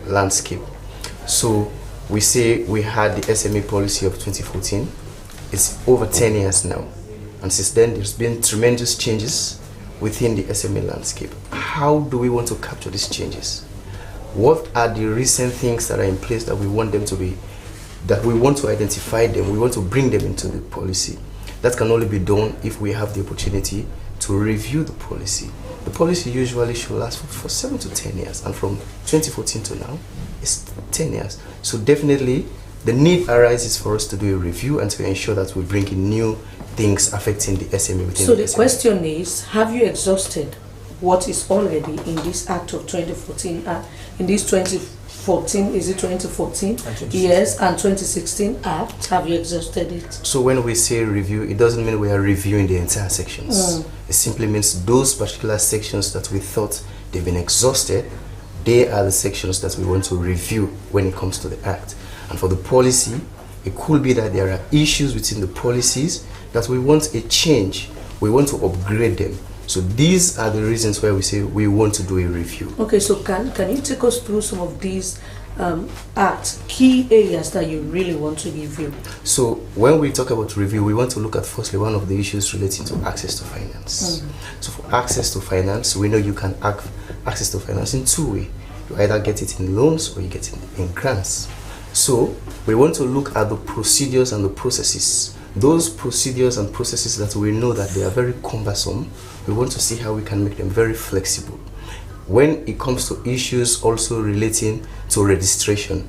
landscape. So we say we had the SME policy of 2014. It's over 10 years now. And since then, there's been tremendous changes within the SME landscape. How do we want to capture these changes? What are the recent things that are in place that we want them to be, that we want to identify them, we want to bring them into the policy? That can only be done if we have the opportunity to review the policy. The policy usually should last for 7 to 10 years, and from 2014 to now, it's 10 years. So definitely, the need arises for us to do a review and to ensure that we bring in new things affecting the SME within So the the SME. question is, have you exhausted what is already in this Act of 2014, in this 2014, is it 2014? Yes, and 2016 Act, have you exhausted it? So when we say review, it doesn't mean we are reviewing the entire sections. It simply means those particular sections that we thought they've been exhausted, they are the sections that we want to review when it comes to the Act. And for the policy, it could be that there are issues within the policies that we want a change, we want to upgrade them. So these are the reasons why we say we want to do a review. Okay, so can you take us through some of these Act key areas that you really want to review? So when we talk about review, we want to look at firstly one of the issues relating to access to finance. So for access to finance, we know you can access to finance in two ways. You either get it in loans or you get it in grants. So we want to look at the procedures and the processes. Those procedures and processes that we know that they are very cumbersome, we want to see how we can make them very flexible. When it comes to issues also relating to registration,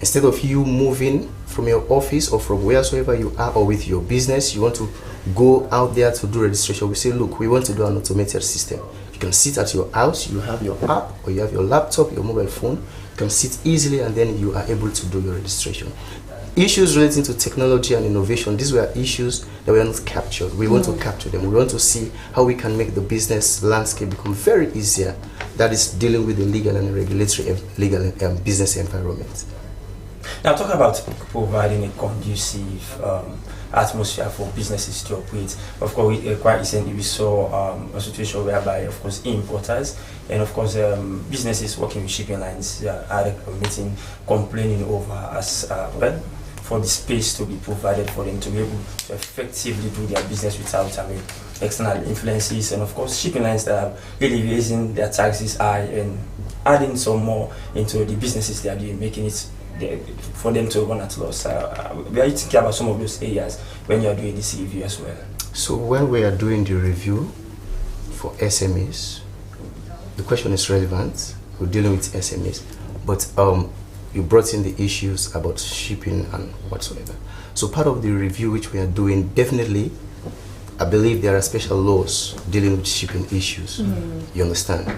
instead of you moving from your office or from wheresoever you are or with your business, you want to go out there to do registration, we say, look, we want to do an automated system. You can sit at your house, you have your app, or you have your laptop, your mobile phone, you can sit easily and then you are able to do your registration. Issues relating to technology and innovation, these were issues that were not captured. We want to capture them. We want to see how we can make the business landscape become very easier. That is dealing with the legal and regulatory business environment. Now, talk about providing a conducive atmosphere for businesses to operate. Of course, quite recently we saw a situation whereby, of course, importers and, of course, businesses working with shipping lines had a meeting complaining over for the space to be provided for them to be able to effectively do their business without external influences, and of course shipping lines that are really raising their taxes high and adding some more into the businesses they are doing, making it for them to run at loss. We are thinking about some of those areas when you are doing this review as well. So when we are doing the review for SMEs, the question is relevant. We're dealing with SMEs, but you brought in the issues about shipping and whatsoever. So part of the review which we are doing, definitely, I believe there are special laws dealing with shipping issues. You understand?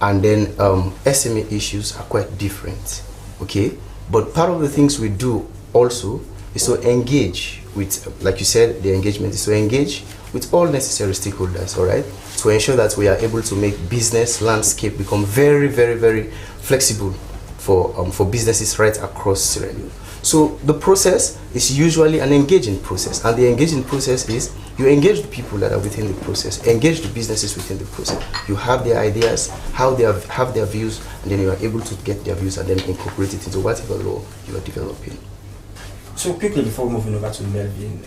And then SME issues are quite different. Okay? But part of the things we do also is to engage with, like you said, the engagement is to engage with all necessary stakeholders, all right? To ensure that we are able to make business landscape become very, very, very flexible for businesses right across Sierra Leone. So the process is usually an engaging process, and the engaging process is you engage the people that are within the process, engage the businesses within the process. You have their ideas, how they have their views, and then you are able to get their views and then incorporate it into whatever law you are developing. So quickly, before moving over to Melvin,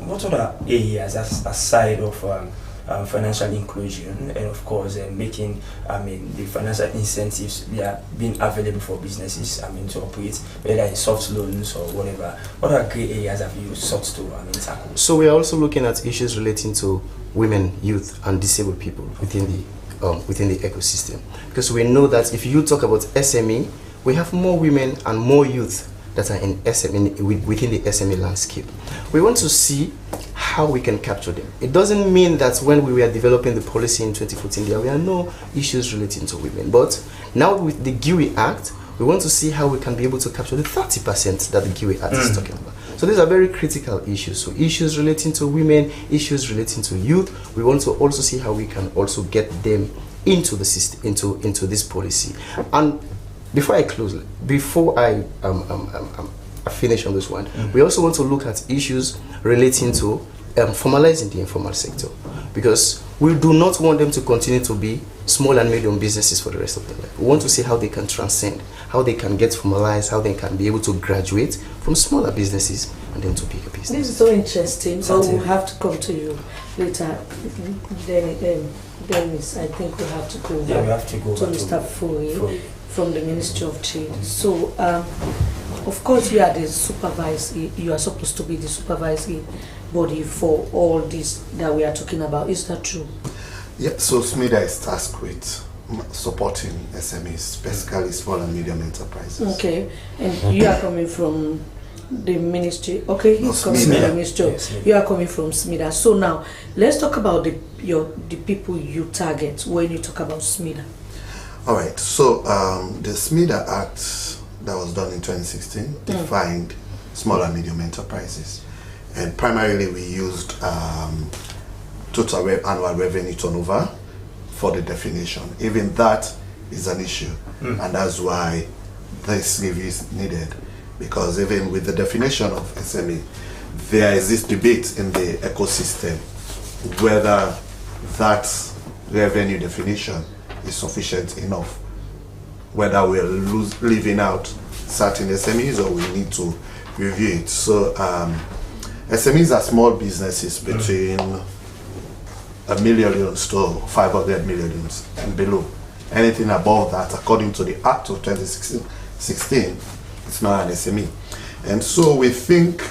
what other areas aside of financial inclusion and of course making the financial incentives they are being available for businesses to operate, whether in soft loans or whatever, what are great areas have you sought to tackle? So we are also looking at issues relating to women, youth and disabled people within the ecosystem, because we know that if you talk about SME, we have more women and more youth that are in SME, within the SME landscape. We want to see how we can capture them. It doesn't mean that when we were developing the policy in 2014 there were no issues relating to women, but now with the GUI Act we want to see how we can be able to capture the 30% that the GUI Act is talking about. So these are very critical issues. So issues relating to women, issues relating to youth, we want to also see how we can also get them into the system, into this policy. And before I finish on this one, we also want to look at issues relating to formalizing the informal sector, because we do not want them to continue to be small and medium businesses for the rest of their life. We want to see how they can transcend, how they can get formalized, how they can be able to graduate from smaller businesses and then to bigger businesses. This is so interesting. So we'll have to come to you later. Dennis, I think we have to go back to Mr. Furi from the Ministry of Trade. So, of course, you are the supervisor. You are supposed to be the supervisory body for all this that we are talking about. Is that true? Yeah, so SMIDA is tasked with supporting SMEs, specifically small and medium enterprises. Okay, and you are coming from the ministry. Okay, he's coming from the ministry. Yes, you are coming from SMIDA. So now, let's talk about the people you target when you talk about SMIDA. All right, so the SMIDA Act that was done in 2016 defined small and medium enterprises. And primarily we used total annual revenue turnover for the definition. Even that is an issue, and that's why this review is needed, because even with the definition of SME, there is this debate in the ecosystem whether that revenue definition is sufficient enough, whether we're leaving out certain SMEs or we need to review it. So SMEs are small businesses between $1 million to 500 million and below. Anything above that, according to the Act of 2016, it's not an SME. And so we think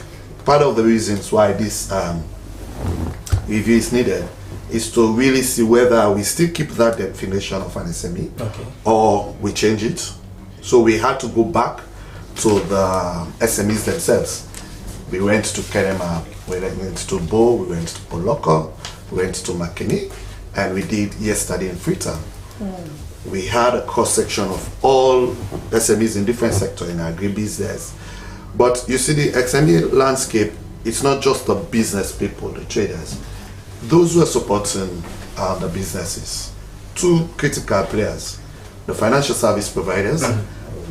part of the reasons why this review is needed is to really see whether we still keep that definition of an SME or we change it. So we had to go back to the SMEs themselves. We went to Kenema, we went to Bo, we went to Poloko, we went to Makeni, and we did yesterday in Freetown. We had a cross-section of all SMEs in different sectors in agribusiness. But you see, the SME landscape, it's not just the business people, the traders. Those who are supporting the businesses, two critical players, the financial service providers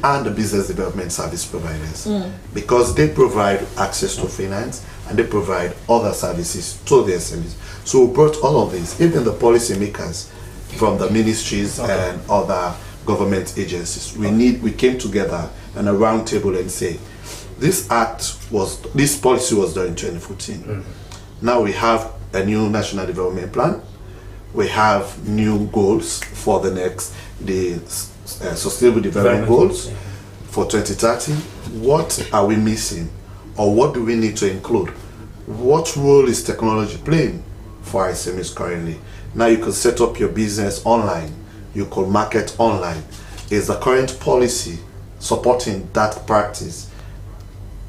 and the business development service providers, because they provide access to finance and they provide other services to the SMEs. So we brought all of this, even the policy makers from the ministries and other government agencies. We came together in a round table and say, this policy was done in 2014. Now we have a new national development plan. We have new goals for the sustainable development goals for 2030. What are we missing, or what do we need to include? What role is technology playing for SMEs currently? Now you can set up your business online, you can market online. Is the current policy supporting that practice?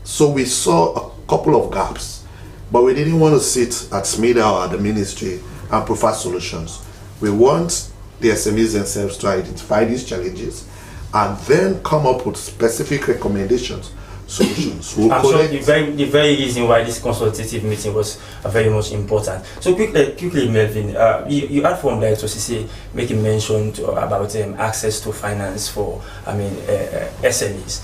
So we saw a couple of gaps, but we didn't want to sit at SMIDA or at the ministry and provide solutions. We want the SMEs themselves to identify these challenges and then come up with specific recommendations, solutions. I'm sure the very reason why this consultative meeting was very much important. So quickly Melvin, you had from the HOCC making mention about access to finance for SMEs.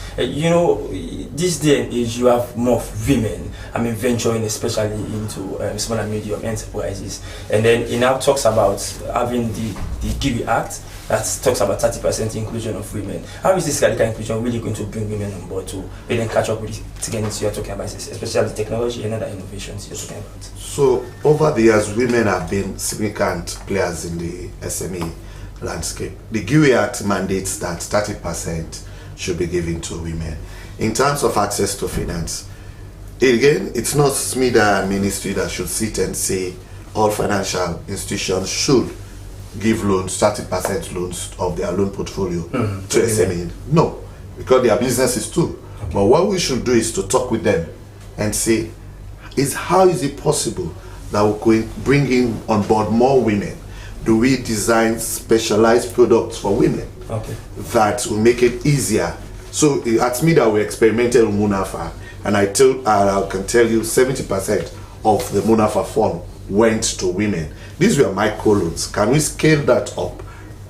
This day and age you have more women venturing especially into small and medium enterprises, and then it now talks about having the Kiwi Act that talks about 30% inclusion of women. How is this radical inclusion really going to bring women on board to then catch up with the trends you're talking about, especially technology and other innovations you're talking about? So over the years, women have been significant players in the SME landscape. The GUI Act mandates that 30% should be given to women. In terms of access to finance, again, it's not SMIDA ministry that should sit and say all financial institutions should give loans, 30% loans of their loan portfolio to SME. No, because they are businesses too. But what we should do is to talk with them and say, how is it possible that we could bring in on board more women? Do we design specialized products for women that will make it easier? So at SMIDA we experimented with Munafa, and I can tell you 70% of the Munafa fund went to women. These were microloans. Can we scale that up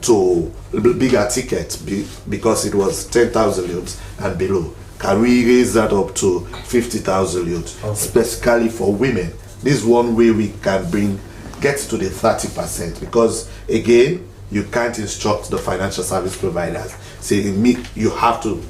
to bigger tickets because it was 10,000 loans and below? Can we raise that up to 50,000 loans specifically for women this is one way we can get to the 30%, because again, you can't instruct the financial service providers saying you have to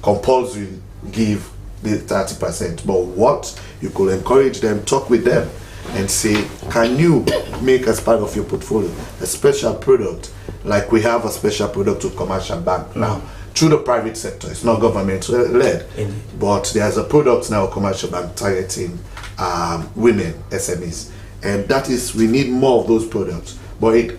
compulsory give the 30%, but what you could encourage them, talk with them and say, can you make as part of your portfolio a special product, like we have a special product to commercial bank now through the private sector. It's not government led, but there's a product now, commercial bank, targeting women SMEs, and that is, we need more of those products, but it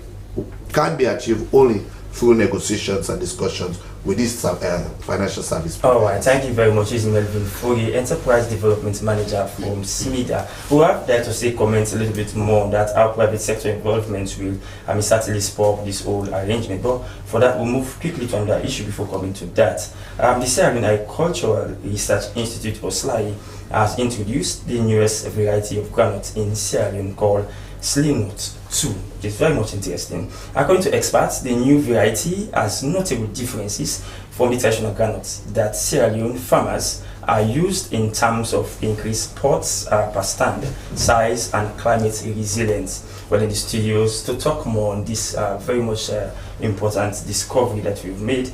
can be achieved only through negotiations and discussions with this financial service provider. All right, thank you very much. This is Melvin Foye, Enterprise Development Manager from SMIDA, who have there to say comments a little bit more on that our private sector involvement will certainly spur this whole arrangement. But for that, we'll move quickly to another issue before coming to that. The Sierra Leone Agricultural Research Institute, or SLAI, has introduced the newest variety of groundnut in Sierra Leone called Slbc 2. It's very much interesting. According to experts, the new variety has notable differences from the traditional groundnuts that Sierra Leone farmers are used in terms of increased pods per stand, size, and climate resilience. Well, in the studios to talk more on this very much important discovery that we've made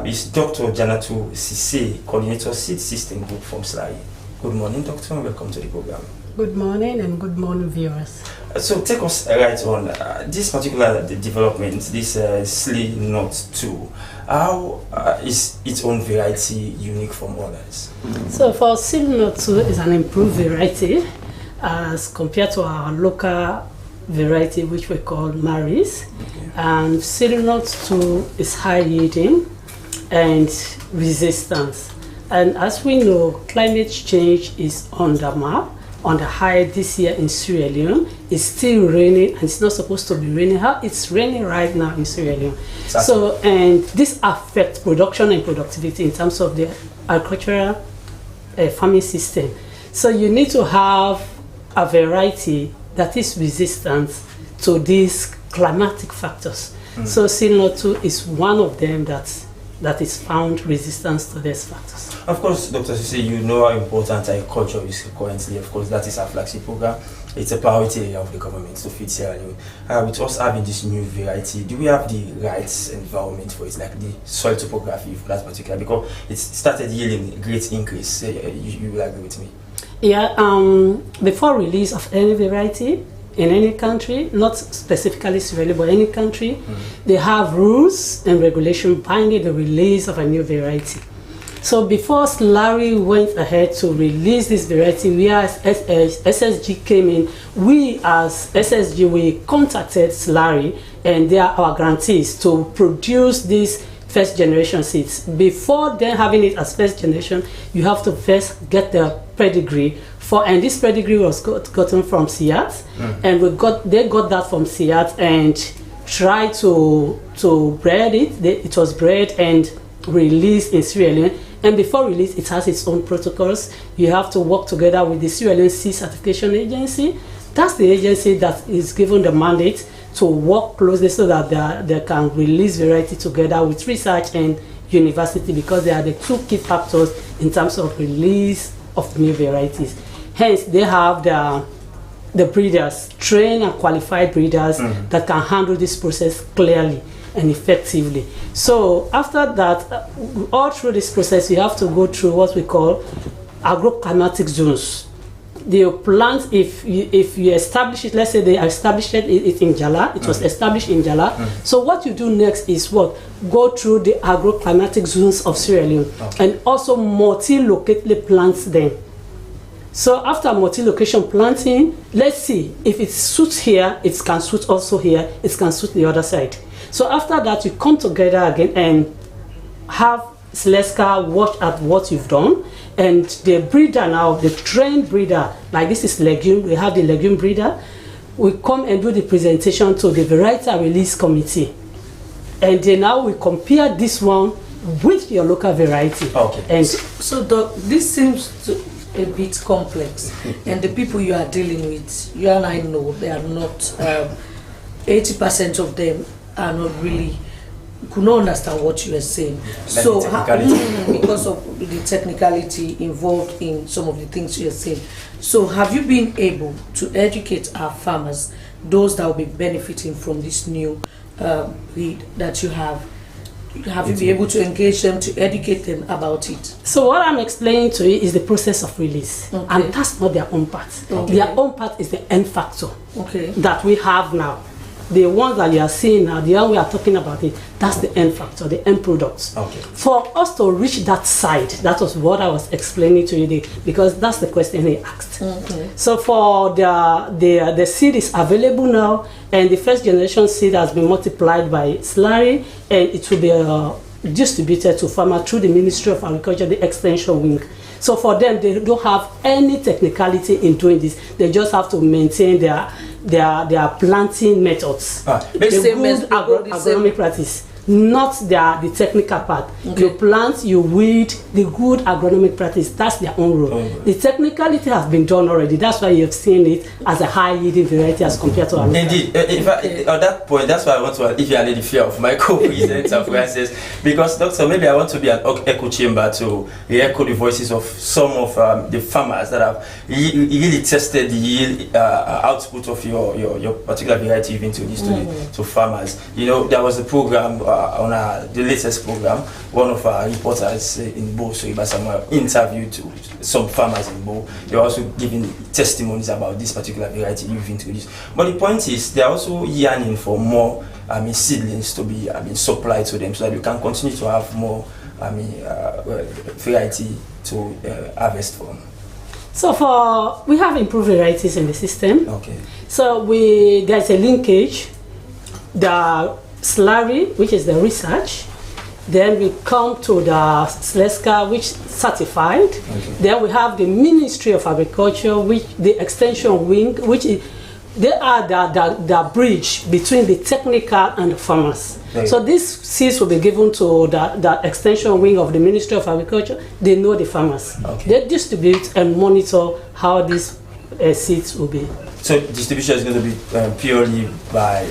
is Dr. Janatu Sise, Coordinator Seed System Group from SLAI. Good morning, Doctor, and welcome to the program. Good morning and good morning, viewers. So take us right on this particular development, this Slbc 2. How is its own variety unique from others? So for Slbc 2 is an improved variety as compared to our local variety, which we call Maris. Okay. And Slbc 2 is high yielding and resistance. And as we know, climate change is on the map. On the high this year in Sierra Leone, it's still raining, and it's not supposed to be raining. It's raining right now in Sierra Leone. Exactly. So, and this affects production and productivity in terms of the agricultural farming system. So you need to have a variety that is resistant to these climatic factors. So Slbc 2 is one of them that is found resistance to these factors. Of course, Dr. Sise, you know how important agriculture is currently. Of course, that is our flagship program. It's a priority area of the government to feed Sierra Leone. With us having this new variety, do we have the right environment for it, like the soil topography for that particular? Because it started yielding great increase. You will agree with me? Yeah, before release of any variety, in any country, not specifically Sierra Leone, but any country, they have rules and regulations binding the release of a new variety. So before SLAI went ahead to release this variety, we as SSG came in, we as SSG, we contacted SLAI, and they are our grantees to produce these first generation seeds. Before then having it as first generation, you have to first get the pedigree and this pedigree was gotten from SIAT, and they got that from SIAT and tried to breed it. It was bred and released in Sierra Leone, and before release it has its own protocols. You have to work together with the Sierra Leone Seed Certification Agency. That's the agency that is given the mandate to work closely so that they can release variety together with research and university, because they are the two key factors in terms of release of new varieties. Hence, they have the breeders, trained and qualified breeders that can handle this process clearly and effectively. So after that, all through this process, you have to go through what we call agroclimatic zones. The plant, if you establish it, let's say they established it in Jala, it was established in Jala. So what you do next is what? Go through the agroclimatic zones of Sierra Leone and also multi-locately plant them. So after multi-location planting, let's see if it suits here, it can suit also here, it can suit the other side. So after that, you come together again and have Slbc watch at what you've done, and the breeder now, the trained breeder, like this is legume, we have the legume breeder, we come and do the presentation to the variety release committee, and then now we compare this one with your local variety. Okay. And so this seems a bit complex, and the people you are dealing with, you and I know they are not 80% of them are not really could not understand what you were saying. So because of the technicality involved in some of the things you are saying. So have you been able to educate our farmers, those that will be benefiting from this new breed that you have? Have you been able to engage them, to educate them about it? So what I'm explaining to you is the process of release. Okay. And that's not their own part. Okay. Their own part is the end factor Okay. that we have now. The ones that you are seeing now, the one we are talking about it, that's the end factor, the end product. Okay. For us to reach that side, that was what I was explaining to you, because that's the question he asked. Okay. So for the seed is available now, and the first generation seed has been multiplied by slurry, and it will be distributed to farmers through the Ministry of Agriculture, the extension wing. So for them, they don't have any technicality in doing this. They just have to maintain their planting methods. The good agronomic practice, not the technical part. Okay. You plant, you weed, the good agronomic practice, that's their own role. Okay. The technicality has been done already. That's why you've seen it as a high yielding variety as compared to our Indeed, on that point, that's why I want to alleviate the fear of my co-presenters of Francis, because Doctor, maybe I want to be an echo chamber to echo the voices of some of the farmers that have really tested the yield output of your particular variety you've introduced to farmers. You know, there was a program on the latest program. One of our reporters in Bo, Soibasama, interviewed some farmers in Bo. They were also giving testimonies about this particular variety you've introduced. But the point is, they are also yearning for more seedlings to be supplied to them, so that you can continue to have more variety to harvest from. So we have improved varieties in the system. Okay. So there's a linkage. The slurry, which is the research, then we come to the Slbc, which certified. Okay. Then we have the Ministry of Agriculture, which the extension wing, which they are the bridge between the technical and the farmers. Right. So these seeds will be given to the extension wing of the Ministry of Agriculture. They know the farmers. Okay. They distribute and monitor how these seeds will be. So distribution is going to be purely by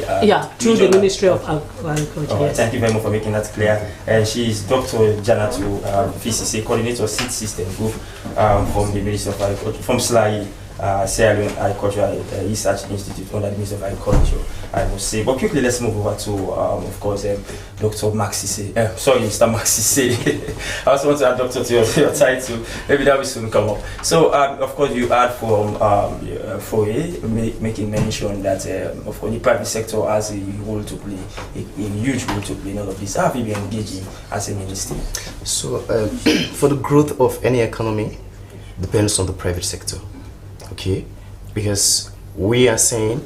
through the Ministry of Agriculture. Right, Yes. thank you very much for making that clear. She is Dr. Janatu, VCC Coordinator Seed System Group from the Ministry of Agriculture, from SLAI, Sierra Leone Agricultural Research Institute under the Ministry of Agriculture, I must say. But quickly, let's move over to, of course, Dr. Mr. Maxise. I also want to add Doctor to your title. Maybe that will soon come up. So, of course, you add from making mention that, of course, the private sector has a role to play, a huge role to play in all of this. How have you been engaging as a ministry? So, for the growth of any economy, depends on the private sector. Okay, because we are saying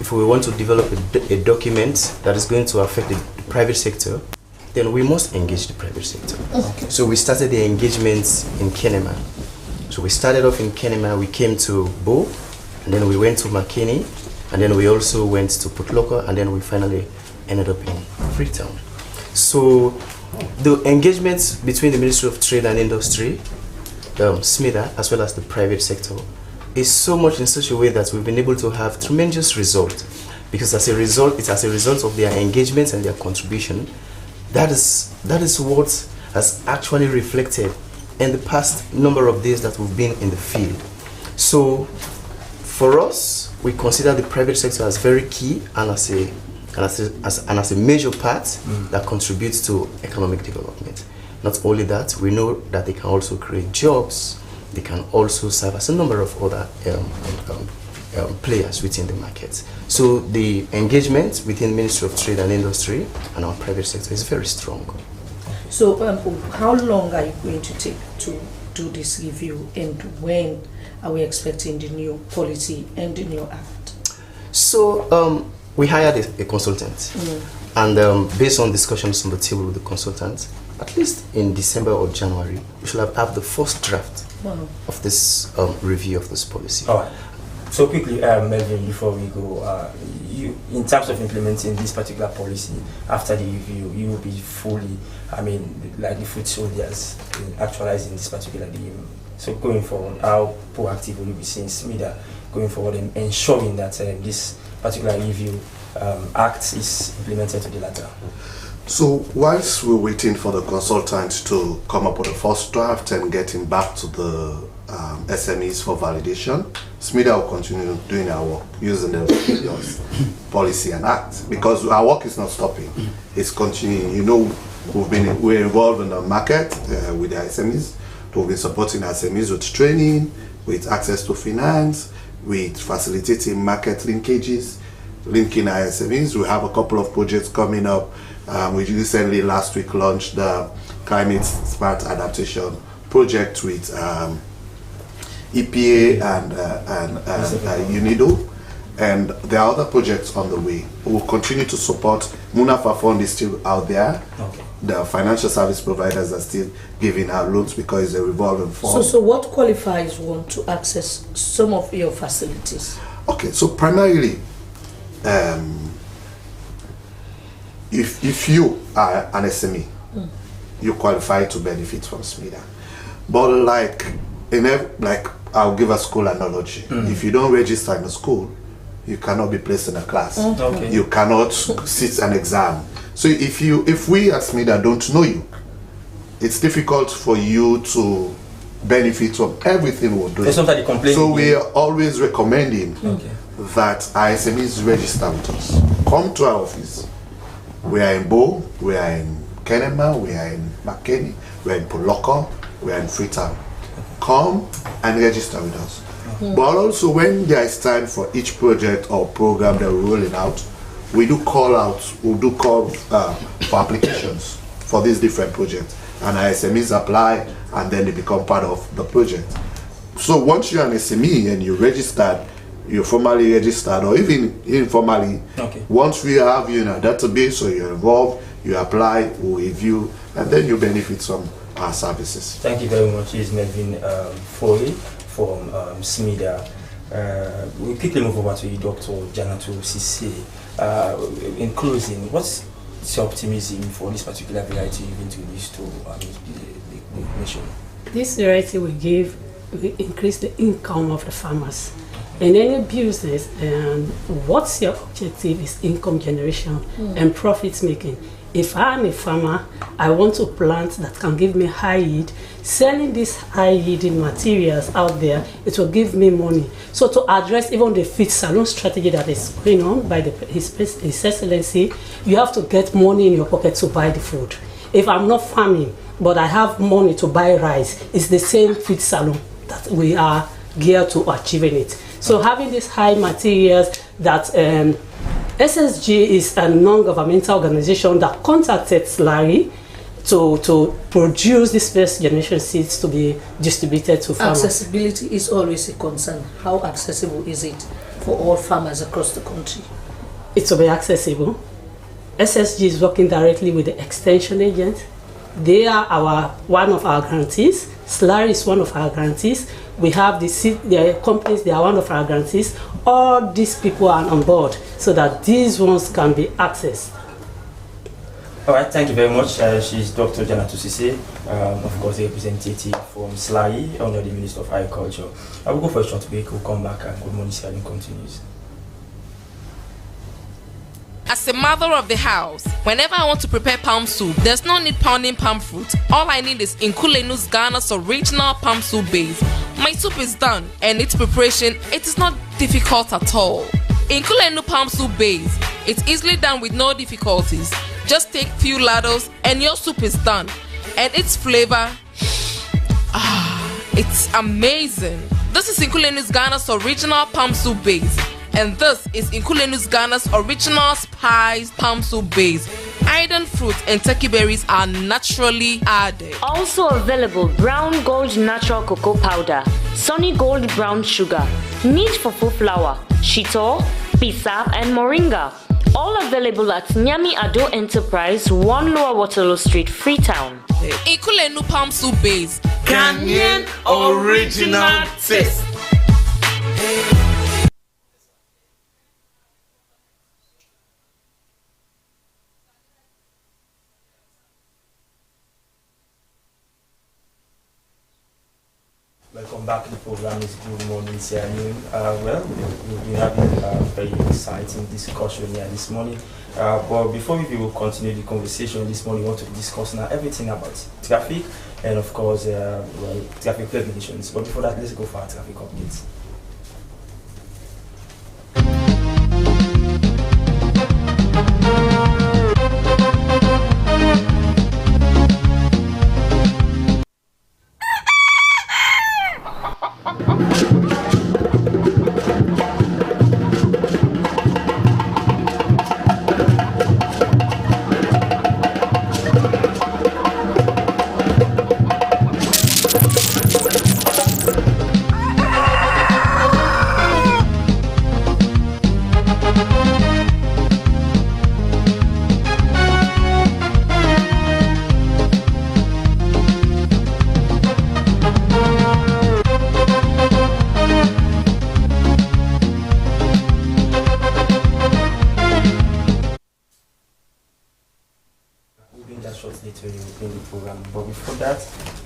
if we want to develop a document that is going to affect the private sector, then we must engage the private sector. Okay. So we started the engagement in Kenema. So we started off in Kenema, we came to Bo, and then we went to McKinney, and then we also went to Putloko, and then we finally ended up in Freetown. So the engagement between the Ministry of Trade and Industry, SMIDA, as well as the private sector, is so much in such a way that we've been able to have tremendous results, because it's as a result of their engagement and their contribution. That is what has actually reflected in the past number of days that we've been in the field. So for us, we consider the private sector as very key and as a major part that contributes to economic development. Not only that, we know that they can also create jobs. They can also serve as a number of other players within the market. So the engagement within Ministry of Trade and Industry and our private sector is very strong. So how long are you going to take to do this review, and when are we expecting the new policy and the new act? So we hired a consultant, and based on discussions on the table with the consultant, at least in December or January, we should have the first draft of this review of this policy. All right. So quickly, Melvin, before we go, you, in terms of implementing this particular policy, after the review, you will be fully, like the foot soldiers, actualizing this particular game. So going forward, how proactive will you be seeing SMIDA going forward and ensuring that this particular review act is implemented to the latter? So whilst we're waiting for the consultant to come up with a first draft and getting back to the SMEs for validation, SMIDA will continue doing our work using the previous policy and act, because our work is not stopping, it's continuing. You know, we're involved in the market with the SMEs. We've been supporting SMEs with training, with access to finance, with facilitating market linkages, linking our SMEs. We have a couple of projects coming up. We recently last week launched the Climate Smart Adaptation project with EPA and UNIDO, and there are other projects on the way. We'll continue to support. Munafa Fund is still out there. Okay. The financial service providers are still giving out loans because it's a revolving fund. So what qualifies one to access some of your facilities? Okay, so primarily, if you are an SME, you qualify to benefit from SMIDA. But like I'll give a school analogy. If you don't register in a school, you cannot be placed in a class. Okay. You cannot sit an exam. So if we at SMIDA don't know you, it's difficult for you to benefit from everything we're doing. So we are always recommending that our SMEs register with us. Come to our office. We are in Bo, we are in Kenema, we are in McKinney, we are in Poloko, we are in Freetown. Come and register with us. But also when there is time for each project or program that we're rolling out, we do call for applications for these different projects. And our SMEs apply and then they become part of the project. So once you're an SME and you're formally registered or even informally, once we have you in our database or you're involved, you apply, we review, and then you benefit from our services. Thank you very much. It's Melvin Foley from SMIDA. We'll quickly move over to you, Dr. Janatu Sise. In closing, what's your optimism for this particular variety you've introduced to the nation? This variety will increase the income of the farmers. In any business, what's your objective is income generation and profit making. If I'm a farmer, I want to plant that can give me high yield. Selling these high yielding materials out there, it will give me money. So to address even the feed salon strategy that is going on by His Excellency, you have to get money in your pocket to buy the food. If I'm not farming, but I have money to buy rice, it's the same feed salon that we are geared to achieving it. So having these high materials that SSG is a non-governmental organization that contacted Slary to produce these first generation seeds to be distributed to farmers. Accessibility is always a concern. How accessible is it for all farmers across the country? It will be accessible. SSG is working directly with the extension agent. They are one of our grantees. Slary is one of our grantees. We have the companies, they are one of our grantees. All these people are on board so that these ones can be accessed. All right, thank you very much. She's Dr. Janatu Sise, of course, a representative from Slary under the Minister of Agriculture. I will go for a short break. We'll come back and Good Morning Sierra Leone continues. As a mother of the house, whenever I want to prepare palm soup, there's no need pounding palm fruit. All I need is Nkulenu's Ghana's original palm soup base. My soup is done, and its preparation, it is not difficult at all. Nkulenu palm soup base, it's easily done with no difficulties. Just take few ladles and your soup is done. And its flavor, it's amazing. This is Nkulenu's Ghana's original palm soup base. And this is Nkulenu's Ghana's original spiced palm soup base. Iron fruit and turkey berries are naturally added. Also available Brown Gold Natural Cocoa Powder, Sunny Gold Brown Sugar, Neat Fufu Flour, Shito, Pisa and Moringa. All available at Nyami Ado Enterprise, 1 Lower Waterloo Street, Freetown. Nkulenu palm soup base. Ghanaian original taste. Welcome back to the program. It's Good Morning Sierra Leone. Well, we've been having a very exciting discussion here this morning. But before we will continue the conversation this morning, we want to discuss now everything about traffic and of course, traffic regulations. But before that, let's go for our traffic updates.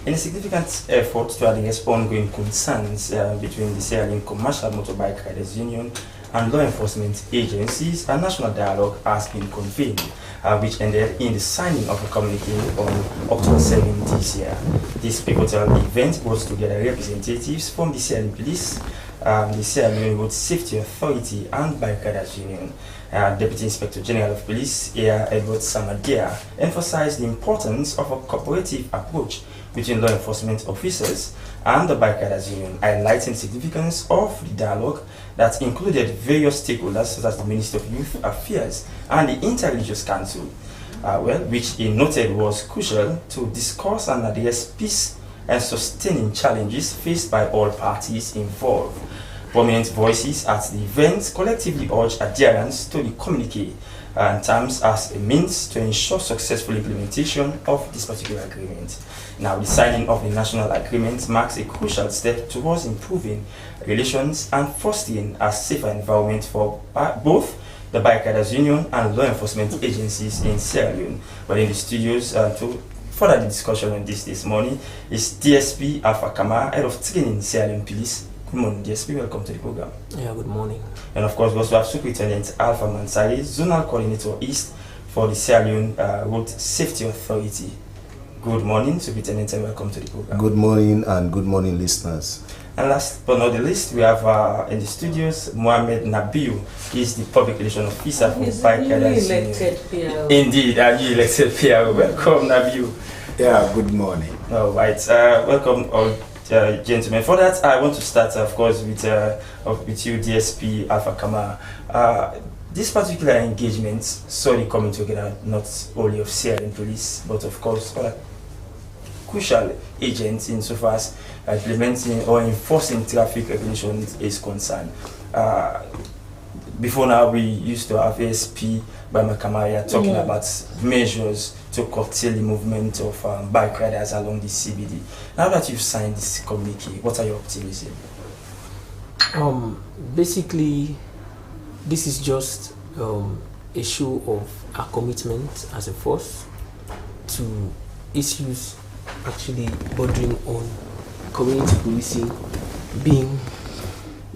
In a significant effort to address ongoing concerns between the Sierra Leone Commercial Motorbike Riders Union and law enforcement agencies, a national dialogue has been convened, which ended in the signing of a communique on October 7 this year. This pivotal event brought together representatives from the Sierra Leone Police, the Sierra Leone Road Safety Authority and Bike Riders Union. Deputy Inspector General of Police, Edward Samadia, emphasized the importance of a cooperative approach between law enforcement officers and the Bike Riders Union, highlighting the significance of the dialogue that included various stakeholders such as the Ministry of Youth Affairs and the Interreligious Council, which he noted was crucial to discuss and address peace and sustaining challenges faced by all parties involved. Prominent voices at the event collectively urged adherence to the communique and terms as a means to ensure successful implementation of this particular agreement. Now, the signing of the national agreement marks a crucial step towards improving relations and fostering a safer environment for both the Bike Riders Union and law enforcement agencies in Sierra Leone. But in the studios to further the discussion on this morning is DSP Alpha Kama, Head of Training Sierra Leone Police. Good morning, DSP. Welcome to the program. Yeah, good morning. And of course, we also have Superintendent Alpha Mansari, Zonal Coordinator East for the Sierra Leone Road Safety Authority. Good morning, Superintendent, and welcome to the program. Good morning, and good morning, listeners. And last but not the least, we have in the studios Mohamed Nabiu. He is the Public Relations Officer for Bike Riders Union. Indeed, a new elected PRO. Welcome, Nabiu. Yeah, good morning. All right, welcome all. Gentlemen, for that I want to start, of course, with you, DSP Alpha Kama. This particular engagement saw the coming together not only of Sierra Leone Police, but of course other crucial agents insofar as implementing or enforcing traffic regulations is concerned. Before now, we used to have ASP by Makamaya talking about measures to curtail the movement of bike riders along the CBD. Now that you've signed this communique, what are your optimism? Basically, this is just a show of our commitment as a force to issues actually bordering on community policing being,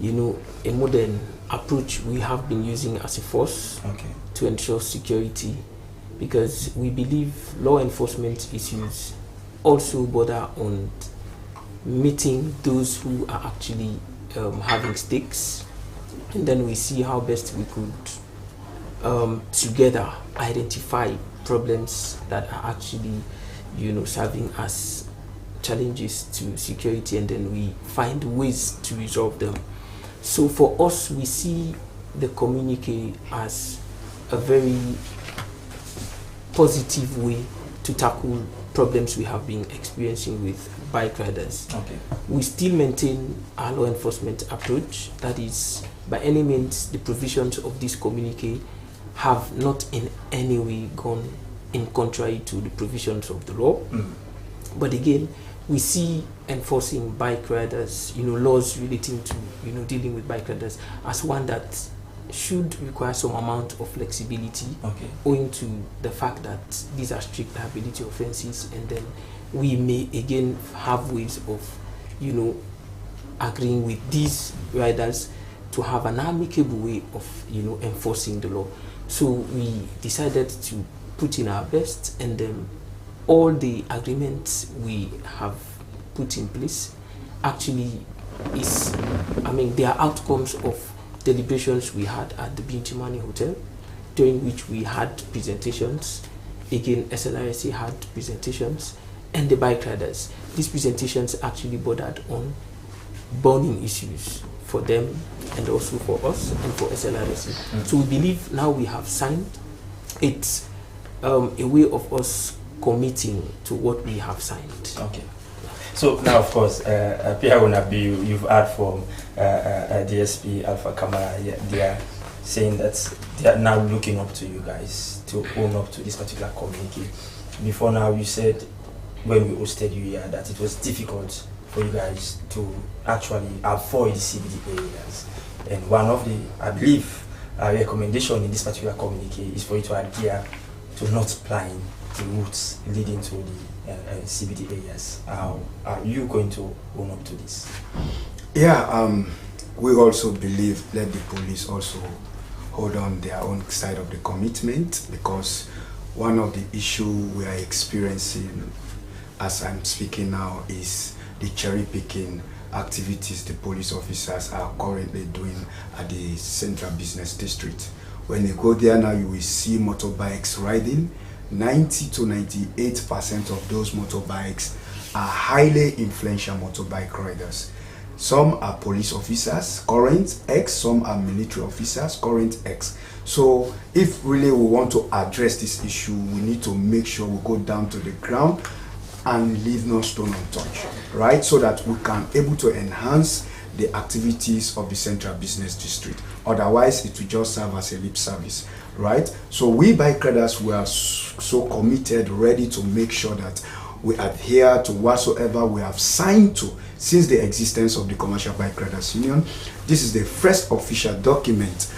a modern approach we have been using as a force to ensure security, because we believe law enforcement issues also border on meeting those who are actually having stakes, and then we see how best we could together identify problems that are actually serving as challenges to security, and then we find ways to resolve them. So for us, we see the communique as a very positive way to tackle problems we have been experiencing with bike riders. We still maintain our law enforcement approach. That is, by any means, the provisions of this communique have not in any way gone in contrary to the provisions of the law. But again, we see enforcing bike riders, laws relating to, dealing with bike riders as one that should require some amount of flexibility, owing to the fact that these are strict liability offenses, and then we may again have ways of, agreeing with these riders to have an amicable way of, enforcing the law. So we decided to put in our best, and all the agreements we have put in place actually they are outcomes of deliberations we had at the Bintimani Hotel, during which we had presentations. Again, SLRSA had presentations, and the bike riders. These presentations actually bordered on burning issues for them and also for us and for SLRSA. So we believe now we have signed. It's a way of us committing to what we have signed. Okay. So now, of course, Pierre Onabi, you've heard from DSP Alpha Kamara. They are saying that they are now looking up to you guys to own up to this particular communique. Before now, you said when we hosted you here that it was difficult for you guys to actually avoid CBD areas. And one of the, I believe, recommendation in this particular communique is for you to adhere to not plying the routes leading to the CBD areas. How are you going to own up to this? Yeah, we also believe let the police also hold on their own side of the commitment, because one of the issues we are experiencing as I'm speaking now is the cherry picking activities the police officers are currently doing at the Central Business District. When you go there now, you will see motorbikes riding. 90 to 98% of those motorbikes are highly influential motorbike riders. Some are police officers, current ex, some are military officers, current ex. So if really we want to address this issue, we need to make sure we go down to the ground and leave no stone untouched, right? So that we can able to enhance the activities of the Central Business District. Otherwise, it will just serve as a lip service, right? So we bike riders, we are so committed, ready to make sure that we adhere to whatsoever we have signed to since the existence of the Commercial Bike Riders Union. This is the first official document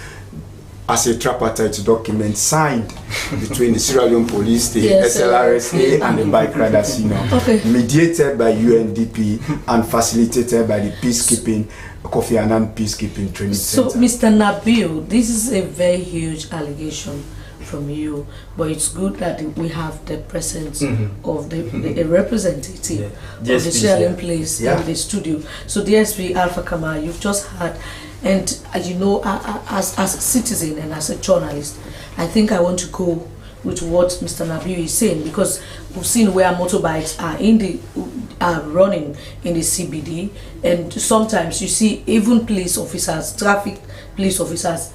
as a tripartite document signed between the Sierra Leone Police, the SLRSA, and the Bike Riders Union, mediated by UNDP and facilitated by the Peacekeeping, Kofi Annan Peacekeeping Training Center. So, Mr. Nabil, this is a very huge allegation from you, but it's good that we have the presence of the representative of the Sierra Leone Police in the studio. So, DSP Alpha Kamara, you've just had. And you know, as a citizen and as a journalist, I think I want to go with what Mr. Nabil is saying, because we've seen where motorbikes are running in the CBD, and sometimes you see even police officers, traffic police officers,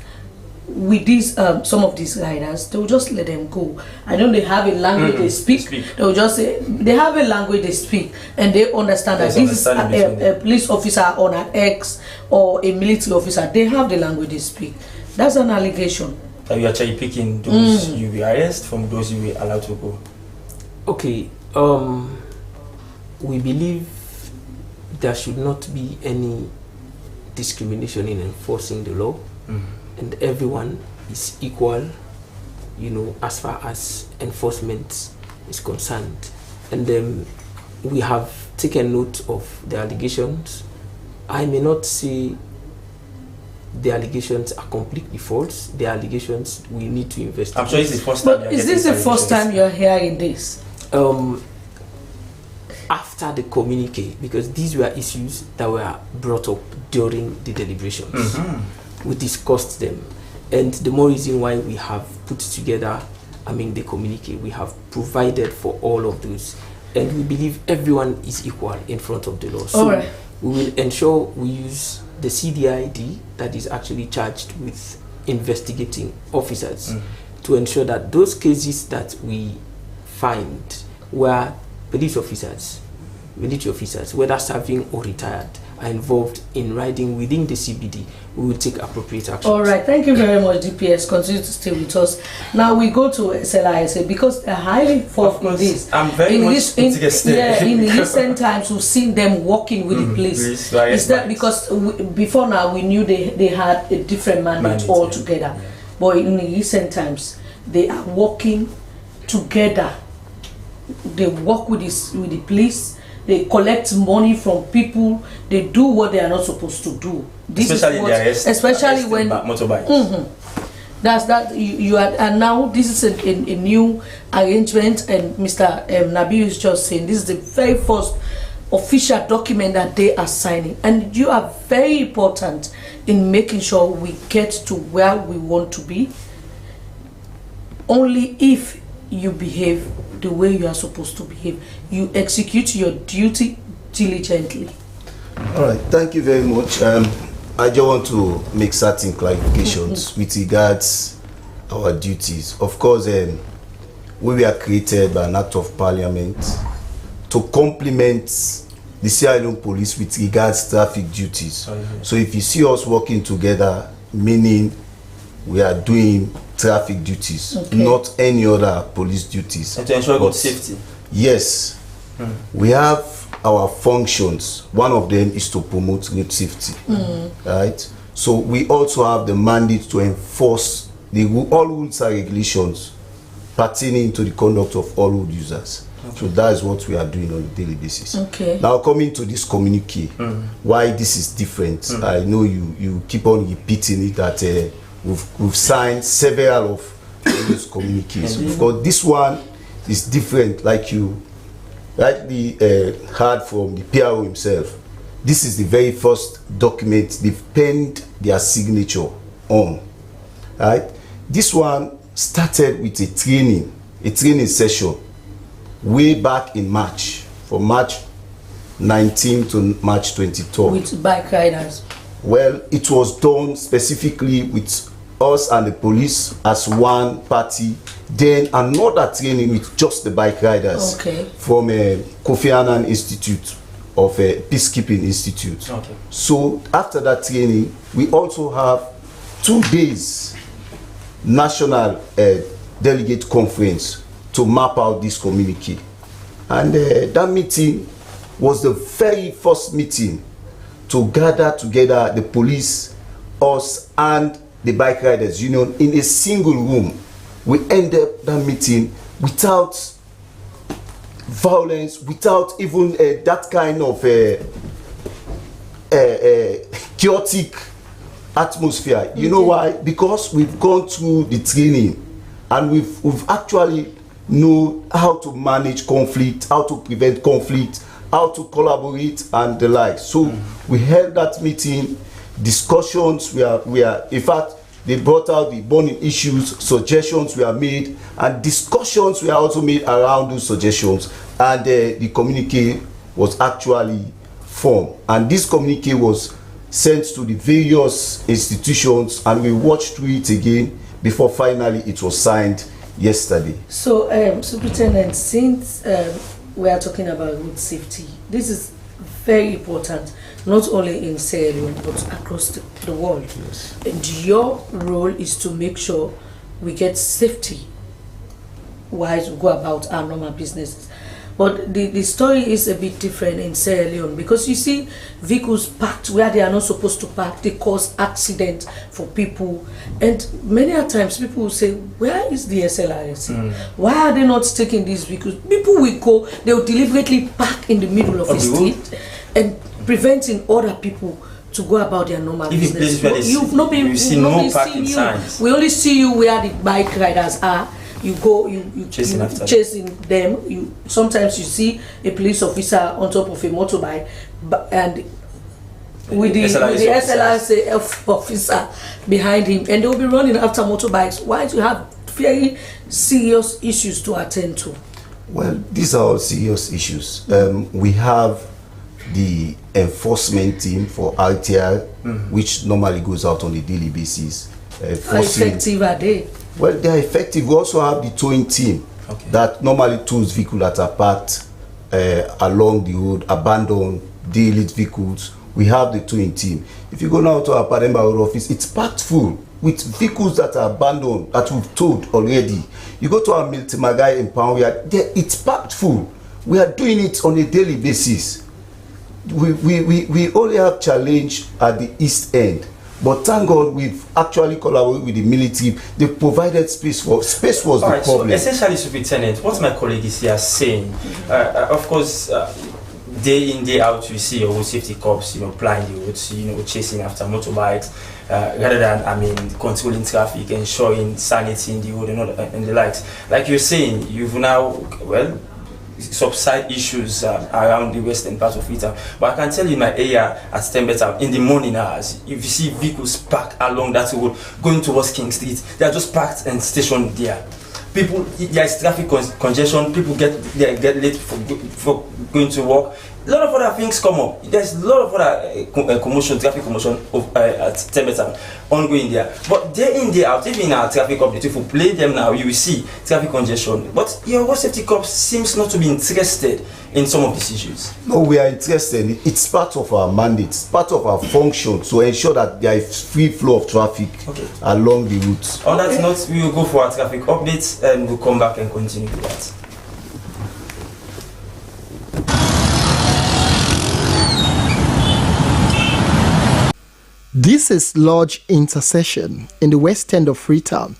with these some of these riders, they will just let them go. I know they have a language they speak. They will just say they have a language they speak, and they understand that this is a police officer on an X or a military officer. They have the language they speak. That's an allegation. Are you actually picking those you will arrest from those you will allow to go? Okay, we believe there should not be any discrimination in enforcing the law. And everyone is equal, you know, as far as enforcement is concerned. And we have taken note of the allegations. I may not say the allegations are completely false. The allegations we need to investigate. I'm sure it's the first time. But is this the first time you're hearing this? After the communique, because these were issues that were brought up during the deliberations. We discussed them, and the more reason why we have put together, the communique, we have provided for all of those, and we believe everyone is equal in front of the law. So we will ensure we use the CDID that is actually charged with investigating officers to ensure that those cases that we find where police officers, military officers, whether serving or retired, are involved in riding within the CBD, we will take appropriate action. All right, thank you very much, DPS. Continue to stay with us. Now we go to SLRSA, because they're highly involved in this. I'm very much interested. In recent times, we've seen them working with the police. Is that because before now we knew they had a different mandate altogether, but in recent times they are working together. They work with the police. they collect money from people, they do what they are not supposed to do. This especially is what, especially when motorbikes. That's that you are, and now this is a new arrangement, and Mr. Nabil is just saying this is the very first official document that they are signing, and you are very important in making sure we get to where we want to be only if you behave the way you are supposed to behave. You execute your duty diligently. All right, thank you very much. I just want to make certain clarifications with regards our duties. Of course, we were created by an act of parliament to complement the Sierra Leone police with regards traffic duties. So if you see us working together, meaning we are doing traffic duties, not any other police duties. And to ensure good safety. Yes. We have our functions. One of them is to promote road safety, right? So we also have the mandate to enforce all rules and regulations pertaining to the conduct of all road users. So that is what we are doing on a daily basis. Now coming to this communique, why this is different. I know you keep on repeating it that we've signed several of those communiques. Of course, this one is different, like you rightly heard from the PRO himself. This is the very first document they've penned their signature on. Right? This one started with a training session way back in March, from March 19 to March 23rd. With bike riders? Well, it was done specifically with us and the police as one party, then another training with just the bike riders from Kofi Annan Institute of Peacekeeping Institute. So after that training, we also have 2 days national delegate conference to map out this communique. And that meeting was the very first meeting to gather together the police, us, and the Bike Riders Union in a single room. We ended that meeting without violence, without even that kind of chaotic atmosphere. You know why? Because we've gone through the training and we've actually know how to manage conflict, how to prevent conflict, how to collaborate and the like. So we held that meeting, discussions we are in fact they brought out the burning issues, suggestions were made, and discussions were also made around those suggestions, and the communique was actually formed, and this communique was sent to the various institutions, and we watched through it again before finally it was signed yesterday. So Superintendent, since we are talking about road safety, this is very important, not only in Sierra Leone but across the world. Yes. And your role is to make sure we get safety while we go about our normal businesses. But the story is a bit different in Sierra Leone, because you see vehicles parked where they are not supposed to park, they cause accidents for people, and many a times people will say, where is the SLRC? Why are they not taking these vehicles? People will go, they will deliberately park in the middle of the street and preventing other people to go about their normal business. You've not been seen you. We only see you where the bike riders are. You go, you chasing them. Sometimes you see a police officer on top of a motorbike, and with the SLRC officer behind him, and they will be running after motorbikes. Why do you have very serious issues to attend to? Well, these are all serious issues. We have the enforcement team for RTR, which normally goes out on a daily basis. How effective are they? Well, they are effective. We also have the towing team that normally tows vehicles that are parked along the road, abandoned, derelict vehicles. We have the towing team. If you go now to our Pademba Road office, it's packed full with vehicles that are abandoned, that we've towed already. You go to our Miltimagai in Panwea, it's packed full. We are doing it on a daily basis. We only have challenge at the east end. But thank God we've actually collaborated with the military. They provided space was the problem. So essentially, Superintendent, what my colleague is here saying, of course, day in, day out, you see your road safety cops, plying the roads, chasing after motorbikes, rather than, controlling traffic, ensuring sanity in the road and the likes. Like you're saying, you've now, subside issues around the western part of Freetown. But I can tell you in my area at Slbc in the morning hours, if you see vehicles parked along that road going towards King Street, they are just parked and stationed there. People, there is traffic congestion, people get late for going to work. A lot of other things come up. There's a lot of other traffic commotion at Slbc ongoing there. But day in, day out, even in our traffic update, if we play them now, you will see traffic congestion. But your road safety corps seems not to be interested in some of these issues. No, we are interested. It's part of our mandate, it's part of our function to ensure that there is free flow of traffic along the routes. On that note, we will go for our traffic updates and we'll come back and continue with that. This is Lodge Intersection in the west end of Freetown,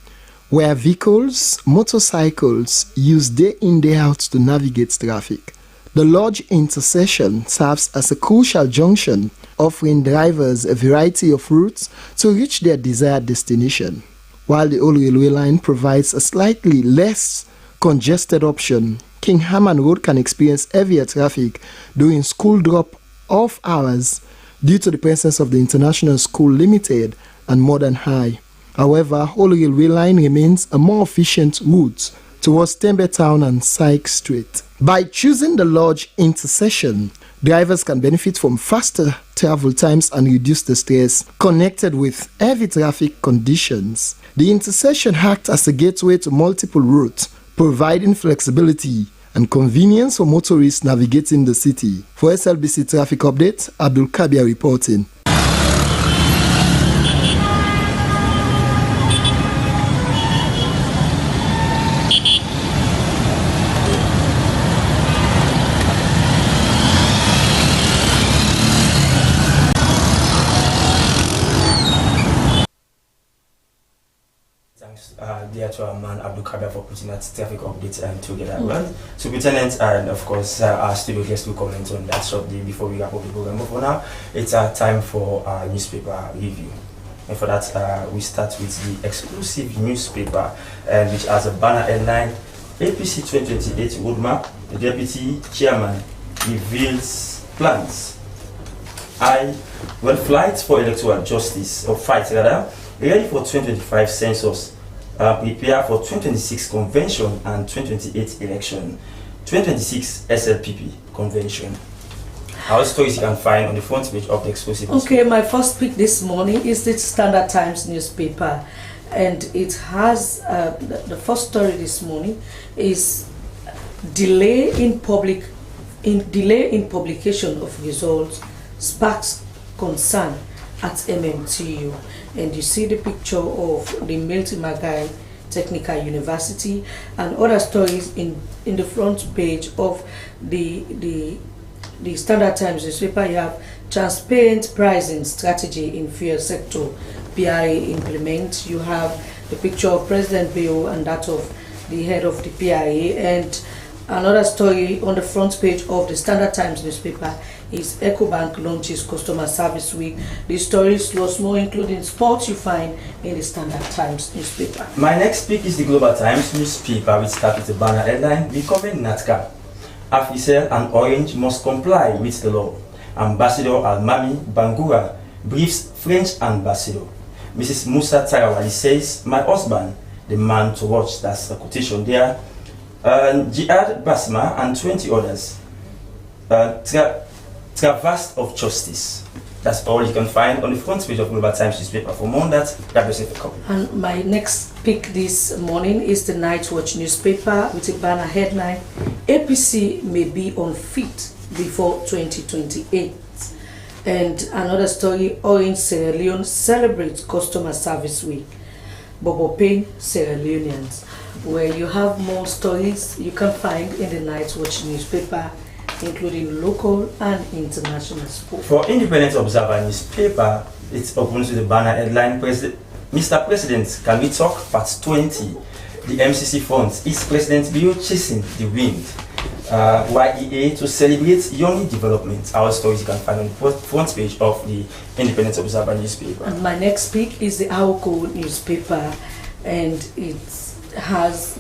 where vehicles, motorcycles use day in, day out to navigate traffic. The Lodge Intersection serves as a crucial junction, offering drivers a variety of routes to reach their desired destination. While the old railway line provides a slightly less congested option, King Haman Road can experience heavier traffic during school drop-off hours due to the presence of the International School Limited and Modern High. However, Old Railway Line remains a more efficient route towards Tembe Town and Syke Street. By choosing the Lodge Intersection, drivers can benefit from faster travel times and reduce the stress connected with heavy traffic conditions. The intersection acts as a gateway to multiple routes, providing flexibility and convenience for motorists navigating the city. For SLBC Traffic Update, Abdul Kabir reporting. Dear to our man Abdul Kabir for putting that traffic update together. Well, so Lieutenant and of course our studio guests will comment on that shortly before we wrap up the program. But for now, it's time for our newspaper review. And for that, we start with the exclusive newspaper, which has a banner headline: APC 2028 roadmap. The deputy chairman reveals plans. Flights for electoral justice, or fight rather, ready for 2025 census. Prepare for 2026 convention and 2028 election. 2026 SLPP convention. Our stories you can find on the front page of the exclusive. Okay, my first pick this morning is the Standard Times newspaper, and it has the first story this morning is delay in publication of results sparks concern at MMTU. And you see the picture of the Milton Magai Technical University and other stories in the front page of the Standard Times newspaper. You have transparent pricing strategy in fuel sector, PIA implement. You have the picture of President Bio and that of the head of the PIA. And another story on the front page of the Standard Times newspaper is EcoBank launches Customer Service Week. The stories lots more, including sports, you find in the Standard Times newspaper. My next pick is the Global Times newspaper, which starts with the banner headline: Recovering NATCA. Afisel and Orange must comply with the law. Ambassador Almami Bangura briefs French ambassador. Mrs. Musa Tarawali says, "My husband, the man to watch." That's a quotation there. Jihad Basma and 20 others. Traverse of Justice. That's all you can find on the front page of Global Times newspaper. For more on that, grab yourself a copy. And my next pick this morning is the Night Watch newspaper with a banner headline: APC may be unfit before 2028. And another story: Orange Sierra Leone celebrates Customer Service Week. Bobo Payne Sierra Leoneans. Where you have more stories you can find in the Night Watch newspaper, including local and international sport. For Independent Observer newspaper, it's open to the banner headline: Mr. President, can we talk? Part 20. The MCC funds. Is President Bio chasing the wind? YEA to celebrate young development. Our stories you can find on the front page of the Independent Observer newspaper. And my next pick is the Awoko newspaper, and it has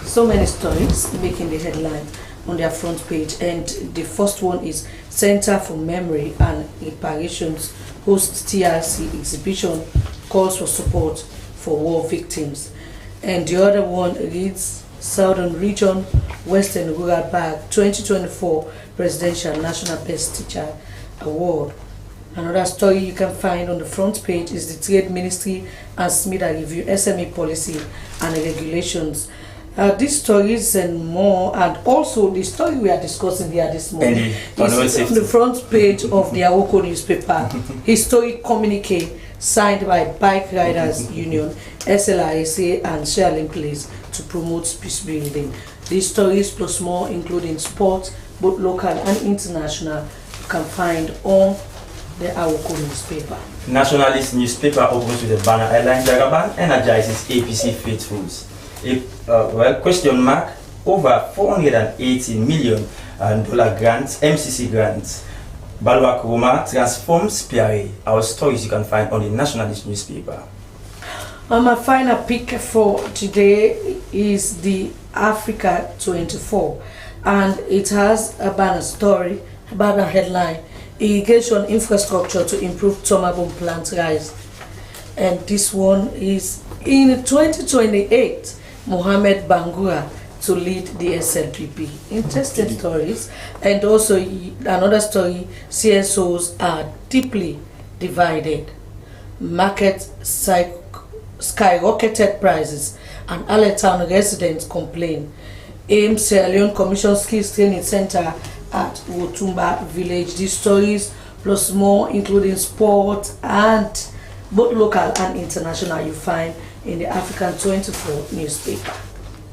so many stories making the headline on their front page. And the first one is Center for Memory and Reparations hosts TRC exhibition, calls for support for war victims. And the other one reads Southern Region Western Rural Bag 2024 Presidential National Best Teacher Award. Another story you can find on the front page is the Trade Ministry and SMIDA review SME policy and regulations. These stories and more, and also the story we are discussing here this morning, is on the front page of the Awoko newspaper. Historic communique signed by Bike Riders Union, SLRSA and Sierra Leone Police to promote peace building. These stories plus more, including sports, both local and international, you can find on the Awoko newspaper. Nationalist newspaper opens with a banner headline: Jagaban energizes APC faithfuls. Question mark, over $480 million grants, MCC grants. Balwa Kuruma transforms PRA. Our stories you can find on the Nationalist newspaper. My final pick for today is the Africa 24, and it has a banner story, a banner headline: irrigation infrastructure to improve tomato plant rise. And this one is in 2028, Mohamed Bangura to lead the SLPP. Interesting stories. And also another story, CSOs are deeply divided. Market skyrocketed prices and Allentown residents complain. AIM Sierra Leone Commission Skills Training Center at Wotumba Village. These stories plus more, including sport and both local and international, you find in the African 24 newspaper.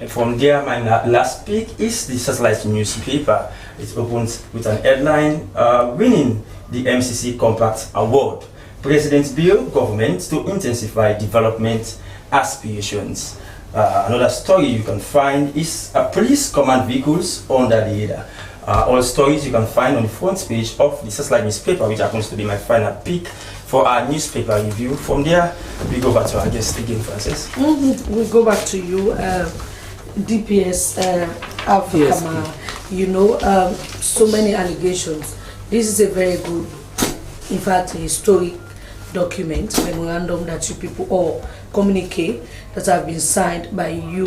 And from there, my last pick is the Satellite newspaper. It opens with an headline: winning the MCC Compact Award. President's bill government to intensify development aspirations. Another story you can find is police command vehicles under the radar. All stories you can find on the front page of the Satellite newspaper, which happens to be my final pick for our newspaper review. From there, we go back to our guest again, Francis. We go back to you, DPS Africa. You know, so many allegations. This is a very good, in fact, historic document, memorandum that you people all communicate that have been signed by you,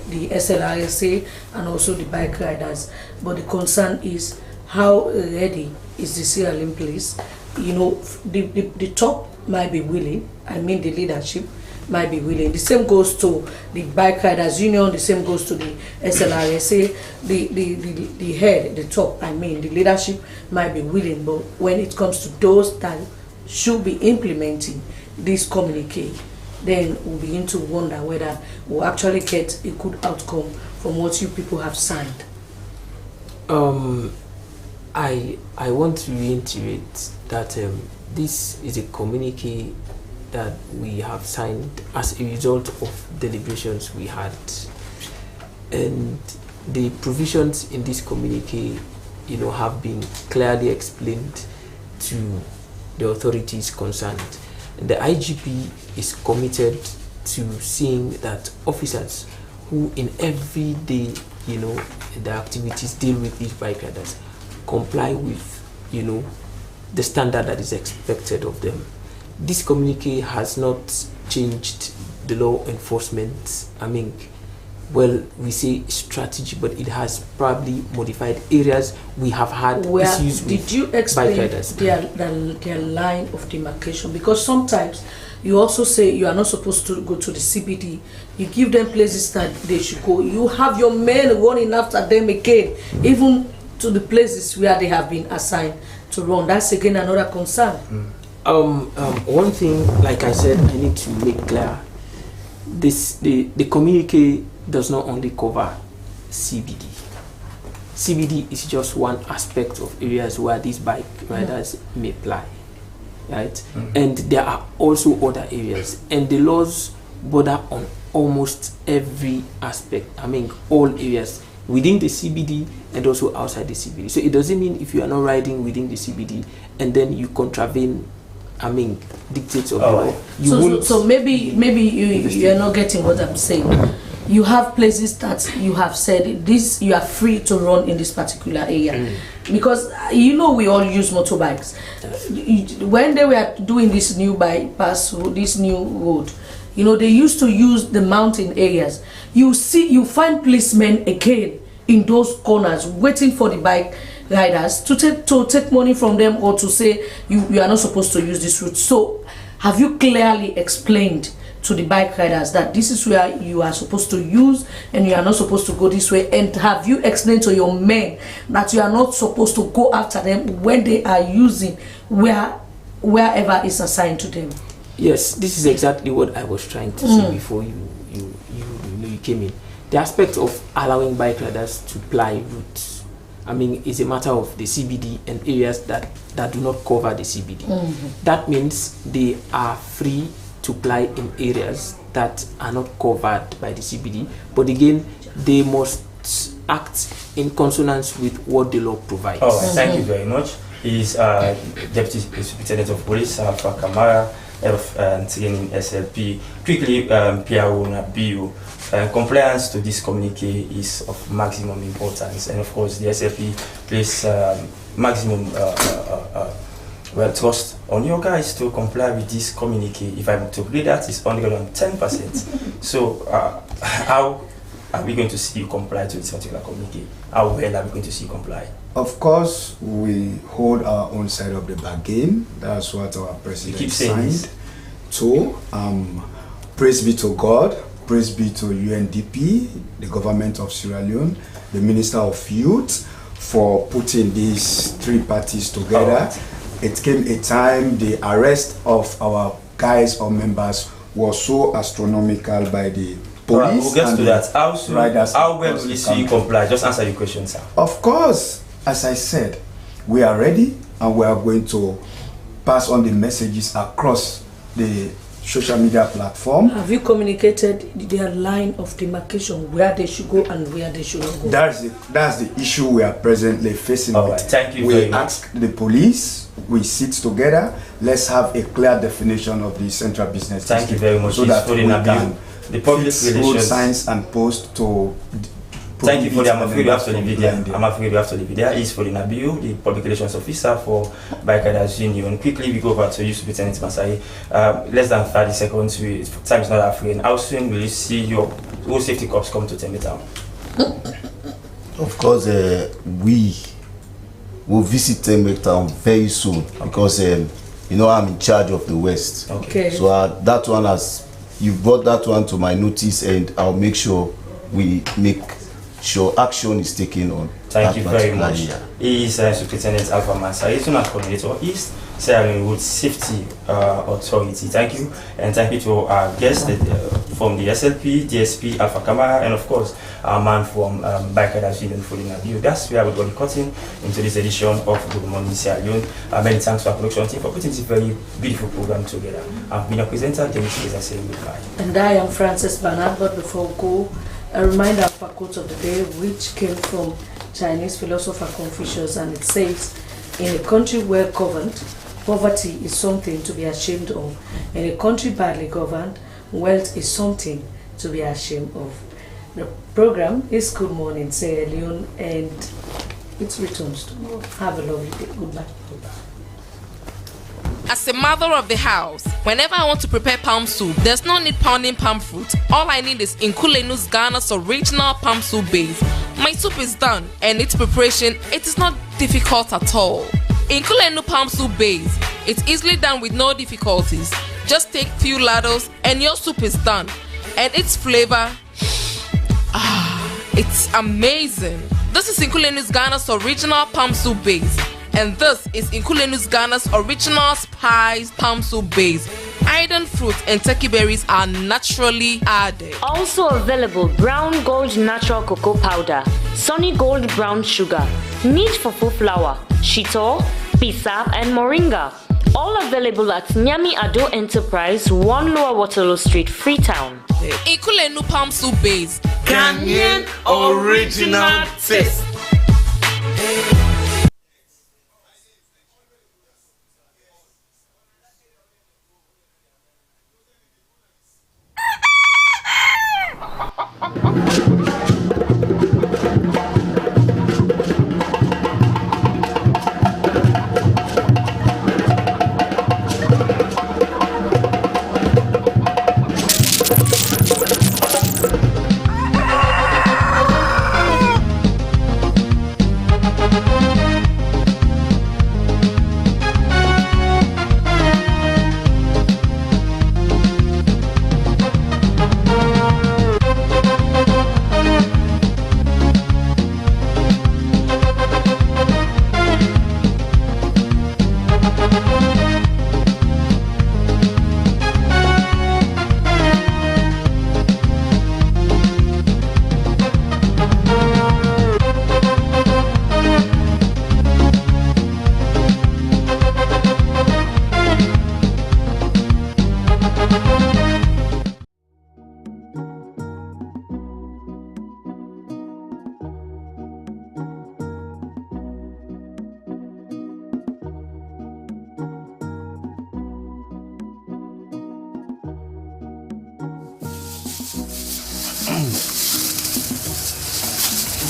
the SLRSA, and also the bike riders. But the concern is how ready is the Sierra Leone Police. You know, the top might be willing, I mean the leadership might be willing. The same goes to the Bike Riders Union, the same goes to the SLRSA, the head, the top, I mean the leadership might be willing, but when it comes to those that should be implementing this communique, then we'll begin to wonder whether we'll actually get a good outcome from what you people have signed. I want to reiterate that this is a communique that we have signed as a result of deliberations we had, and the provisions in this communique, you know, have been clearly explained to the authorities concerned. The IGP is committed to seeing that officers who in everyday, you know, the activities deal with these bike riders comply with, you know, the standard that is expected of them. This communique has not changed the law enforcement, I mean, well, we say strategy, but it has probably modified areas we have had issues with. Did you explain their line of demarcation? Because sometimes you also say you are not supposed to go to the CBD. You give them places that they should go. You have your men running after them again, even to the places where they have been assigned to run. That's again another concern. One thing, like I said, I need to make clear. The communique does not only cover CBD. CBD is just one aspect of areas where these bike riders may apply, right? And there are also other areas, and the laws border on almost every aspect. I mean, all areas within the CBD and also outside the CBD. So it doesn't mean if you are not riding within the CBD and then you contravene, dictates of law. So maybe you are not getting what I'm saying. You have places that you have said this, you are free to run in this particular area, because we all use motorbikes. When they were doing this new bypass, this new road, they used to use the mountain areas. You find policemen again in those corners waiting for the bike riders to take money from them, or to say you are not supposed to use this route. So have you clearly explained to the bike riders that this is where you are supposed to use and you are not supposed to go this way? And have you explained to your men that you are not supposed to go after them when they are using wherever is assigned to them? Yes, this is exactly what I was trying to say before you came in. The aspect of allowing bike riders to ply routes, is a matter of the CBD and areas that do not cover the CBD. That means they are free to ply in areas that are not covered by the CBD, but again, they must act in consonance with what the law provides. Thank you very much. He's Deputy Superintendent of Police, Alpha Kamara, training SLP. Quickly, PRO Nabiu. Compliance to this communique is of maximum importance, and of course, the SLP places maximum trust on your guys to comply with this communique. If I'm to read that, it's only around 10%. So, how are we going to see you comply to this particular communique? How well are we going to see you comply? Of course, we hold our own side of the bargain. That's what our president signed. So, praise be to God, praise be to UNDP, the government of Sierra Leone, the Minister of Youth, for putting these three parties together. It came a time the arrest of our guys or members was so astronomical by the police. We'll get to that. How well will you see you comply? Just answer your question, sir. Of course, as I said, we are ready and we are going to pass on the messages across the social media platform. Have you communicated their line of demarcation, where they should go and where they should not go? That's the issue we are presently facing. Thank you we very much. ask the police, we sit together, let's have a clear definition of the central business district. Thank you very much. So that we can the public relations signs and post to. Thank you for the. I'm afraid we have to leave it there. Is for the Nabil, the public relations officer for Bike Riders Union. Quickly, we go back to you, Superintendent Masai. Less than 30 seconds. Time is not afraid. How soon will you see your road safety corps come to Town? Of course, we will visit Town very soon, because I'm in charge of the West. Okay. So that one you've brought that one to my notice, and I'll make sure we make sure action is taken on. Thank you very much. He is Superintendent Alpha Mansa, Regional Coordinator East, Sierra Leone Road Safety Authority. Thank you, and thank you to our guests from the SLP, DSP, Alpha Kamara, and of course our man from Bike Riders Union for the Nabil. That's where we're going to be cutting into this edition of Good Morning Sierra Leone. Many thanks to our production team for putting this very beautiful program together. I've been a presenter, Dennis Keza, saying goodbye. And I am Francis Bernard, but before we go, a reminder of our quote of the day, which came from Chinese philosopher Confucius, and it says, in a country well governed, poverty is something to be ashamed of. In a country badly governed, wealth is something to be ashamed of. The program is Good Morning Sierra Leone, and it returns tomorrow. Have a lovely day. Goodbye. As a mother of the house, whenever I want to prepare palm soup, there's no need pounding palm fruit. All I need is Nkulenu's Ghana's original palm soup base. My soup is done, and its preparation, it is not difficult at all. Nkulenu palm soup base, it's easily done with no difficulties. Just take few ladles and your soup is done. And its flavor, it's amazing. This is Nkulenu's Ghana's original palm soup base. And this is Nkulenu's Ghana's original spiced palm soup base. Iron fruit and turkey berries are naturally added. Also available brown gold natural cocoa powder, sunny gold brown sugar, neat fufu flour, shito, pisa, and moringa. All available at Nyami Ado Enterprise, 1 Lower Waterloo Street, Freetown. Inkulenu palm soup base. Ghanaian original taste.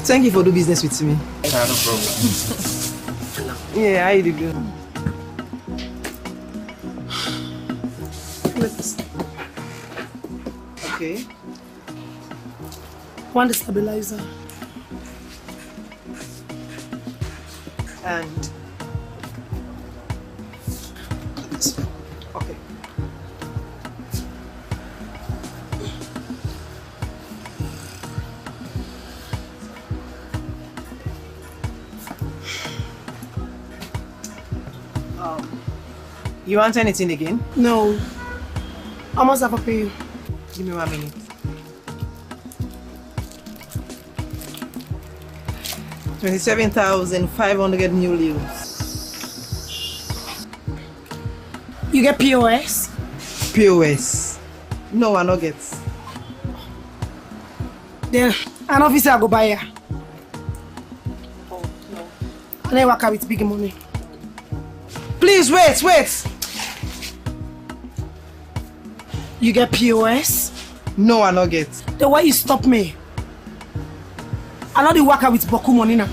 Thank you for doing business with me. No problem. Yeah, how you doing? Okay. One stabilizer. And okay. You want anything again? No. How much have I pay you? Give me 1 minute. 27,500 new liros. You get POS? POS? No, I don't get. Then an officer go buy her. Oh, no. And then work out with big money. Please wait. You get POS? No, I don't get. Then why you stop me? I know the worker with Boku money now.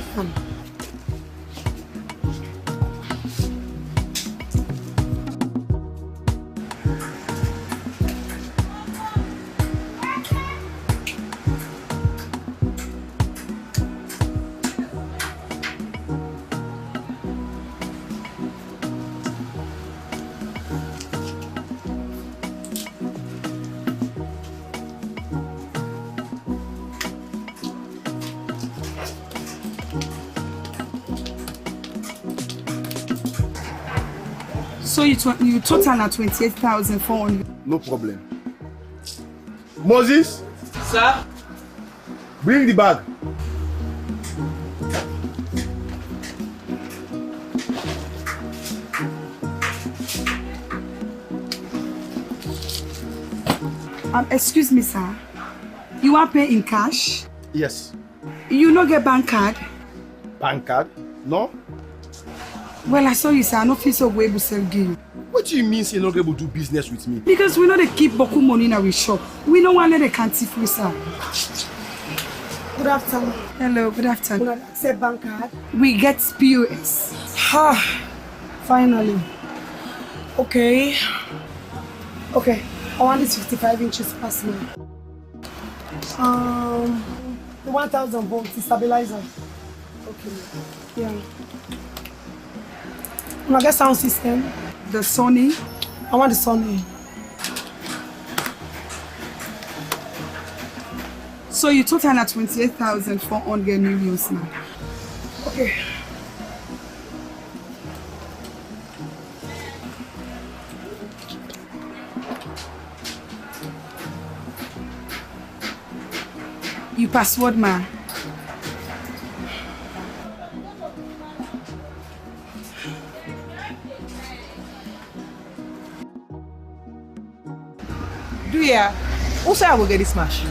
So you total at 28,400. No problem. Moses? Sir? Bring the bag. Excuse me, sir. You want pay in cash? Yes. You no get bank card? Bank card? No? Well, I saw you, sir. I no feel so way to sell game. What do you mean you're not able to do business with me? Because we know they keep Boku money in our shop. We don't want to let the canty free, sir. Good afternoon. Hello, good afternoon. We accept bank card. We get POS. Ha! Finally. Okay. Okay. I want this 55 inches past me. The 1,000 volts, the stabilizer. Okay. Yeah. I get sound system. The Sony. I want the Sony. So you total at 28,400 millions now. Okay. You password ma. Do ya? Also, I will get this machine.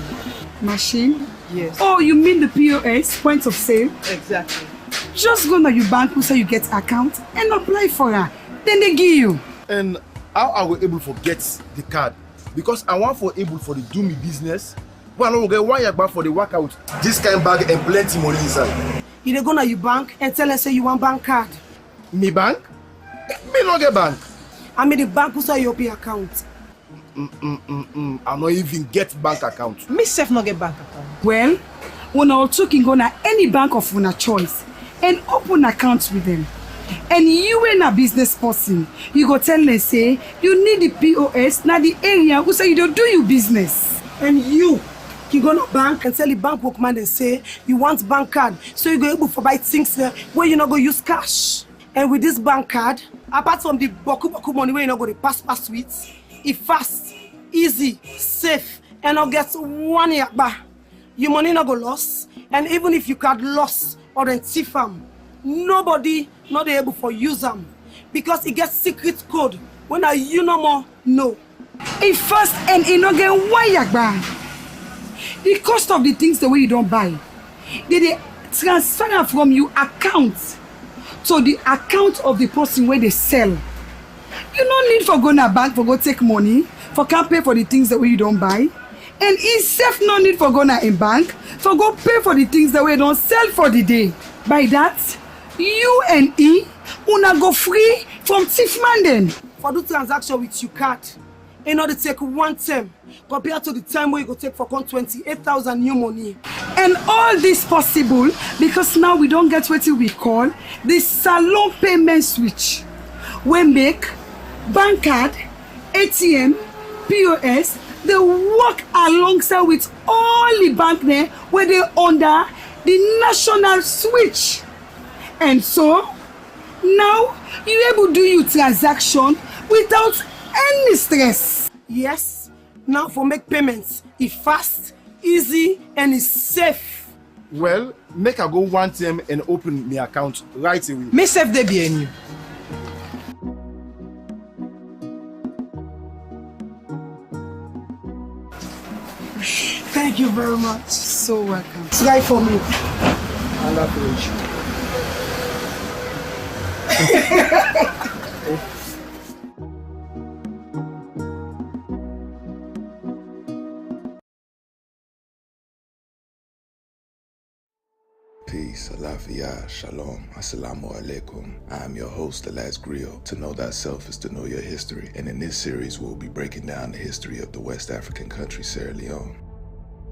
Machine? Yes. Oh, you mean the POS, point of sale? Exactly. Just go to your bank who say you get account and apply for her. Then they give you. And how are we able to get the card? Because I want for able for the do me business. But I don't get why back for the workout. This kind of bag and plenty money inside. You dey go to your bank and tell her say you want bank card. Me bank? Me not get bank. I mean the bank who say you pay account. I don't even get bank account. Me self not get bank account. Well, when all two can go to any bank of una choice and open accounts with them. And you ain't a business person. You go tell them say you need the POS, not the area who say you don't do your business. And you go to bank and tell the bank workman and say you want bank card, so you go able to buy things where you not go use cash. And with this bank card, apart from the boku money where you not go to pass with, it fast, easy, safe, and not get 1 year back. Your money not go lost, and even if you card lost or then thief them, nobody not able for use them because it gets secret code when you no more know. It fast and it not get 1 year back. The cost of the things the way you don't buy, they transfer from your account to the account of the person where they sell. You no need for go to bank for go take money, for can't pay for the things the way you don't buy. And it's safe no need for go to a bank, for go pay for the things the way you don't sell for the day. By that, you and una go free from thief man then. For do transaction with your card, in order to take 1 term, compared to the time where you go take for 28,000 new money. And all this possible because now we don't get what we call the salon payment switch. We make bank card, ATM, POS, they work alongside with all the bank there where they under the national switch. And so now you able to do your transaction without any stress. Yes, now for make payments, it's fast, easy, and it's safe. Well, make I go 1 time and open my account right away. Me self they be in you. Thank you very much. So welcome. Try for me. I love you. Peace, alafia, shalom, assalamu alaikum. I am your host, the last griot. To know thyself is to know your history. And in this series, we'll be breaking down the history of the West African country, Sierra Leone.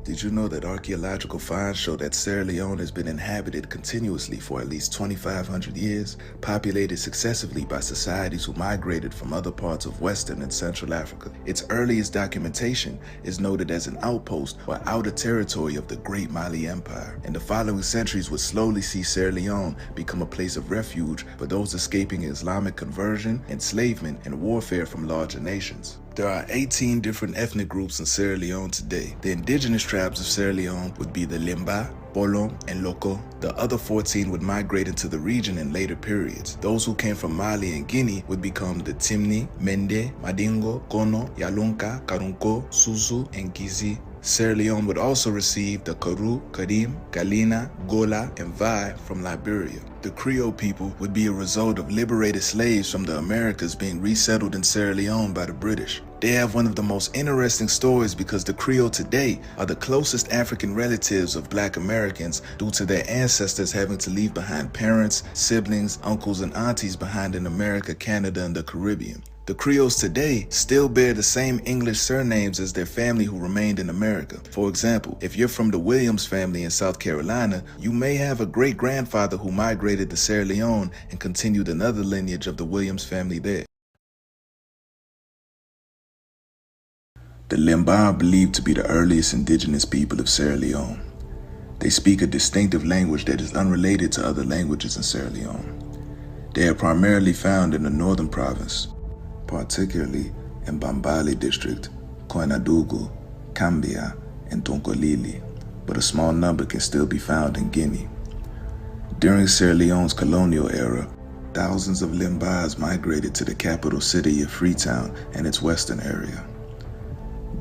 Did you know that archaeological finds show that Sierra Leone has been inhabited continuously for at least 2,500 years, populated successively by societies who migrated from other parts of Western and Central Africa? Its earliest documentation is noted as an outpost or outer territory of the Great Mali Empire, and the following centuries would slowly see Sierra Leone become a place of refuge for those escaping Islamic conversion, enslavement, and warfare from larger nations. There are 18 different ethnic groups in Sierra Leone today. The indigenous tribes of Sierra Leone would be the Limba, Bolong, and Loko. The other 14 would migrate into the region in later periods. Those who came from Mali and Guinea would become the Timni, Mende, Madingo, Kono, Yalunka, Karunko, Suzu, and Gizi. Sierra Leone would also receive the Karu, Karim, Galina, Gola, and Vai from Liberia. The Creole people would be a result of liberated slaves from the Americas being resettled in Sierra Leone by the British. They have one of the most interesting stories because the Creole today are the closest African relatives of Black Americans due to their ancestors having to leave behind parents, siblings, uncles, and aunties behind in America, Canada, and the Caribbean. The Creoles today still bear the same English surnames as their family who remained in America. For example, if you're from the Williams family in South Carolina, you may have a great-grandfather who migrated to Sierra Leone and continued another lineage of the Williams family there. The Limba are believed to be the earliest indigenous people of Sierra Leone. They speak a distinctive language that is unrelated to other languages in Sierra Leone. They are primarily found in the northern province, particularly in Bambali district, Koinadugu, Cambia, and Tonkolili, but a small number can still be found in Guinea. During Sierra Leone's colonial era, thousands of Limbas migrated to the capital city of Freetown and its western area.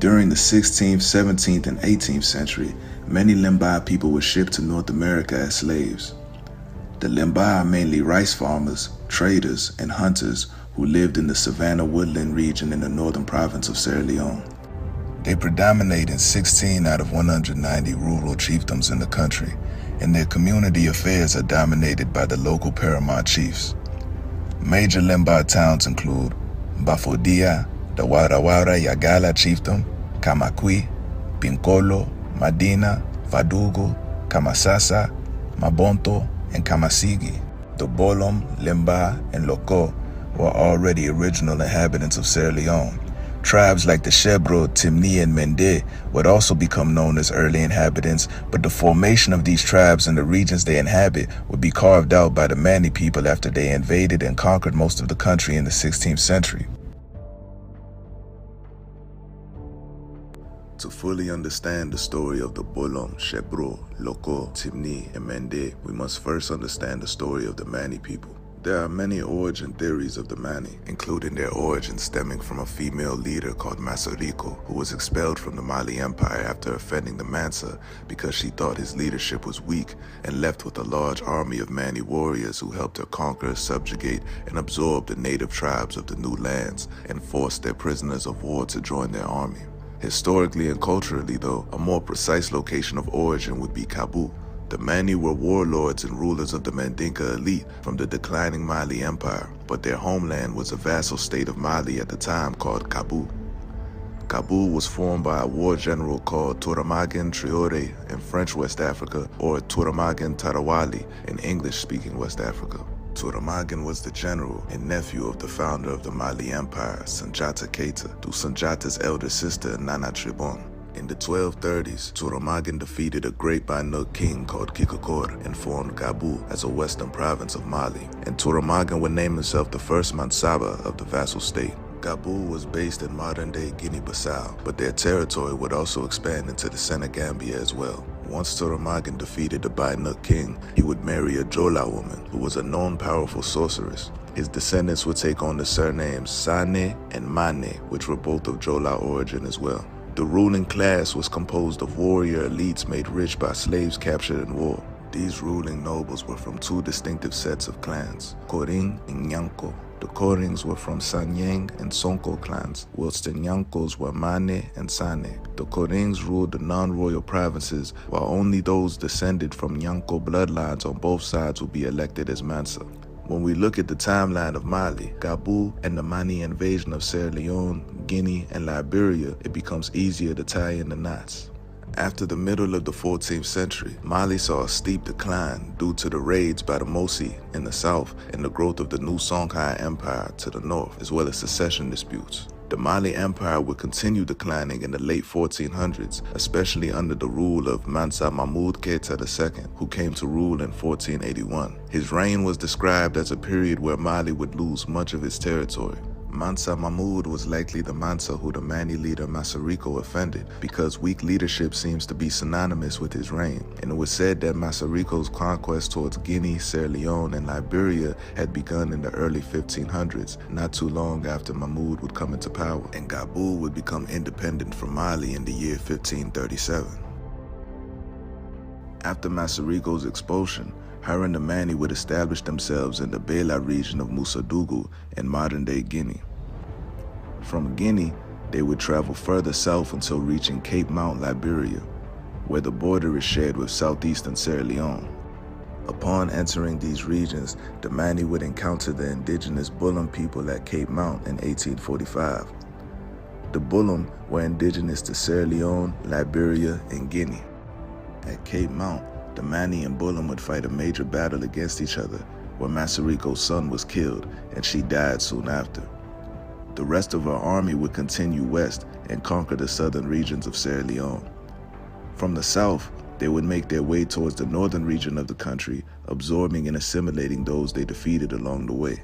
During the 16th, 17th, and 18th century, many Limbai people were shipped to North America as slaves. The Limbai are mainly rice farmers, traders, and hunters who lived in the savanna woodland region in the northern province of Sierra Leone. They predominate in 16 out of 190 rural chiefdoms in the country, and their community affairs are dominated by the local paramount chiefs. Major Limbai towns include Bafodia, the Warawara Yagala chiefdom, Kamakwi, Pinkolo, Madina, Fadugo, Kamasasa, Mabonto, and Kamasigi. The Bolom, Limba, and Loko were already original inhabitants of Sierra Leone. Tribes like the Shebro, Timni, and Mende would also become known as early inhabitants, but the formation of these tribes and the regions they inhabit would be carved out by the Mani people after they invaded and conquered most of the country in the 16th century. To fully understand the story of the Bolom, Shebro, Loko, Timni, and Mende, we must first understand the story of the Mani people. There are many origin theories of the Mani, including their origin stemming from a female leader called Masariko, who was expelled from the Mali Empire after offending the Mansa because she thought his leadership was weak, and left with a large army of Mani warriors who helped her conquer, subjugate, and absorb the native tribes of the new lands, and forced their prisoners of war to join their army. Historically and culturally, though, a more precise location of origin would be Kabu. The Mani were warlords and rulers of the Mandinka elite from the declining Mali Empire, but their homeland was a vassal state of Mali at the time called Kabu. Kabu was formed by a war general called Touramagan Traoré in French West Africa, or Touramagan Tarawali in English-speaking West Africa. Touramagan was the general and nephew of the founder of the Mali Empire, Sanjata Keita, through Sanjata's elder sister, Nana Tribon. In the 1230s, Touramagan defeated a great Banuk king called Kikakor and formed Kabu as a western province of Mali, and Touramagan would name himself the first Mansaba of the vassal state. Kabu was based in modern-day Guinea-Bissau, but their territory would also expand into the Senegambia as well. Once Touramagan defeated the Banuk king, he would marry a Jola woman, who was a known powerful sorceress. His descendants would take on the surnames Sane and Mane, which were both of Jola origin as well. The ruling class was composed of warrior elites made rich by slaves captured in war. These ruling nobles were from two distinctive sets of clans, Koring and Nyanko. The Korings were from Sanyang and Sonko clans, whilst the Nyankos were Mane and Sane. The Korings ruled the non-royal provinces, while only those descended from Nyanko bloodlines on both sides would be elected as Mansa. When we look at the timeline of Mali, Kabu, and the Mani invasion of Sierra Leone, Guinea, and Liberia, it becomes easier to tie in the knots. After the middle of the 14th century, Mali saw a steep decline due to the raids by the Mosi in the south and the growth of the new Songhai Empire to the north, as well as succession disputes. The Mali Empire would continue declining in the late 1400s, especially under the rule of Mansa Mahmud Keita II, who came to rule in 1481. His reign was described as a period where Mali would lose much of its territory. Mansa Mahmud was likely the Mansa who the Mani leader Masariko offended, because weak leadership seems to be synonymous with his reign, and it was said that Masariko's conquest towards Guinea, Sierra Leone, and Liberia had begun in the early 1500s, not too long after Mahmud would come into power, and Kabu would become independent from Mali in the year 1537. After Masariko's expulsion, her and the Mani would establish themselves in the Bela region of Musadugu in modern-day Guinea. From Guinea, they would travel further south until reaching Cape Mount, Liberia, where the border is shared with southeastern Sierra Leone. Upon entering these regions, the Mani would encounter the indigenous Bulum people at Cape Mount in 1845. The Bulum were indigenous to Sierra Leone, Liberia, and Guinea. At Cape Mount, the Mani and Bulum would fight a major battle against each other, where Masariko's son was killed, and she died soon after. The rest of her army would continue west and conquer the southern regions of Sierra Leone. From the south, they would make their way towards the northern region of the country, absorbing and assimilating those they defeated along the way.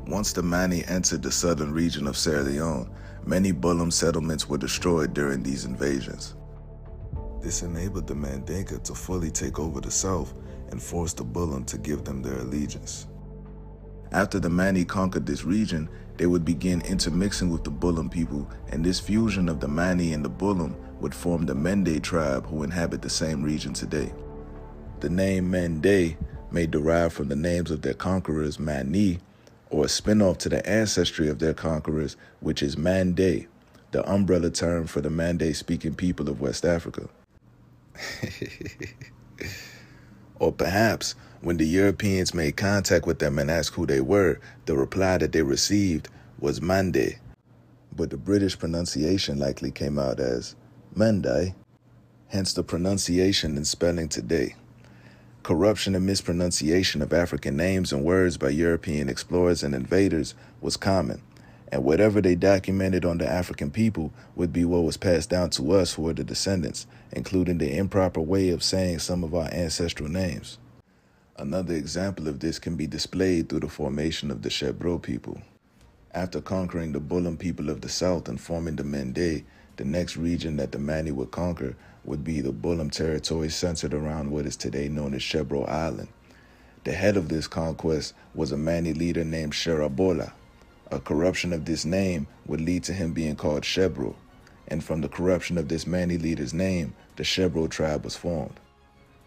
Once the Mani entered the southern region of Sierra Leone, many Bulum settlements were destroyed during these invasions. This enabled the Mandinka to fully take over the south and force the Bulum to give them their allegiance. After the Mani conquered this region, they would begin intermixing with the Bullum people, and this fusion of the Mani and the Bullum would form the Mende tribe who inhabit the same region today. The name Mende may derive from the names of their conquerors Mani, or a spin-off to the ancestry of their conquerors, which is Mande, the umbrella term for the Mande-speaking people of West Africa. Or perhaps, when the Europeans made contact with them and asked who they were, the reply that they received was Mande, but the British pronunciation likely came out as Mandai, hence the pronunciation and spelling today. Corruption and mispronunciation of African names and words by European explorers and invaders was common, and whatever they documented on the African people would be what was passed down to us who are the descendants, including the improper way of saying some of our ancestral names. Another example of this can be displayed through the formation of the Shebro people. After conquering the Bullum people of the south and forming the Mende, the next region that the Mani would conquer would be the Bullum territory centered around what is today known as Shebro Island. The head of this conquest was a Mani leader named Sherabola. A corruption of this name would lead to him being called Shebro, and from the corruption of this Mani leader's name, the Shebro tribe was formed.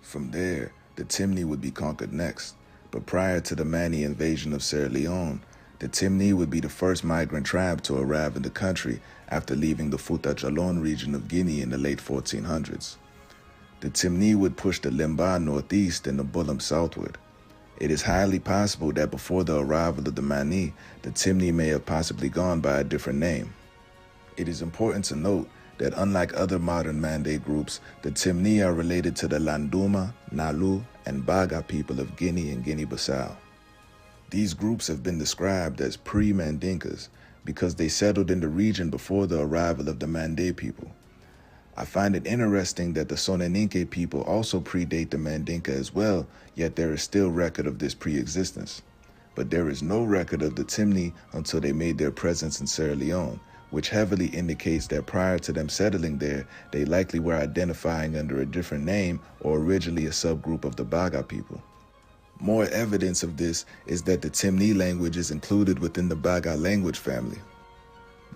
From there, the Timni would be conquered next, but prior to the Mani invasion of Sierra Leone, the Timni would be the first migrant tribe to arrive in the country after leaving the Fouta Djallon region of Guinea in the late 1400s. The Timni would push the Limba northeast and the Bullum southward. It is highly possible that before the arrival of the Mani, the Timni may have possibly gone by a different name. It is important to note that unlike other modern Mande groups, the Timni are related to the Landuma, Nalu, and Baga people of Guinea and Guinea-Bissau. These groups have been described as pre-Mandinkas because they settled in the region before the arrival of the Mande people. I find it interesting that the Soninke people also predate the Mandinka as well, yet there is still record of this pre-existence. But there is no record of the Timni until they made their presence in Sierra Leone, which heavily indicates that prior to them settling there, they likely were identifying under a different name or originally a subgroup of the Baga people. More evidence of this is that the Timni language is included within the Baga language family.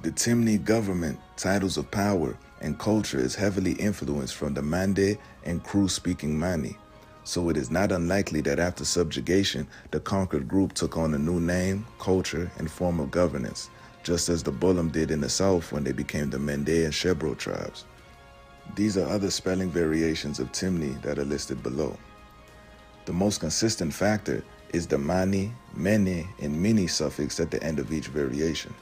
The Timni government, titles of power, and culture is heavily influenced from the Mande and Kru-speaking Mani, so it is not unlikely that after subjugation, the conquered group took on a new name, culture, and form of governance, just as the Bullum did in the south when they became the Mende and Shebro tribes. These are other spelling variations of Timni that are listed below. The most consistent factor is the Mani, Mene, and Mini suffix at the end of each variation.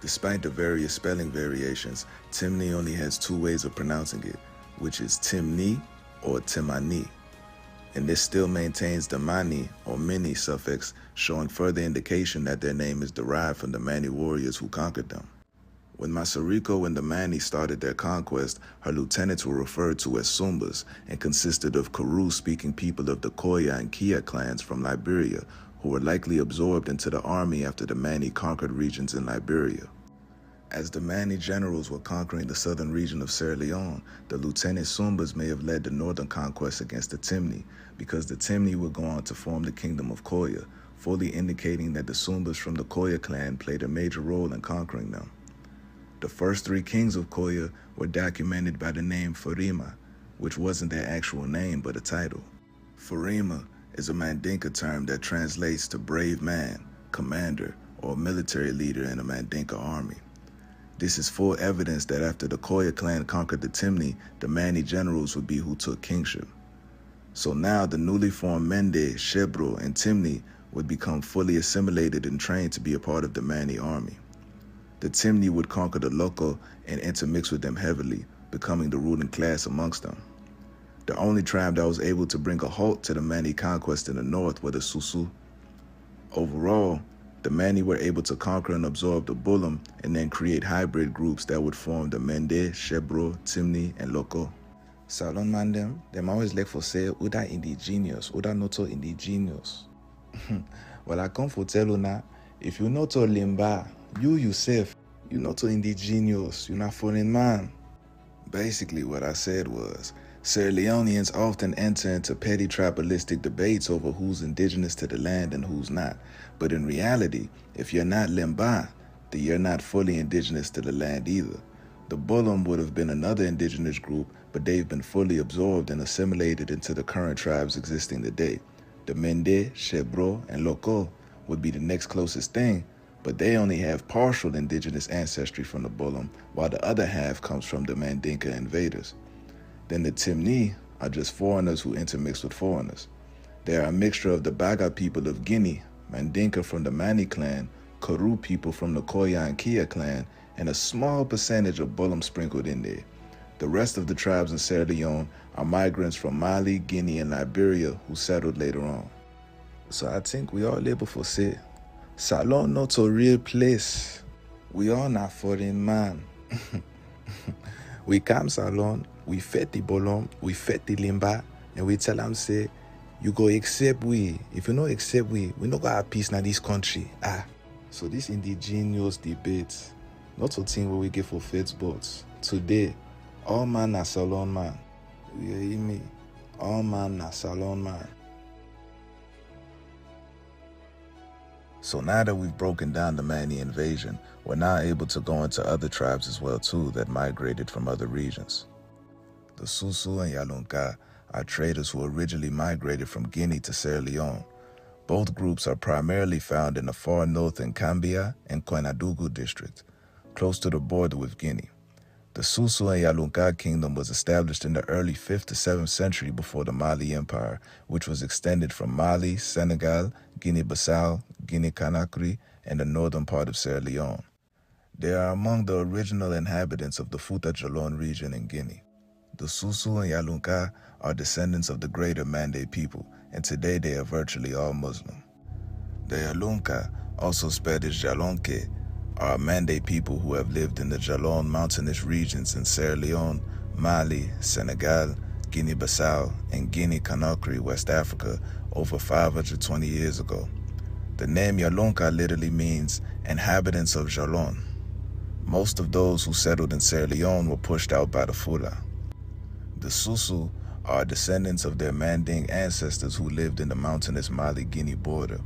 Despite the various spelling variations, Timni only has two ways of pronouncing it, which is Timni or Timani, and this still maintains the Mani or Mini suffix, showing further indication that their name is derived from the Mani warriors who conquered them. When Masariko and the Mani started their conquest, her lieutenants were referred to as Sumbas and consisted of Kuru-speaking people of the Koya and Kia clans from Liberia, who were likely absorbed into the army after the Mani conquered regions in Liberia. As the Mani generals were conquering the southern region of Sierra Leone, the Lieutenant Sumbas may have led the northern conquest against the Timni, because the Timni would go on to form the Kingdom of Koya, fully indicating that the Sumbas from the Koya clan played a major role in conquering them. The first three kings of Koya were documented by the name Farima, which wasn't their actual name but a title. Farima is a Mandinka term that translates to brave man, commander, or military leader in a Mandinka army. This is full evidence that after the Koya clan conquered the Timni, the Mani generals would be who took kingship. So now the newly formed Mende, Shebro, and Timni would become fully assimilated and trained to be a part of the Mani army. The Timni would conquer the Loko and intermix with them heavily, becoming the ruling class amongst them. The only tribe that was able to bring a halt to the Mani conquest in the north were the Susu. Overall, the Mani were able to conquer and absorb the Bullum and then create hybrid groups that would form the Mende, Shebro, Timni, and Loko. Salon man them always like for say, Uda indigenous, Uda not so indigenous. Well, I come for tell you now, if you not to Limba, you yourself, you're not so indigenous, you're not foreign man. Basically what I said was, Sierra Leoneans often enter into petty tribalistic debates over who's indigenous to the land and who's not. But in reality, if you're not Limba, then you're not fully indigenous to the land either. The Bulum would have been another indigenous group, but they've been fully absorbed and assimilated into the current tribes existing today. The Mende, Shebro, and Loko would be the next closest thing, but they only have partial indigenous ancestry from the Bulum, while the other half comes from the Mandinka invaders. Then the Timni are just foreigners who intermix with foreigners. They are a mixture of the Baga people of Guinea, Mandinka from the Mani clan, Kuru people from the Koya and Kia clan, and a small percentage of Bulum sprinkled in there. The rest of the tribes in Sierra Leone are migrants from Mali, Guinea, and Liberia who settled later on. So I think we all able for say, Salon not a real place. We all not foreign man. We come Salon, we fet the Bulum, we fet the Limba, and we tell them say, you go accept we. If you no accept we no go have peace in this country. So this indigenous debate, not a thing where we get for faith, but today, all man are Salon man. You hear me? All man are Salon man. So now that we've broken down the Mani invasion, we're now able to go into other tribes as well too that migrated from other regions. The Susu and Yalunka are traders who originally migrated from Guinea to Sierra Leone. Both groups are primarily found in the far north in Cambia and Koinadugu district, close to the border with Guinea. The Susu and Yalunka kingdom was established in the early 5th to 7th century before the Mali Empire, which was extended from Mali, Senegal, Guinea-Bissau, Guinea-Conakry, and the northern part of Sierra Leone. They are among the original inhabitants of the Fouta Djallon region in Guinea. The Susu and Yalunka are descendants of the greater Mande people, and today they are virtually all Muslim. The Yalunka, also spelled as Jalonke, are Mande people who have lived in the Djallon mountainous regions in Sierra Leone, Mali, Senegal, Guinea-Bissau, and Guinea-Conakry, West Africa, over 520 years ago. The name Yalunka literally means inhabitants of Djallon. Most of those who settled in Sierra Leone were pushed out by the Fula. The Susu are descendants of their Manding ancestors who lived in the mountainous Mali-Guinea border.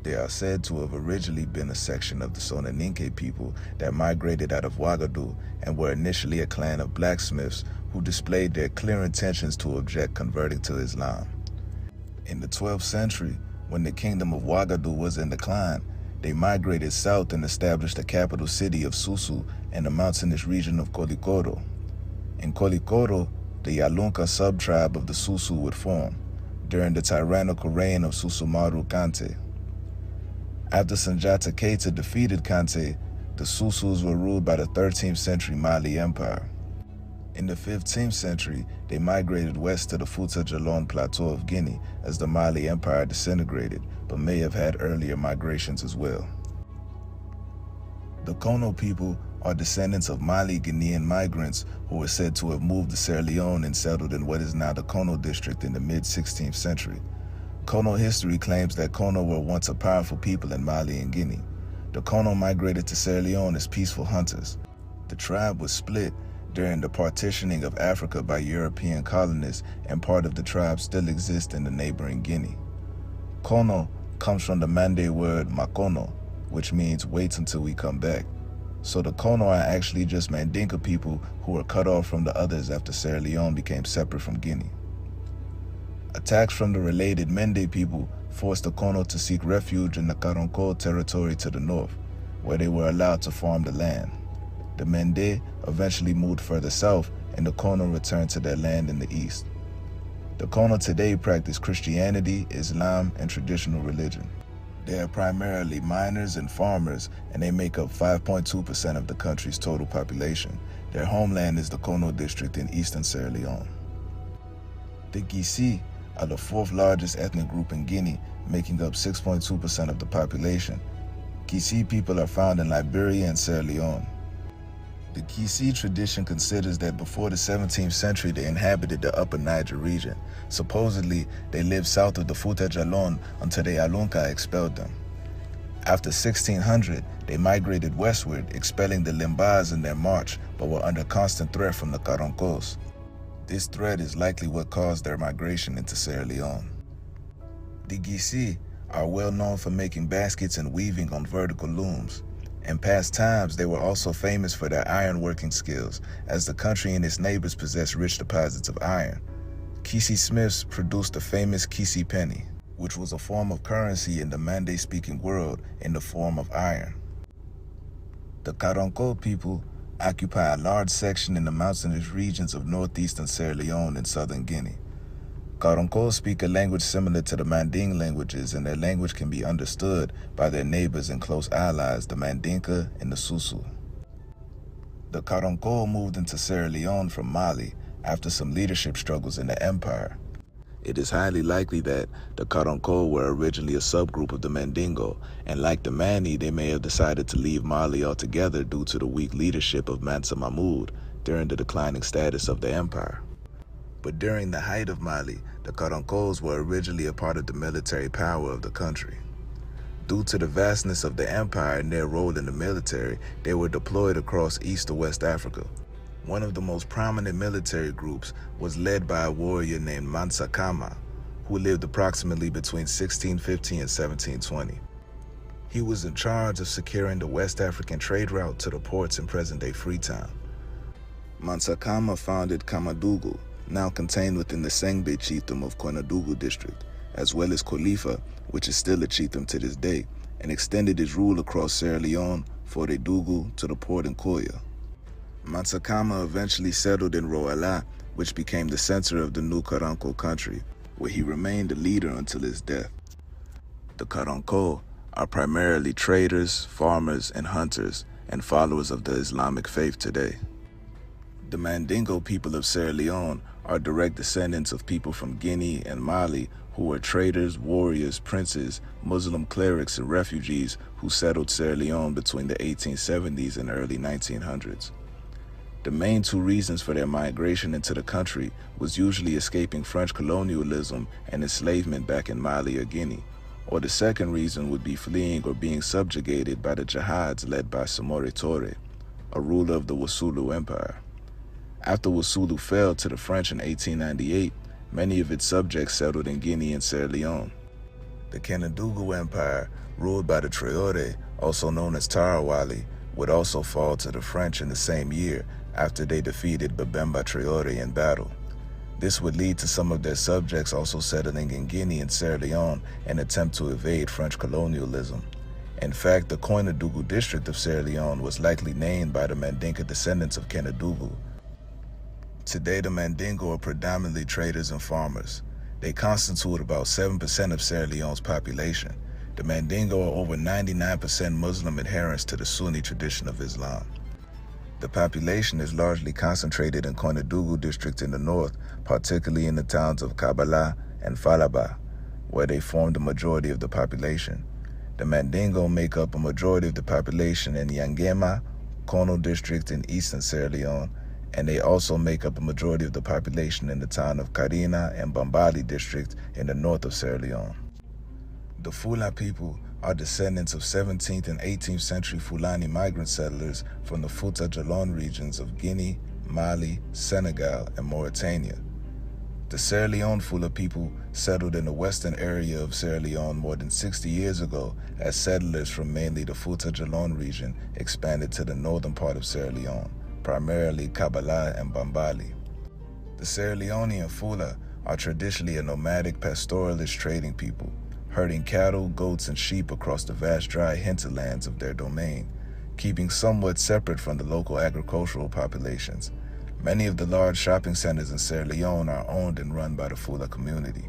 They are said to have originally been a section of the Sonaninke people that migrated out of Ouagadougou and were initially a clan of blacksmiths who displayed their clear intentions to object converting to Islam. In the 12th century, when the kingdom of Ouagadougou was in decline, they migrated south and established the capital city of Susu in the mountainous region of Kolikoro. In Kolikoro, the Yalunka sub-tribe of the Susu would form during the tyrannical reign of Susumaru Kante. After Sanjata Keita defeated Kante, the Susus were ruled by the 13th century Mali Empire. In the 15th century, they migrated west to the Fouta Djallon plateau of Guinea as the Mali Empire disintegrated, but may have had earlier migrations as well. The Kono people are descendants of Mali-Guinean migrants who were said to have moved to Sierra Leone and settled in what is now the Kono district in the mid-16th century. Kono history claims that Kono were once a powerful people in Mali and Guinea. The Kono migrated to Sierra Leone as peaceful hunters. The tribe was split during the partitioning of Africa by European colonists, and part of the tribe still exists in the neighboring Guinea. Kono comes from the Mande word Makono, which means wait until we come back. So the Kono are actually just Mandinka people who were cut off from the others after Sierra Leone became separate from Guinea. Attacks from the related Mende people forced the Kono to seek refuge in the Karonko territory to the north, where they were allowed to farm the land. The Mende eventually moved further south, and the Kono returned to their land in the east. The Kono today practice Christianity, Islam, and traditional religion. They are primarily miners and farmers, and they make up 5.2% of the country's total population. Their homeland is the Kono district in eastern Sierra Leone. The Gisi are the fourth largest ethnic group in Guinea, making up 6.2% of the population. Gisi people are found in Liberia and Sierra Leone. The Gisi tradition considers that before the 17th century they inhabited the upper Niger region. Supposedly, they lived south of the Fouta Djallon until the Yalunka expelled them. After 1600, they migrated westward, expelling the Limbas in their march, but were under constant threat from the Karonkos. This threat is likely what caused their migration into Sierra Leone. The Gisi are well known for making baskets and weaving on vertical looms. In past times, they were also famous for their iron-working skills, as the country and its neighbors possessed rich deposits of iron. Kisi smiths produced the famous Kisi penny, which was a form of currency in the Mande-speaking world in the form of iron. The Karonko people occupy a large section in the mountainous regions of northeastern Sierra Leone and southern Guinea. Karonko speak a language similar to the Manding languages, and their language can be understood by their neighbors and close allies, the Mandinka and the Susu. The Karonko moved into Sierra Leone from Mali after some leadership struggles in the empire. It is highly likely that the Karonko were originally a subgroup of the Mandingo, and like the Mani, they may have decided to leave Mali altogether due to the weak leadership of Mansa Mahmud during the declining status of the empire. But during the height of Mali, the Karankos were originally a part of the military power of the country. Due to the vastness of the empire and their role in the military, they were deployed across East to West Africa. One of the most prominent military groups was led by a warrior named Mansa Kama, who lived approximately between 1650 and 1720. He was in charge of securing the West African trade route to the ports in present-day Freetown. Mansa Kama founded Kamadugu, now contained within the Sengbe chiefdom of Konadugu district, as well as Kolifa, which is still a chiefdom to this day, and extended his rule across Sierra Leone, Foredugu, to the port in Koya. Mansa Kama eventually settled in Roala, which became the center of the new Karanko country, where he remained a leader until his death. The Karanko are primarily traders, farmers, and hunters, and followers of the Islamic faith today. The Mandingo people of Sierra Leone are direct descendants of people from Guinea and Mali who were traders, warriors, princes, Muslim clerics, and refugees who settled Sierra Leone between the 1870s and early 1900s. The main two reasons for their migration into the country was usually escaping French colonialism and enslavement back in Mali or Guinea, or the second reason would be fleeing or being subjugated by the jihads led by Samori Touré, a ruler of the Wasulu Empire. After Wasulu fell to the French in 1898, many of its subjects settled in Guinea and Sierra Leone. The Kenadugu Empire, ruled by the Traoré, also known as Tarawali, would also fall to the French in the same year after they defeated Babemba Traoré in battle. This would lead to some of their subjects also settling in Guinea and Sierra Leone in an attempt to evade French colonialism. In fact, the Koinadugu district of Sierra Leone was likely named by the Mandinka descendants of Kenadugu. Today, the Mandingo are predominantly traders and farmers. They constitute about 7% of Sierra Leone's population. The Mandingo are over 99% Muslim adherents to the Sunni tradition of Islam. The population is largely concentrated in Koinadugu district in the north, particularly in the towns of Kabala and Falaba, where they form the majority of the population. The Mandingo make up a majority of the population in Yangema, Kono district in eastern Sierra Leone, and they also make up a majority of the population in the town of Karina and Bambali district in the north of Sierra Leone. The Fula people are descendants of 17th and 18th century Fulani migrant settlers from the Fouta Djallon regions of Guinea, Mali, Senegal, and Mauritania. The Sierra Leone Fula people settled in the western area of Sierra Leone more than 60 years ago as settlers from mainly the Fouta Djallon region expanded to the northern part of Sierra Leone, primarily Kabala and Bambali. The Sierra Leonean Fula are traditionally a nomadic pastoralist trading people, herding cattle, goats, and sheep across the vast dry hinterlands of their domain, keeping somewhat separate from the local agricultural populations. Many of the large shopping centers in Sierra Leone are owned and run by the Fula community.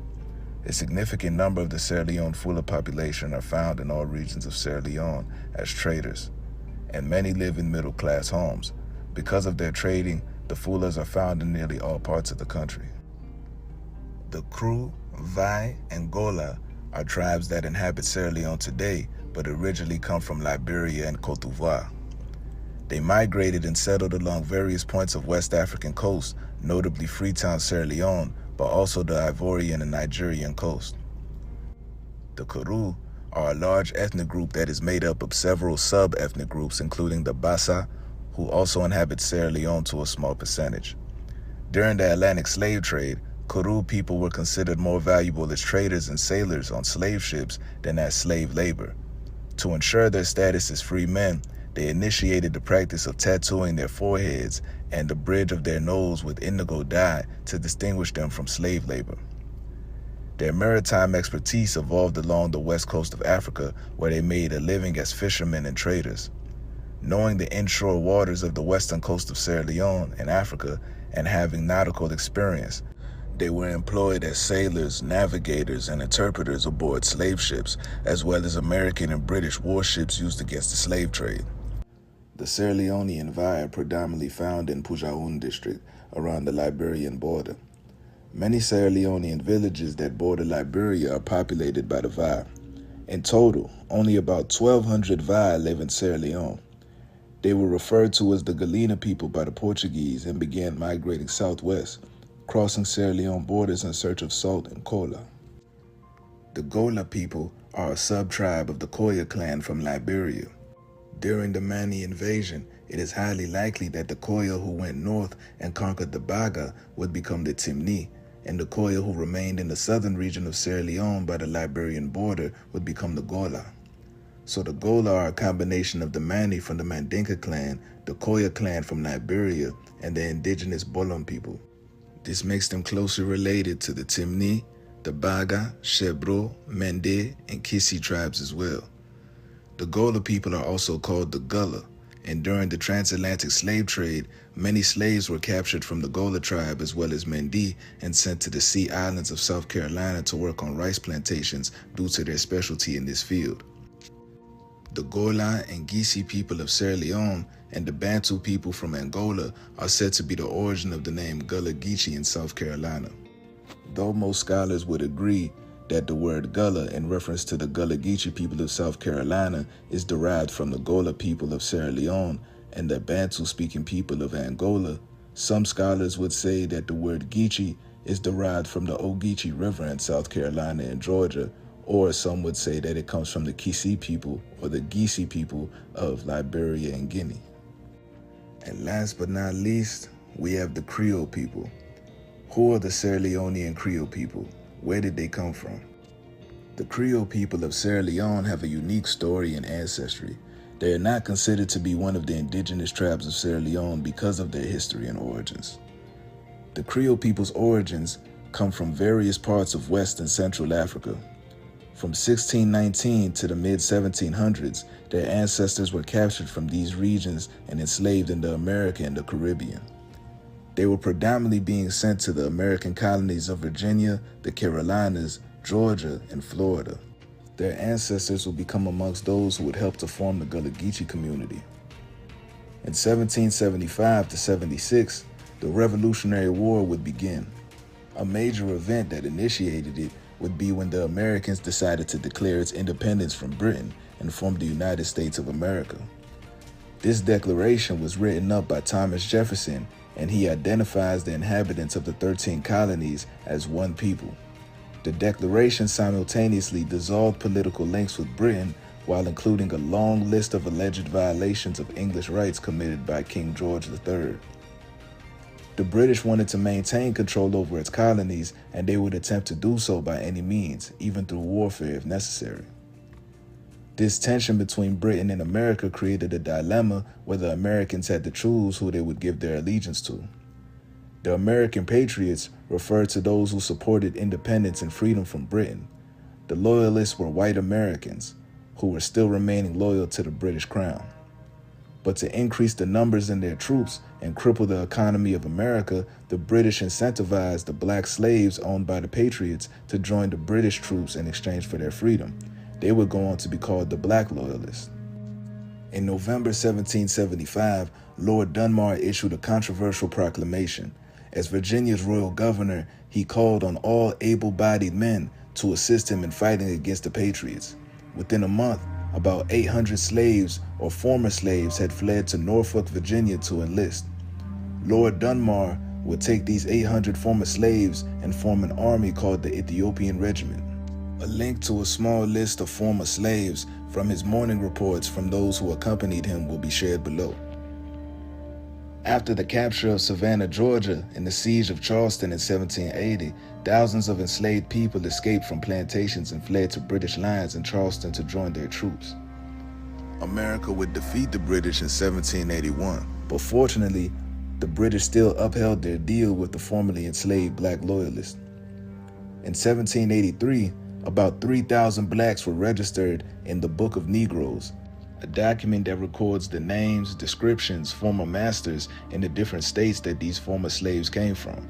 A significant number of the Sierra Leone Fula population are found in all regions of Sierra Leone as traders, and many live in middle-class homes. Because of their trading, the Fulas are found in nearly all parts of the country. The Kru, Vai, and Gola are tribes that inhabit Sierra Leone today, but originally come from Liberia and Cote d'Ivoire. They migrated and settled along various points of West African coast, notably Freetown, Sierra Leone, but also the Ivorian and Nigerian coast. The Kru are a large ethnic group that is made up of several sub-ethnic groups, including the Bassa, who also inhabit Sierra Leone to a small percentage. During the Atlantic slave trade, Kuru people were considered more valuable as traders and sailors on slave ships than as slave labor. To ensure their status as free men, they initiated the practice of tattooing their foreheads and the bridge of their nose with indigo dye to distinguish them from slave labor. Their maritime expertise evolved along the west coast of Africa, where they made a living as fishermen and traders. Knowing the inshore waters of the western coast of Sierra Leone and Africa and having nautical experience, they were employed as sailors, navigators, and interpreters aboard slave ships, as well as American and British warships used against the slave trade. The Sierra Leonean Vi are predominantly found in Pujaun district around the Liberian border. Many Sierra Leonean villages that border Liberia are populated by the Vi. In total, only about 1,200 Vi live in Sierra Leone. They were referred to as the Galena people by the Portuguese and began migrating southwest, crossing Sierra Leone borders in search of salt and cola. The Gola people are a sub-tribe of the Koya clan from Liberia. During the Mani invasion, it is highly likely that the Koya who went north and conquered the Baga would become the Timni, and the Koya who remained in the southern region of Sierra Leone by the Liberian border would become the Gola. So the Gola are a combination of the Mani from the Mandinka clan, the Koya clan from Liberia, and the indigenous Bolon people. This makes them closely related to the Timni, the Baga, Shebro, Mende, and Kisi tribes as well. The Gola people are also called the Gullah, and during the transatlantic slave trade, many slaves were captured from the Gola tribe as well as Mende and sent to the Sea Islands of South Carolina to work on rice plantations due to their specialty in this field. The Gola and Gisi people of Sierra Leone and the Bantu people from Angola are said to be the origin of the name Gullah Geechee in South Carolina. Though most scholars would agree that the word Gullah in reference to the Gullah Geechee people of South Carolina is derived from the Gola people of Sierra Leone and the Bantu-speaking people of Angola, some scholars would say that the word Geechee is derived from the Ogeechee River in South Carolina and Georgia, or some would say that it comes from the Kisi people or the Gisi people of Liberia and Guinea. And last but not least, we have the Creole people. Who are the Sierra Leonean Creole people? Where did they come from? The Creole people of Sierra Leone have a unique story and ancestry. They are not considered to be one of the indigenous tribes of Sierra Leone because of their history and origins. The Creole people's origins come from various parts of West and Central Africa. From 1619 to the mid-1700s, their ancestors were captured from these regions and enslaved in the America and the Caribbean. They were predominantly being sent to the American colonies of Virginia, the Carolinas, Georgia, and Florida. Their ancestors would become amongst those who would help to form the Gullah Geechee community. In 1775 to 76, the Revolutionary War would begin. A major event that initiated it would be when the Americans decided to declare its independence from Britain and form the United States of America. This declaration was written up by Thomas Jefferson, and he identifies the inhabitants of the 13 colonies as one people. The declaration simultaneously dissolved political links with Britain while including a long list of alleged violations of English rights committed by King George III. The British wanted to maintain control over its colonies, and they would attempt to do so by any means, even through warfare if necessary. This tension between Britain and America created a dilemma where the Americans had to choose who they would give their allegiance to. The American patriots referred to those who supported independence and freedom from Britain. The loyalists were white Americans, who were still remaining loyal to the British Crown. But to increase the numbers in their troops and cripple the economy of America, the British incentivized the black slaves owned by the Patriots to join the British troops in exchange for their freedom. They would go on to be called the Black Loyalists. In November 1775, Lord Dunmore issued a controversial proclamation. As Virginia's royal governor, he called on all able-bodied men to assist him in fighting against the Patriots. Within a month, about 800 slaves or former slaves had fled to Norfolk, Virginia to enlist. Lord Dunmore would take these 800 former slaves and form an army called the Ethiopian Regiment. A link to a small list of former slaves from his morning reports from those who accompanied him will be shared below. After the capture of Savannah, Georgia, and the siege of Charleston in 1780, thousands of enslaved people escaped from plantations and fled to British lines in Charleston to join their troops. America would defeat the British in 1781, but fortunately, the British still upheld their deal with the formerly enslaved black loyalists. In 1783, about 3,000 blacks were registered in the Book of Negroes, a document that records the names, descriptions, former masters, and the different states that these former slaves came from.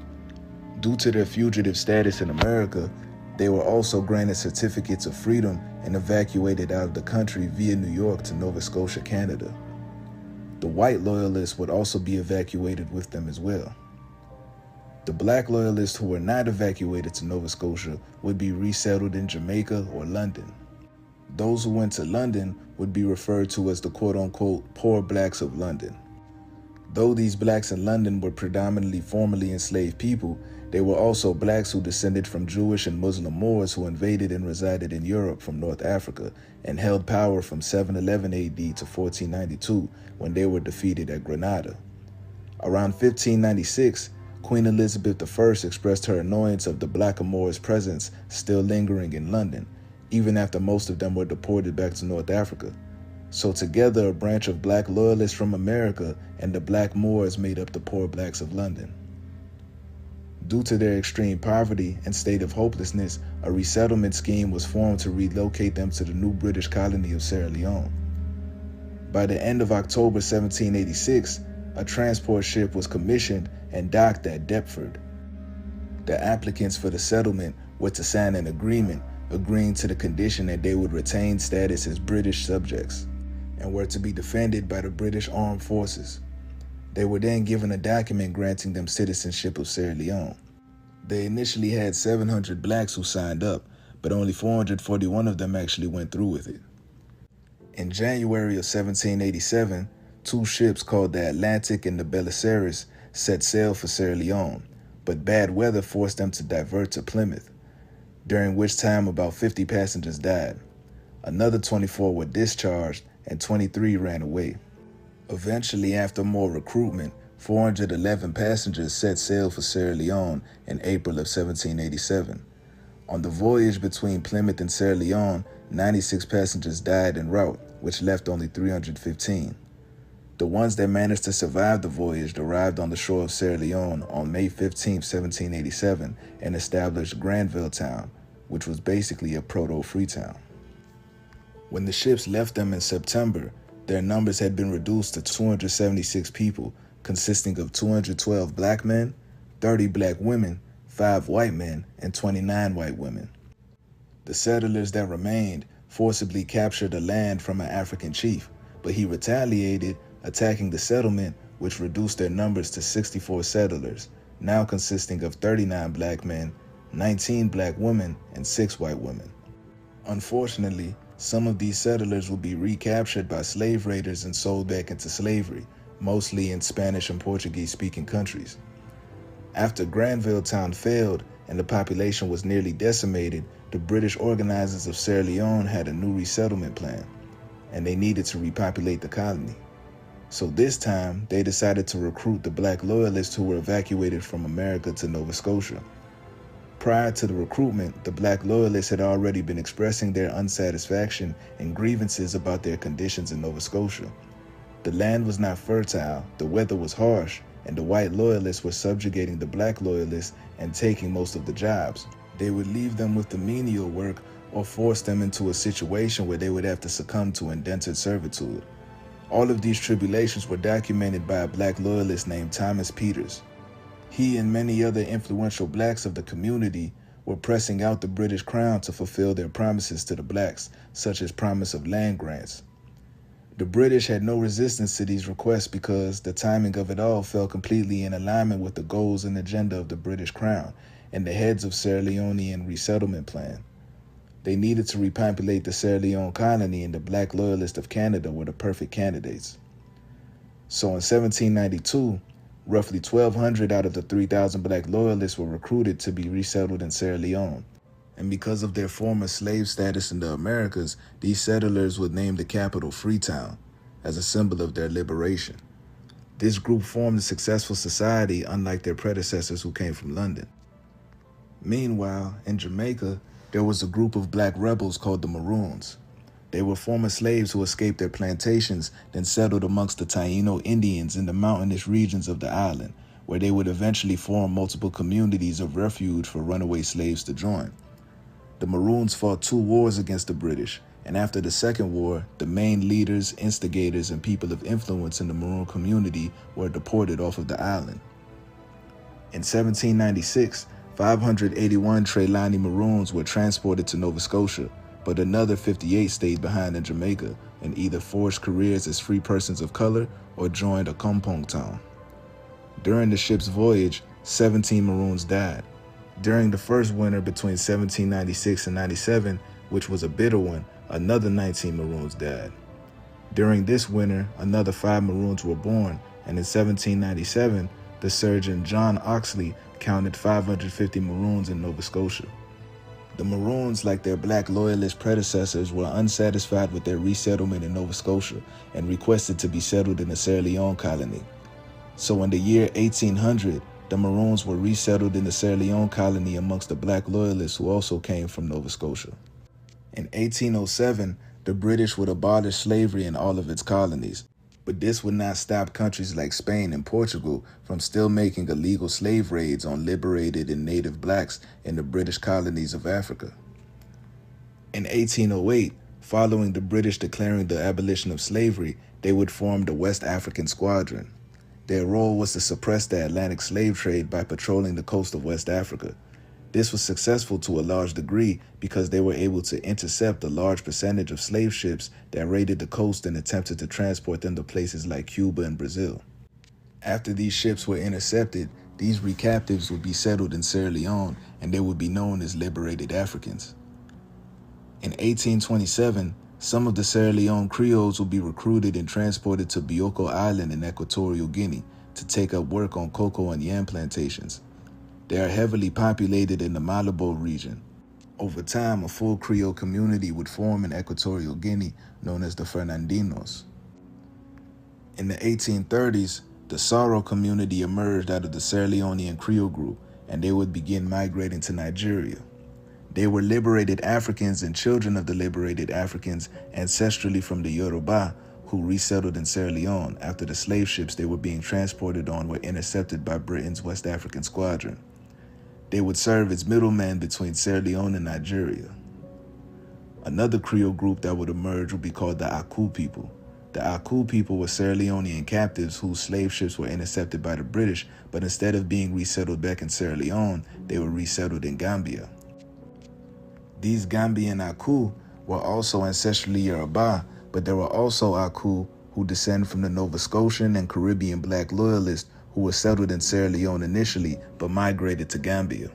Due to their fugitive status in America, they were also granted certificates of freedom and evacuated out of the country via New York to Nova Scotia, Canada. The white loyalists would also be evacuated with them as well. The black loyalists who were not evacuated to Nova Scotia would be resettled in Jamaica or London. Those who went to London would be referred to as the quote-unquote poor blacks of London. Though these blacks in London were predominantly formerly enslaved people, they were also blacks who descended from Jewish and Muslim Moors who invaded and resided in Europe from North Africa and held power from 711 AD to 1492 when they were defeated at Granada. Around 1596, Queen Elizabeth I expressed her annoyance of the blackamoors' presence still lingering in London, even after most of them were deported back to North Africa. So together, a branch of black loyalists from America and the black Moors made up the poor blacks of London. Due to their extreme poverty and state of hopelessness, a resettlement scheme was formed to relocate them to the new British colony of Sierra Leone. By the end of October 1786, a transport ship was commissioned and docked at Deptford. The applicants for the settlement were to sign an agreement agreeing to the condition that they would retain status as British subjects and were to be defended by the British Armed Forces. They were then given a document granting them citizenship of Sierra Leone. They initially had 700 blacks who signed up, but only 441 of them actually went through with it. In January of 1787, two ships called the Atlantic and the Belisarius set sail for Sierra Leone, but bad weather forced them to divert to Plymouth, during which time about 50 passengers died. Another 24 were discharged and 23 ran away. Eventually, after more recruitment, 411 passengers set sail for Sierra Leone in April of 1787. On the voyage between Plymouth and Sierra Leone, 96 passengers died en route, which left only 315. The ones that managed to survive the voyage arrived on the shore of Sierra Leone on May 15, 1787, and established Granville Town, which was basically a proto-Freetown. When the ships left them in September, their numbers had been reduced to 276 people, consisting of 212 black men, 30 black women, 5 white men, and 29 white women. The settlers that remained forcibly captured the land from an African chief, but he retaliated, attacking the settlement, which reduced their numbers to 64 settlers, now consisting of 39 black men, 19 black women, and 6 white women. Unfortunately, some of these settlers would be recaptured by slave raiders and sold back into slavery, mostly in Spanish and Portuguese-speaking countries. After Granville Town failed and the population was nearly decimated, the British organizers of Sierra Leone had a new resettlement plan, and they needed to repopulate the colony. So this time, they decided to recruit the black loyalists who were evacuated from America to Nova Scotia. Prior to the recruitment, the black loyalists had already been expressing their unsatisfaction and grievances about their conditions in Nova Scotia. The land was not fertile, the weather was harsh, and the white loyalists were subjugating the black loyalists and taking most of the jobs. They would leave them with the menial work or force them into a situation where they would have to succumb to indentured servitude. All of these tribulations were documented by a black loyalist named Thomas Peters. He and many other influential blacks of the community were pressing out the British Crown to fulfill their promises to the blacks, such as promise of land grants. The British had no resistance to these requests because the timing of it all fell completely in alignment with the goals and agenda of the British Crown and the heads of Sierra Leonean resettlement plan. They needed to repopulate the Sierra Leone colony, and the black loyalists of Canada were the perfect candidates. So in 1792, roughly 1,200 out of the 3,000 black loyalists were recruited to be resettled in Sierra Leone. And because of their former slave status in the Americas, these settlers would name the capital Freetown as a symbol of their liberation. This group formed a successful society unlike their predecessors who came from London. Meanwhile, in Jamaica, there was a group of black rebels called the Maroons. They were former slaves who escaped their plantations, then settled amongst the Taino Indians in the mountainous regions of the island, where they would eventually form multiple communities of refuge for runaway slaves to join. The Maroons fought 2 wars against the British, and after the Second War, the main leaders, instigators, and people of influence in the Maroon community were deported off of the island. In 1796, 581 Trelawney Maroons were transported to Nova Scotia, but another 58 stayed behind in Jamaica and either forged careers as free persons of color or joined a Kompong town. During the ship's voyage, 17 Maroons died. During the first winter between 1796 and 97, which was a bitter one, another 19 Maroons died. During this winter, another 5 Maroons were born, and in 1797, the surgeon John Oxley counted 550 Maroons in Nova Scotia. The Maroons, like their black loyalist predecessors, were unsatisfied with their resettlement in Nova Scotia and requested to be settled in the Sierra Leone colony. So in the year 1800, the Maroons were resettled in the Sierra Leone colony amongst the black loyalists who also came from Nova Scotia. In 1807, the British would abolish slavery in all of its colonies, but this would not stop countries like Spain and Portugal from still making illegal slave raids on liberated and native blacks in the British colonies of Africa. In 1808, following the British declaring the abolition of slavery, they would form the West African Squadron. Their role was to suppress the Atlantic slave trade by patrolling the coast of West Africa. This was successful to a large degree because they were able to intercept a large percentage of slave ships that raided the coast and attempted to transport them to places like Cuba and Brazil. After these ships were intercepted, these recaptives would be settled in Sierra Leone and they would be known as liberated Africans. In 1827, some of the Sierra Leone Creoles would be recruited and transported to Bioko Island in Equatorial Guinea to take up work on cocoa and yam plantations. They are heavily populated in the Malabo region. Over time, a full Creole community would form in Equatorial Guinea known as the Fernandinos. In the 1830s, the Saro community emerged out of the Sierra Leonean Creole group, and they would begin migrating to Nigeria. They were liberated Africans and children of the liberated Africans ancestrally from the Yoruba who resettled in Sierra Leone after the slave ships they were being transported on were intercepted by Britain's West African Squadron. They would serve as middlemen between Sierra Leone and Nigeria. Another Creole group that would emerge would be called the Aku people. The Aku people were Sierra Leonean captives whose slave ships were intercepted by the British, but instead of being resettled back in Sierra Leone, they were resettled in Gambia. These Gambian Aku were also ancestrally Yoruba, but there were also Aku who descend from the Nova Scotian and Caribbean black loyalists who were settled in Sierra Leone initially but migrated to Gambia.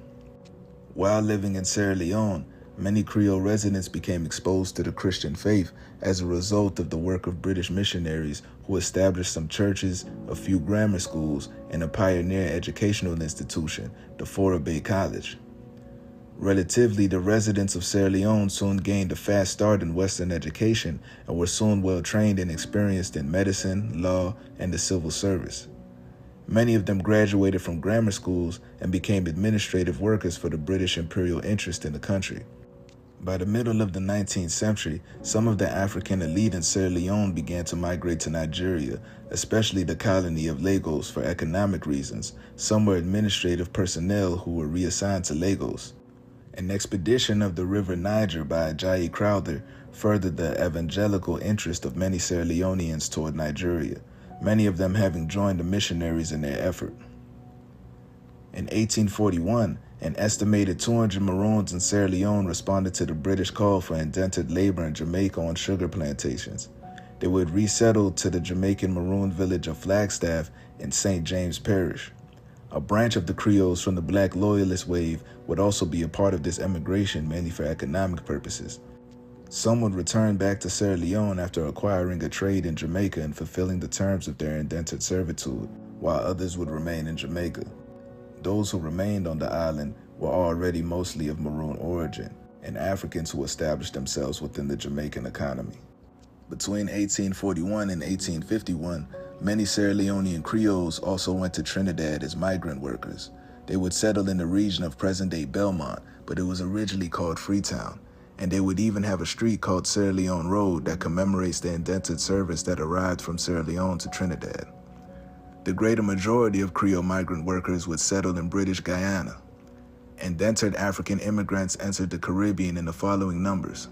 While living in Sierra Leone, many Creole residents became exposed to the Christian faith as a result of the work of British missionaries who established some churches, a few grammar schools, and a pioneer educational institution, the Fora Bay College. Relatively, the residents of Sierra Leone soon gained a fast start in Western education and were soon well trained and experienced in medicine, law, and the civil service. Many of them graduated from grammar schools and became administrative workers for the British imperial interest in the country. By the middle of the 19th century, some of the African elite in Sierra Leone began to migrate to Nigeria, especially the colony of Lagos for economic reasons. Some were administrative personnel who were reassigned to Lagos. An expedition of the River Niger by Ajayi Crowther furthered the evangelical interest of many Sierra Leoneans toward Nigeria, many of them having joined the missionaries in their effort. In 1841, an estimated 200 Maroons in Sierra Leone responded to the British call for indentured labor in Jamaica on sugar plantations. They would resettle to the Jamaican Maroon village of Flagstaff in St. James Parish. A branch of the Creoles from the Black Loyalist wave would also be a part of this emigration, mainly for economic purposes. Some would return back to Sierra Leone after acquiring a trade in Jamaica and fulfilling the terms of their indentured servitude, while others would remain in Jamaica. Those who remained on the island were already mostly of Maroon origin, and Africans who established themselves within the Jamaican economy. Between 1841 and 1851, Many Sierra Leonean Creoles also went to Trinidad as migrant workers. They would settle in the region of present-day Belmont, but it was originally called Freetown. And they would even have a street called Sierra Leone Road that commemorates the indentured servants that arrived from Sierra Leone to Trinidad. The greater majority of Creole migrant workers would settle in British Guyana. Indentured African immigrants entered the Caribbean in the following numbers.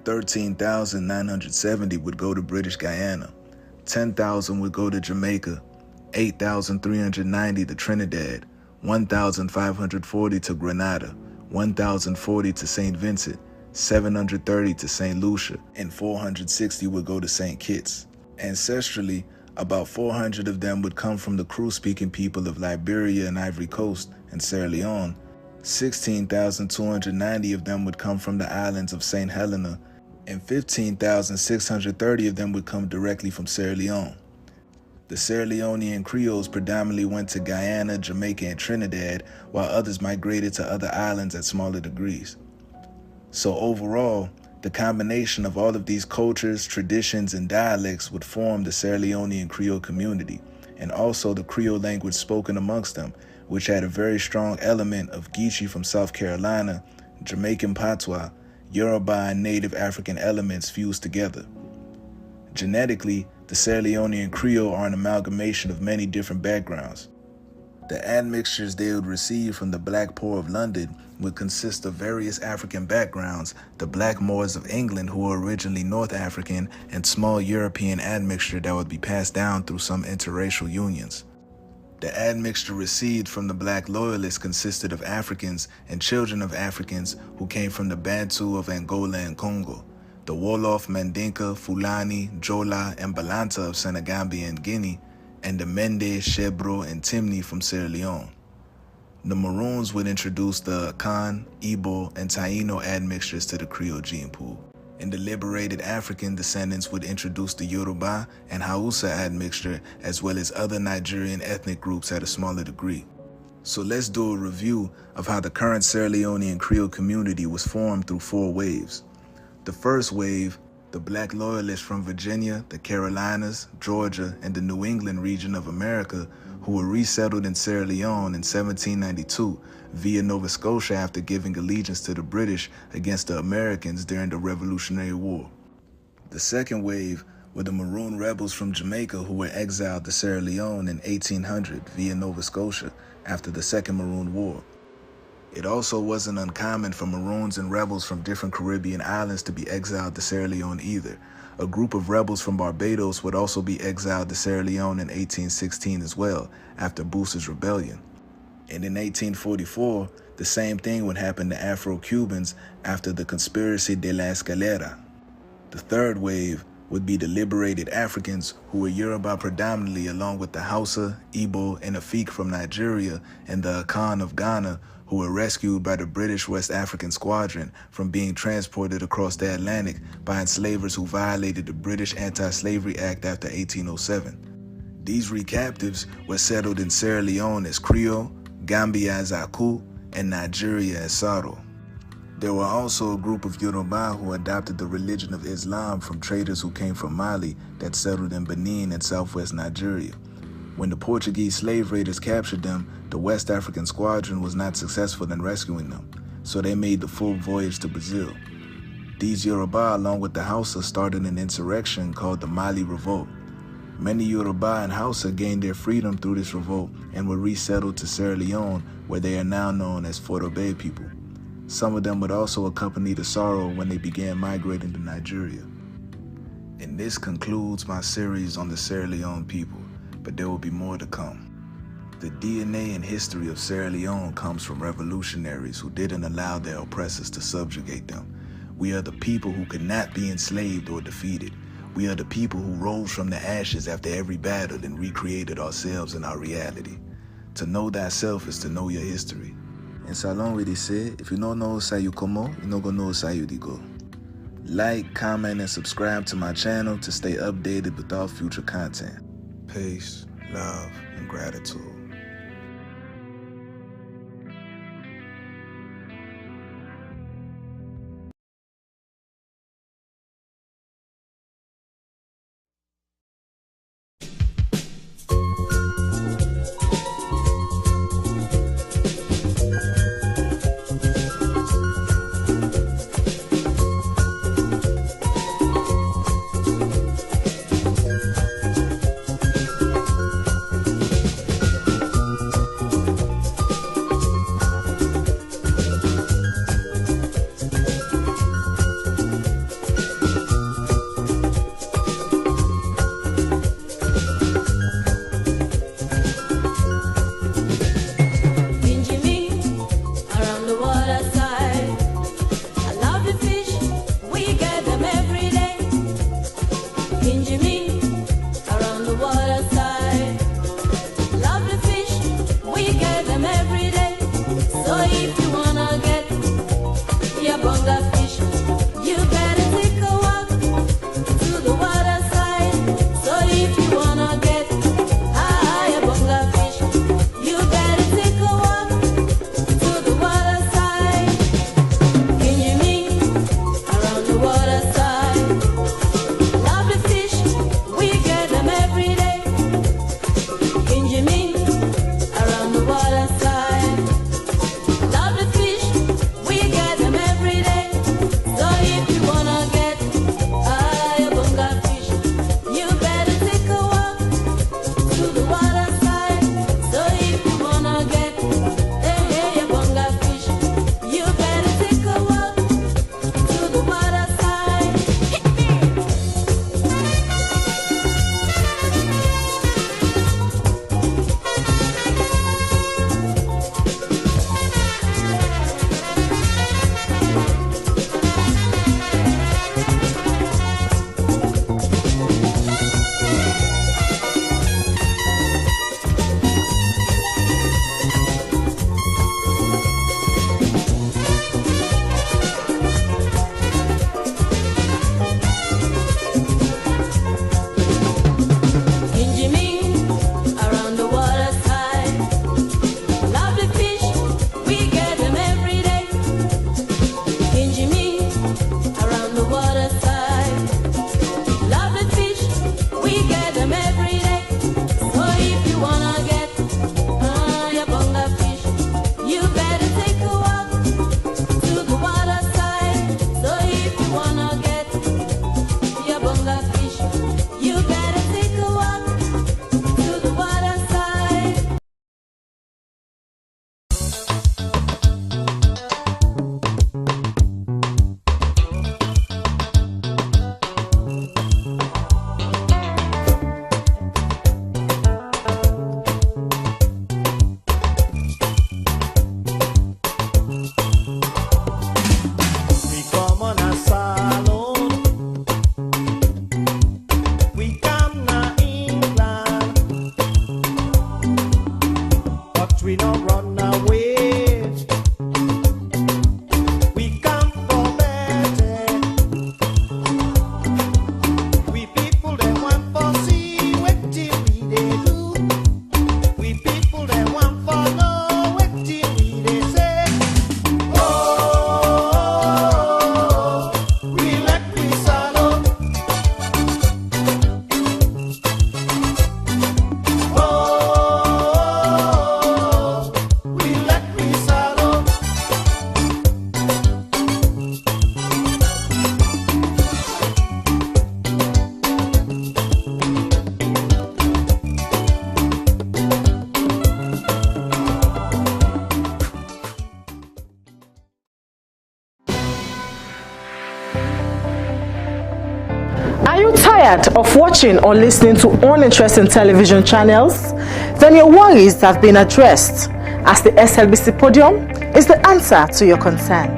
13,970 would go to British Guyana, 10,000 would go to Jamaica, 8,390 to Trinidad, 1,540 to Grenada, 1,040 to St. Vincent, 730 to St. Lucia, and 460 would go to St. Kitts. Ancestrally, about 400 of them would come from the Kru-speaking people of Liberia and Ivory Coast and Sierra Leone. 16,290 of them would come from the islands of St. Helena, and 15,630 of them would come directly from Sierra Leone. The Sierra Leonean Creoles predominantly went to Guyana, Jamaica, and Trinidad, while others migrated to other islands at smaller degrees. So overall, the combination of all of these cultures, traditions, and dialects would form the Sierra Leonean Creole community, and also the Creole language spoken amongst them, which had a very strong element of Geechee from South Carolina, Jamaican Patois, Yoruba, and Native African elements fused together. Genetically, the Sierra Leonean Creole are an amalgamation of many different backgrounds. The admixtures they would receive from the Black Poor of London would consist of various African backgrounds, the Black Moors of England who were originally North African, and small European admixture that would be passed down through some interracial unions. The admixture received from the Black Loyalists consisted of Africans and children of Africans who came from the Bantu of Angola and Congo, the Wolof, Mandinka, Fulani, Jola, and Balanta of Senegambia and Guinea, and the Mende, Shebro, and Timni from Sierra Leone. The Maroons would introduce the Akan, Igbo, and Taino admixtures to the Creole gene pool, and the liberated African descendants would introduce the Yoruba and Hausa admixture, as well as other Nigerian ethnic groups at a smaller degree. So let's do a review of how the current Sierra Leonean Creole community was formed through 4 waves. The first wave, the Black Loyalists from Virginia, the Carolinas, Georgia, and the New England region of America, who were resettled in Sierra Leone in 1792 via Nova Scotia after giving allegiance to the British against the Americans during the Revolutionary War. The second wave were the Maroon rebels from Jamaica who were exiled to Sierra Leone in 1800 via Nova Scotia after the Second Maroon War. It also wasn't uncommon for Maroons and rebels from different Caribbean islands to be exiled to Sierra Leone either. A group of rebels from Barbados would also be exiled to Sierra Leone in 1816 as well, after Booster's Rebellion. And in 1844, the same thing would happen to Afro-Cubans after the Conspiracy de la Escalera. The third wave would be the liberated Africans who were Yoruba predominantly, along with the Hausa, Igbo, and Afik from Nigeria, and the Akan of Ghana, who were rescued by the British West African Squadron from being transported across the Atlantic by enslavers who violated the British Anti-Slavery Act after 1807. These recaptives were settled in Sierra Leone as Creole, Gambia as Aku, and Nigeria as Saro. There were also a group of Yoruba who adopted the religion of Islam from traders who came from Mali that settled in Benin and southwest Nigeria. When the Portuguese slave raiders captured them, the West African Squadron was not successful in rescuing them, so they made the full voyage to Brazil. These Yoruba, along with the Hausa, started an insurrection called the Mali Revolt. Many Yoruba and Hausa gained their freedom through this revolt and were resettled to Sierra Leone, where they are now known as Forobe people. Some of them would also accompany the Saro when they began migrating to Nigeria. And this concludes my series on the Sierra Leone people, but there will be more to come. The DNA and history of Sierra Leone comes from revolutionaries who didn't allow their oppressors to subjugate them. We are the people who could not be enslaved or defeated. We are the people who rose from the ashes after every battle and recreated ourselves in our reality. To know thyself is to know your history. In Salon, we say, if you don't know how you come, you don't know how you go. Like, comment, and subscribe to my channel to stay updated with all future content. Peace, love, and gratitude. we not run away. We come for better. We people that want for see what till we they do. We people that want for know what till we they say. Oh, we let we swallow. Are you tired of watching or listening to uninteresting television channels? Then your worries have been addressed, as the SLBC Podium is the answer to your concern.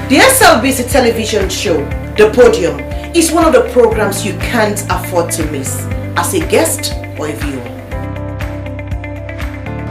The SLBC television show, The Podium, is one of the programs you can't afford to miss as a guest or a viewer.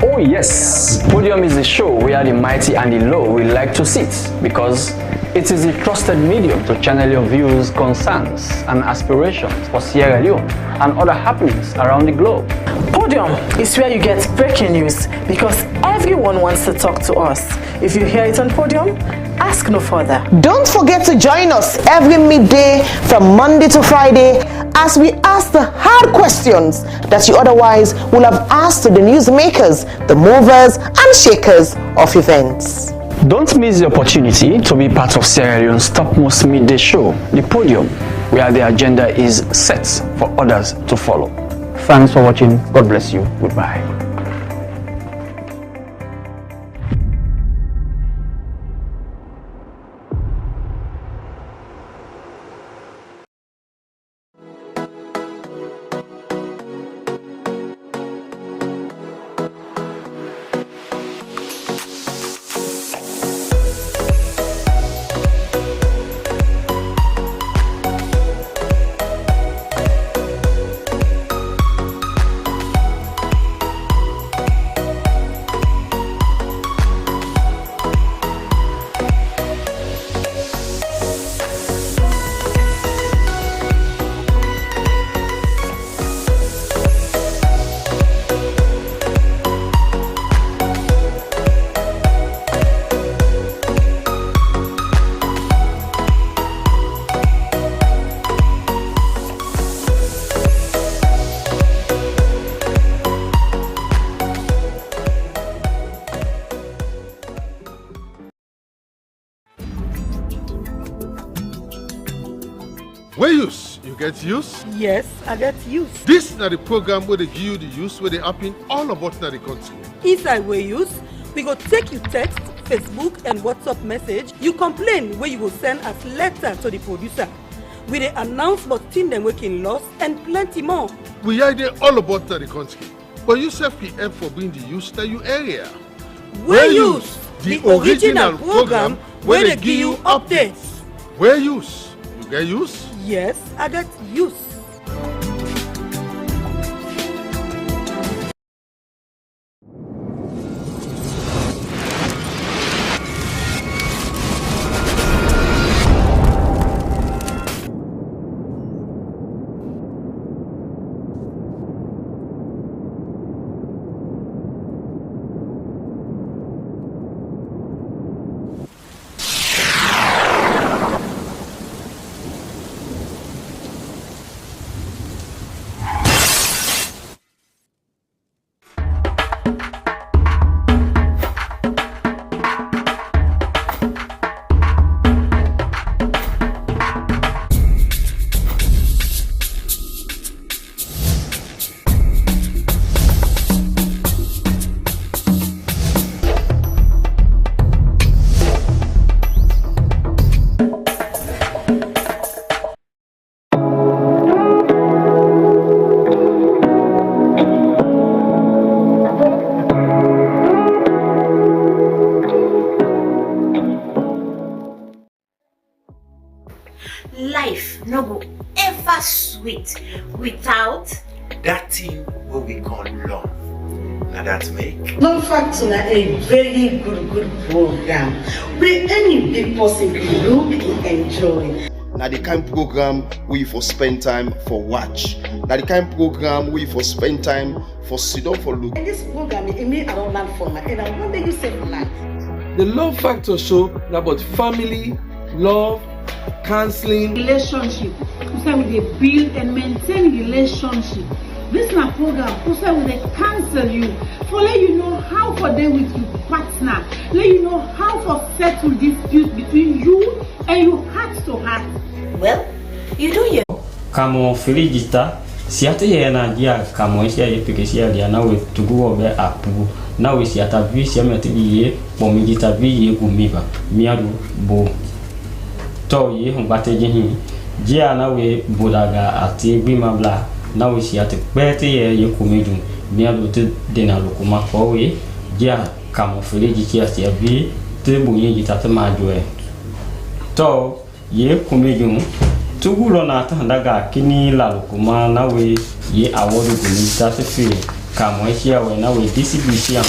Oh yes, Podium is the show where the mighty and the low will like to sit, because it is a trusted medium to channel your views, concerns and aspirations for Sierra Leone and other happenings around the globe. Podium is where you get breaking news, because everyone wants to talk to us. If you hear it on Podium, ask no further. Don't forget to join us every midday from Monday to Friday as we ask the hard questions that you otherwise would have asked to the newsmakers, the movers and shakers of events. Don't miss the opportunity to be part of Sierra Leone's topmost midday show, The Podium, where the agenda is set for others to follow. Thanks for watching. God bless you. Goodbye. Where use? You get use? Yes, I get use. This is the program where they give you the use where they happen all about the country. Inside where use, we go take you text, Facebook and WhatsApp message. You complain where you go send as letter to the producer. We dey announce about things them working lost and plenty more. We are there all about the country. But you self PM for being the use that you area. Where use? The original program where they give you updates. Where use? You get use? Yes, I get use. Life no go ever sweet without that thing what we call love. Now that make. No fact na a very good program where any big person can look and enjoy. Now the kind program we for spend time for watch. Now the kind program we for spend time for sit down for look. And this program it me around land for my and I wonder you say land. The Love Factor show is about family, love, counseling, relationship. So we build and maintain relationship. This is a program. So we counsel you, for let you know how for them with your partner, let you know how for settle disputes between you and your heart to heart. Well, you do your. Kamo Feligita, siate ye na dia kamo isia ye pekesia dia na we tugu obe apu. Na we siata vi siame ye pomigita vi ye gumiba. Miadu bo. To ye humbate jehi. Jia na we bodaga ati bimabla. Na we siate pete ye kumidu. Miadu te dena lokuma ko we. Jia kamo Feligita sia vi te bunye gita te majwe. To ye kumidu. Tugulo na tandaga kini la lokuma na we ye awodu gumita te fi kamo isia we na we distribution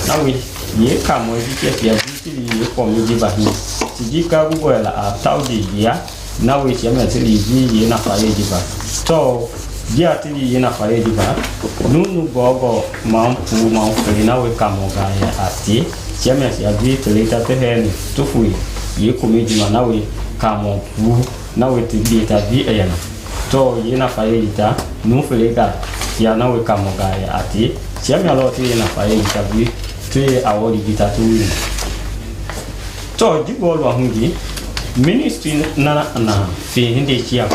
na we ye kamo isia ye komiji bahi tijika gugo la ataudi ya na we sia metili ye na faye diba to dia tili ye na faye diba nunu gogo mampu na we kamo ga ya ati sia mesia bi telita te hen tufu ye komiji na we kamo pu na we tibita vi ayana to ye na faye ita nu felega ya na we kamo ga ya ati sia me lo ti na faye ita vi te awori gita tu to di bolo hungi ministry na fi hinde chia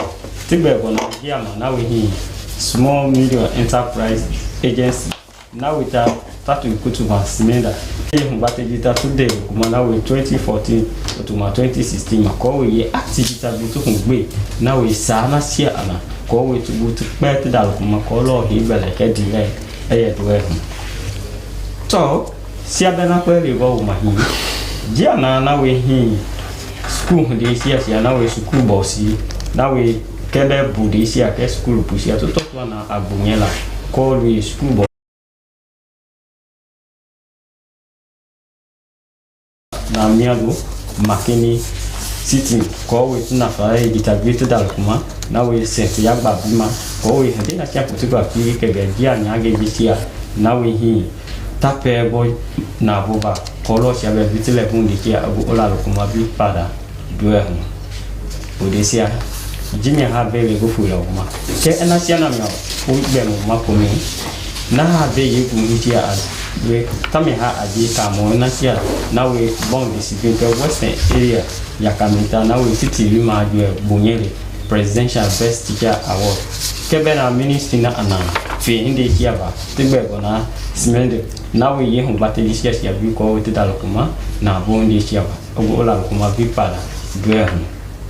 tibe bona ya na we hi small medium enterprise agency na we ta tatu ikutu ma simenda e humbate gita today kuma na we 2014 to ma 2016 ma ko we activity bi to hungbe na we sana sia ana ko we to butu pete dal kuma ko lo hi bele ke di e do e to sia bena ko le go ma hi dia na we hi school de sia na we school bossi na we kebe budi sia ke school pusia to na abunyela ko we school na miago makini sitting ko we na fa e ditagrate dal kuma na we set ya babima ko we hande na kya kutuba ki ke dia nya ge bisia na we hi tape boy na boba ko lo sia be vitile hundi kia abu ola kuma bi pada doe hu odesia jimi ha be le go fu ya kuma ke ena sia na mia o be mo makomi na ha be ye ku kia we tami ha aji kamo na sia na we bon discipline ke western area ya kamita na we city lima adwe bunyele presidential best teacher award kebe na ministry na ana fi inde kia ba tibe gona simende na we ye hu bateli sia sia bi ko te dalokuma na bondi sia ba ogo ola kuma bi pala dwe hu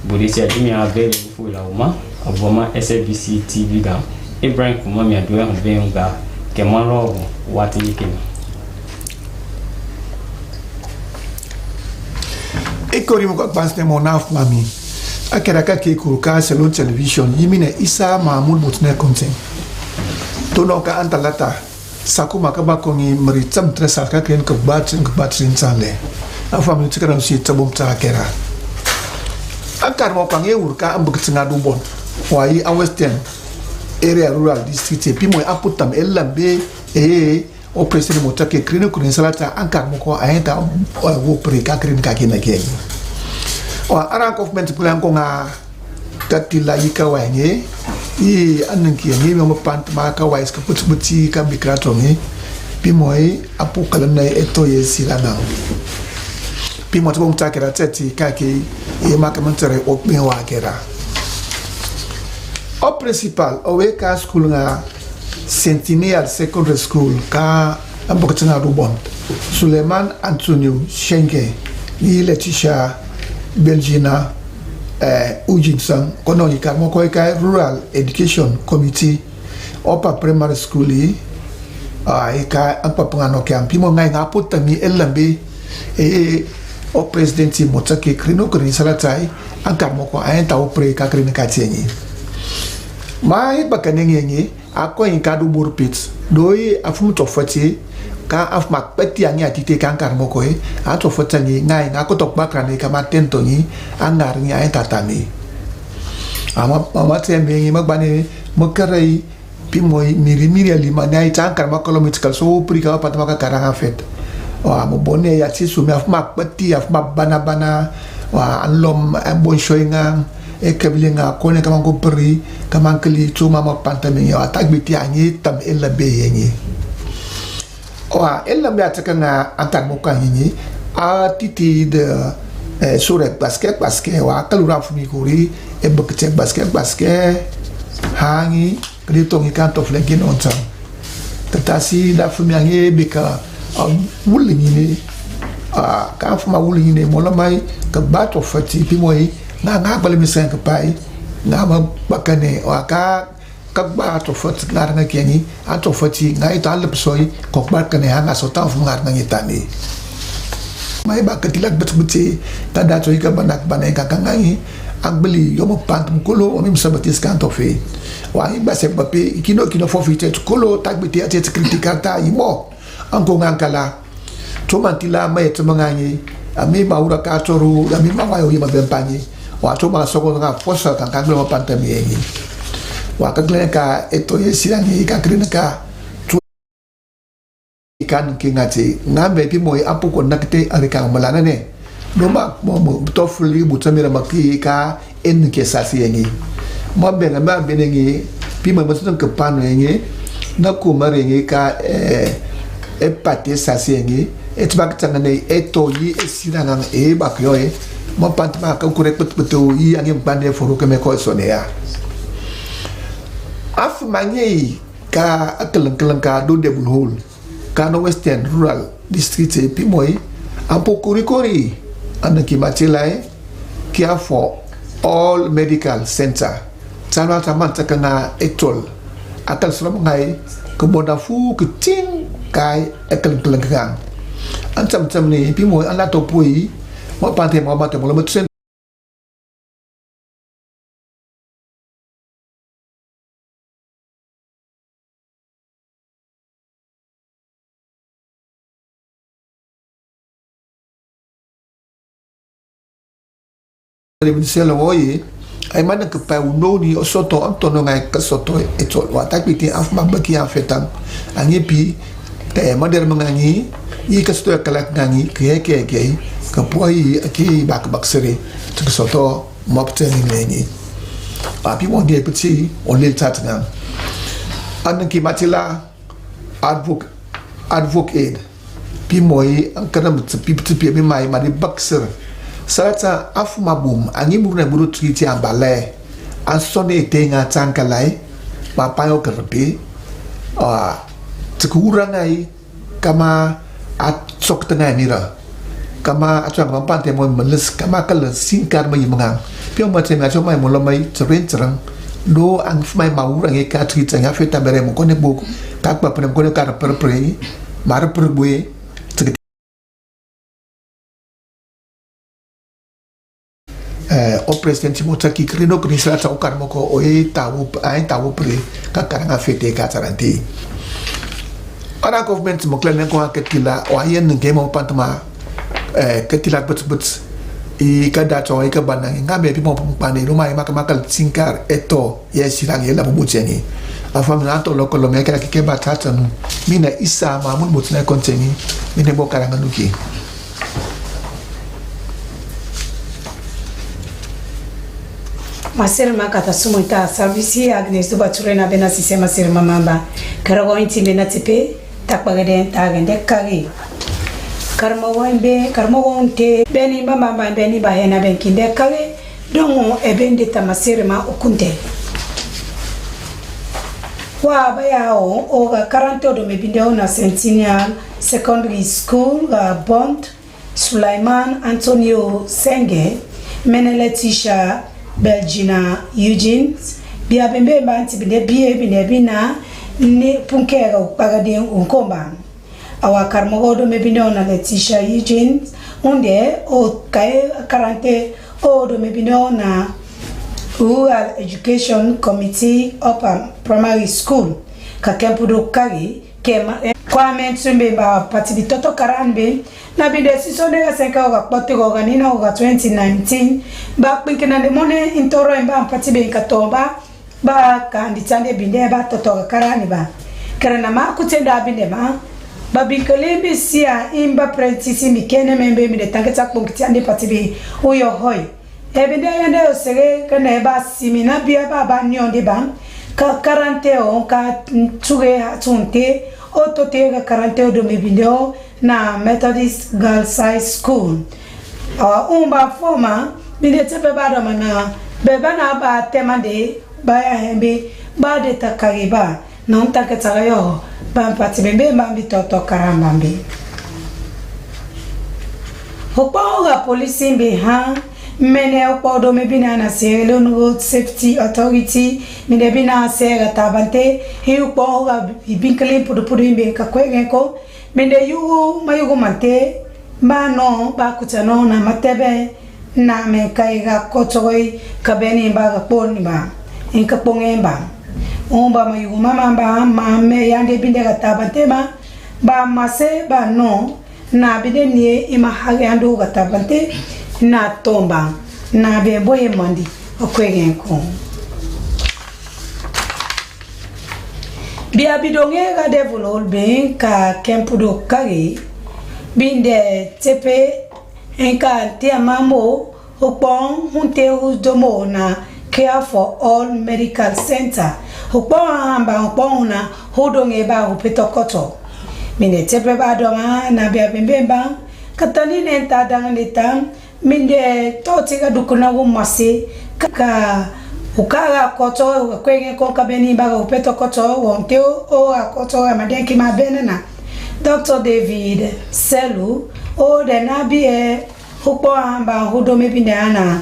bodisia jimi ha bele fu la uma oboma Slbc Tv ga Ibrahim kuma mi adwe hu be nga kemaro wati yikini Ekori mo kwa bansne mo naf mami akeraka ke kuruka Salon television yimine Isa Mahmoud Mutne konten tono ka antalata sakuma ka ba kongi meritam tresal ka kren ka batrin sale afa mi tikara si tabum ta kera akar mo kange urka ambuk tsinga dubon wai a western area rural district pi mo aputam elambe o president mota ke krino kunin salata ankar mo ko ayenta wo pre ka krin ka kina ke o aran government plan ko nga tatila yika wanye i anan ki ngi mo pant ma ka wais ka putbuti ka mikrato ngi pi moy apu kalam na eto ye silana pi mo to mta kera teti ka ke e ma ka mantere o me wa kera o principal o we ka school nga Centennial Secondary School ka ambokatana rubon Suleiman Antonio Shenge ni Letitia Belgina Ujinsan kono yika mo ko ka Rural Education Committee upper primary school ka ampa pangano ke ampi mo ngai ngapota mi elambe o president motake krino kri salatai anka mo ko ayenta o pre ka kri ka tieni mai bakane ngenye ako in kadu burpit doi afum tofati ka af makpeti angi atite kan karmo koe ato fotani ngai ngako tok bakrane kama tentoni angar nya entatami ama tembe magbane makarai pimoi miri alima nai tankar makolomitikal so prika patmaka karanga fet wa mo bone ya ti sumi af makpeti af mabana wa anlom bon shoingang ekeblinga kone kama ko peri kama kali cuma mak pantami ya tak biti anyi tam ella be yenyi wa ella me atakanga antar muka yenyi a titi de surek basket wa kalura fumi kuri e bekcek basket hangi kritongi kanto flengin ontam tatasi da fumi anyi bika wulingi ni ka fuma wulingi ni molamai ka bato fati pimoi nga bale misen ka pai nga bakane wa ka ba to fot nga nga keni ato foti nga ita le psoi ko bakane hanga so tan fu nga ngitani mai ba ka tilak betbuti tada to ika banak banai ka ngai agbeli yo mo pant mkolo o mim sabatis kan to fe wa iba se papi kino fo fite kolo tak biti ati kritikata imo anko ngankala to mantila mai to mangani ami maura ka toru ami mawayo yima bempanyi waktu masuk ke fosa kan kagel ma pantami yengi wa kagel ka eto yesirangi ka krina ka ikan kingati ngambe pi moy apu ko nakte arika malana ne no ma mo tofli butamira maki ka en ke sasi yengi mo be ngamba benengi pi mo mutun ke pano yengi na ku marengi ka e pate sasi yengi etbak tangane eto yi esiranga e bakyoe mo pantma ka kurek betul i angin bande foro ke me ko sonea af manye ka akeleng ka do debul hol ka no western rural district e pimoy ampo kuri anaki machilai kia for all medical center tanwa tamanta kana etol akal slam ngai ke bodafu ke ting kai akeleng ka antam ni pimoy ala to pui mo pante mo mate mo lemut Selo oye ay mana ke pa uno ni soto antono ngai ke soto etol wa tak biti af mabaki afetan anyepi te mader mangangi i ke soto kalak ngangi ke kapoi aki bak sere ke soto mopte ni lengi api mo dia peti on le tatnga anan ki matila advocate pi moi an kanam pi mai mari bakser salata afu mabum angi murna buru triti ambale an sone tenga tankalai papayo kerpe tekurangai kama atsok tengah mira kama acuang mampan temo meles kama kala singkar mai mengang piong macam macam mai mulai cereng do ang mai mau rangi ka triti nga feta bere mo kone buk tak pa penem kone kar perpre mar perbue o presidente motaki krino knisra ta ukar moko oe tawu pre ka karanga fete ka taranti ana government mo klen ko aketila o ayen ngemo pantama ketila but i kada to i ka banang ngambe bi mo pane rumai makal sinkar eto yesirang yela bubucheni afam na to lokolo me kala ke batata nu mina isa mamun mutna konteni mine bo karanga nuki Masirma kata sumuita servisi Agnes do baturena bena sistema sirma mamba karago inti bena tipe takbagade tagende kagi karmo wonte beni mamba beni bahena benkinde kagi dongo ebende tamasirma okunte wa bayao oga 40 do mebinde na Centennial Secondary School ga Bond Sulaiman Antonio Senge Meneletisha Belgina Eugene bia bembe banti bine bina ni punkera pagade unkomba awa karmogodo mebino na Letitia Eugene unde o kai 40 o do mebino na Rural Education Committee Upper Primary School kakempudo kagi kema kwa mentsumbe ba pati bitoto karanbe na bide sisode ga 5 ga pote go ganina go 2019 ba pinkena de mone intoro emba pati be katomba ba kanditande binde ba toto ga karani ba karana ma kutenda binde ma ba binkalembe sia imba prentisi mikene membe mi de tangeta punkitiande pati be uyo hoy ebinde yande osege kana ba simina bia ba nyonde ba ka karanteo ka tsuge hatunte otote ga karanteo do mebindeo na Methodist Girls High School umba forma binde tepe ba do mana beba na ba temande ba ya hembe ba de takariba na untaka tsagayo ba pati bembe mbambi toto karambambe hokpa ga polisi mbe ha mene okpodo mebina na Sierra Leone Road Safety Authority mine bina sega tabante hi ukpo ga binkele pudu imbe ka kwenko mende yugo mayugo mante mano ba kutano na matebe na me kaiga kotoi kabeni ba ga poni ba inka pongemba umba mayugo mama ba me yande binde ga tabante ba mase ba no na bide nie ima hage ando ga tabante na tomba na be boye mandi okwegenko bia bidonge ga develop ben ka kempudo kage binde tepe enka tia mambo opon hunte udomo na Care for All Medical Center opon amba opon na hodonge ba upetokoto mine tepe ba doma na bia bembemba katani nenta danganeta minde totiga dukuna masi ka ukaga koto kwenge ko kabeni baga upeto koto wonteo o akoto amadenki mabenana Dr. David Selu o de nabi hupo amba hudo mebindana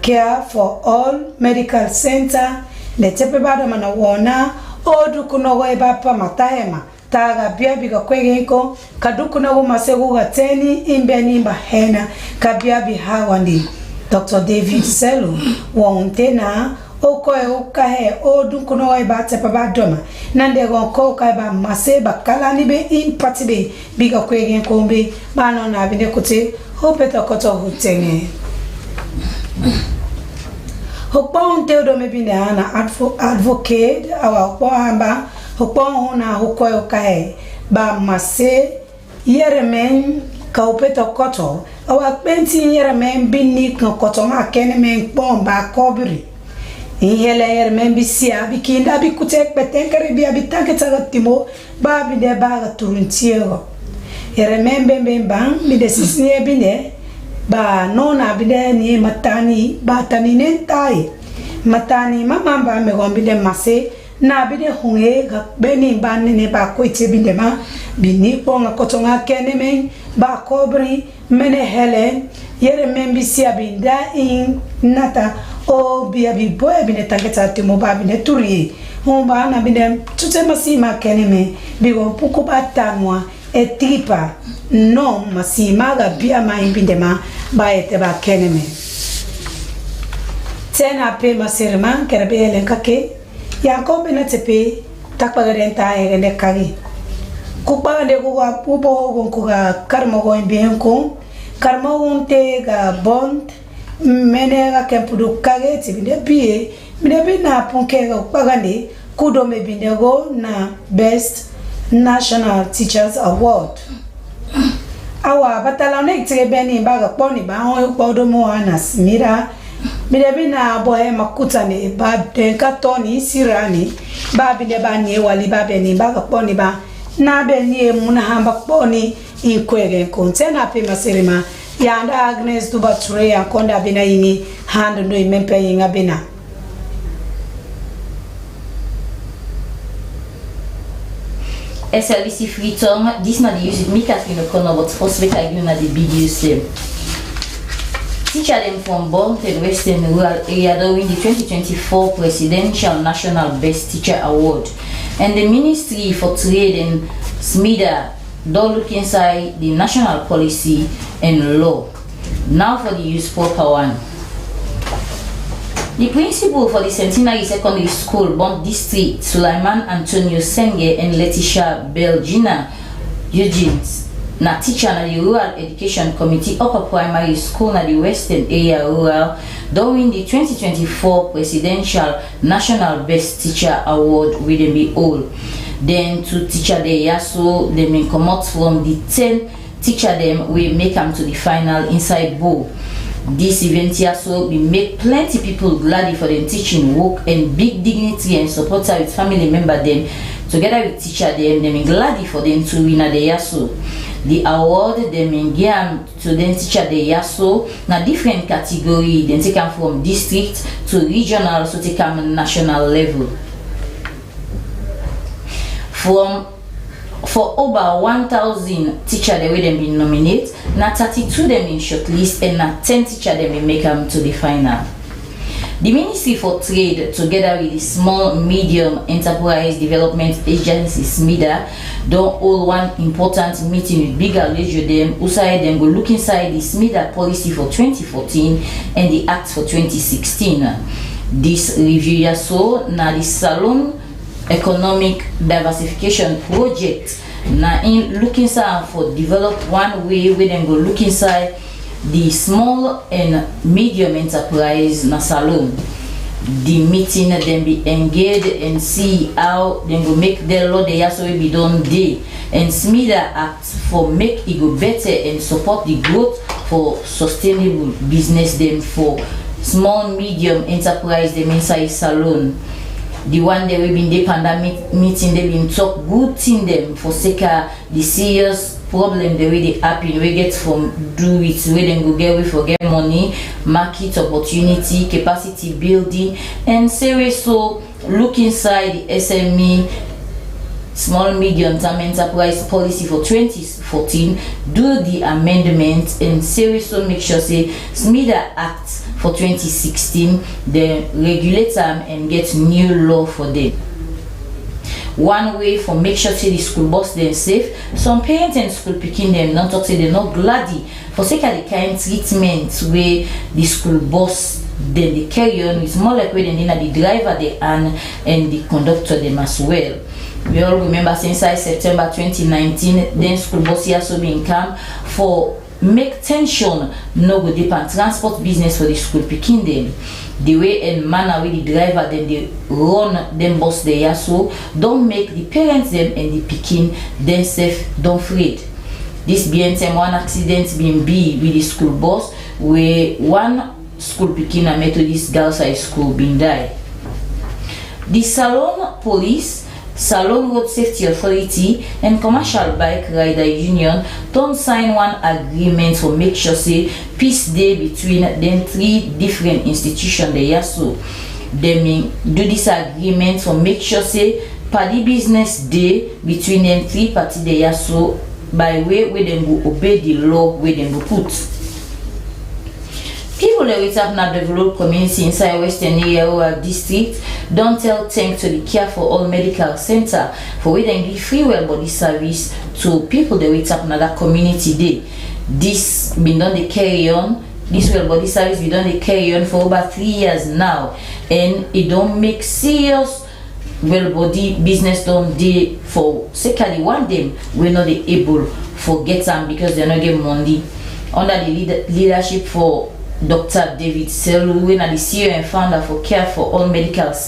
Care for All Medical Center ne tepe bado mana wona o dukuna go ebapa matahema taga bia biga kwegenko kadukuna masegu gateni imbeni bahena kabia bihawandi Dr. David Selu wontena okoe okahe odukuna wa bate pabadoma nande gonko ka ba maseba kala ni be impatibe biga kwegenko mbe bano na binde kuti hopeta koto hutenge hokpon teudo mebinde ana advocate awa pohamba hokpon na hokoe okahe ba mase yeremen ka upeta koto awa penti yeremen binni koto ma kenemen bomba kobri ihele yeremen bisia bikinda bikutek betenkere bia bitanke tagatimo ba bide ba turuntiego yeremen bemba bide sisnie binde ba nona bide ni matani ba tanine tai matani mama ba me gombide mase na bide hunge ga beni bani ne ba ko binde ma bini ponga kotonga kenemen ba kobri mene hele yere membi sia binda in nata o bia bi boy bine tangeta timo ba bine turi humba na bide tutema sima keneme bigo puku batanwa etripa no masima ga bia ma imbinde ma ba ete ba keneme tena pe maserman kerbe elenkake Yakob na tepe takpagarenta egene kagi kupa de kuga pupo gonkuga karmo go imbienko karmo unte ga bond mene ga kempudu kage tibinde pie mine bina punke ga pagande kudo me bindego na Best National Teachers Award awa batalone tebeni baga poni ba ho podo mo ana smira bina bohe makutane ba denka toni sirani ba bide ba nie wali ba beni baga poni ba na beni muna hamba poni inkwege kontena pe maserema yanda Agnes Dubature ya konda bina yini hando ndo imempe yinga bina SLBC Freetown, disma di yusit mi Catherine O'Connor, first week I give the BDUC. Teacher them from Bolton Western Rural Area during the 2024 Presidential National Best Teacher Award. And the Ministry for Trade and SMIDA don't look inside the national policy and law. Now for the use proper one. The principal for the Centenary Secondary School, Bond District, Sulaiman Antonio Senge and Letitia Belgina Eugene, na teacher na the Rural Education Committee Upper Primary School na the Western Area Rural during the 2024 Presidential National Best Teacher Award with them be all. Then to teacher they also they may come out from the 10 teacher them we make them to the final inside bowl. This event also we make plenty people glad for them teaching work and big dignity and support with family member them together with teacher them glad for them to win at the yaso. The award them give to them teacher the yaso na different category. Then take them from district to regional, so take them national level. For over 1,000 teacher they will them be nominated. Na 32 them in shortlist and na 10 teacher them will make them to the final. The Ministry for Trade, together with the Small Medium Enterprise Development Agency (SMEDA), don't hold one important meeting with bigger leisure them. Usai them go look inside the SMEDA policy for 2014 and the Act for 2016. This review also na the Salon Economic Diversification Project. Na in looking inside for develop one way where them go look inside the small and medium enterprise na salon. The meeting then be engaged and see how they go make their law they also be done day and SMEDA act for make it go better and support the growth for sustainable business them for small medium enterprise them inside salon. The one they will be in the pandemic meeting they been talk good thing them for sake the serious problem the way they happen we get from do it where them go get we forget money, market opportunity, capacity building, and serious so look inside the SME small medium term enterprise policy for 2014, do the amendment and serious so make sure say SMEDA Act for 2016 they regulate them and get new law for them. One way for make sure say the school bus them safe. Some parents and school picking them not talk say they not glady for sake of the kind treatment where the school bus then they carry on with more like where they the driver they and the conductor them as well. We all remember since September 2019 then school bus also been come for make tension no go deep and transport business for the school picking them. The way and manner with the driver then they run them bus there so don't make the parents them and the picking then safe don't afraid. This BNTM one accident being be with the school bus where one school picking a Methodist Girls High School being die. The Salon Police, Salon Road Safety Authority and Commercial Bike Rider Union don't sign one agreement for make sure say peace day between them 3 different institutions they so they do this agreement for make sure say party business day between them 3 parties they so by way where them go obey the law where them go put. People that wait up now developed community inside Western Area District don't tell thanks to the Care for All Medical Center for where they give free well body service to people that wait up now that community day. This been done they carry on. This well body service been done they carry on for over 3 years now, and it don't make serious well body business don't day for secondly one them we're not able for get them because they're not getting money under the leadership for Dr. David Selu, the CEO and founder for Care for All Medical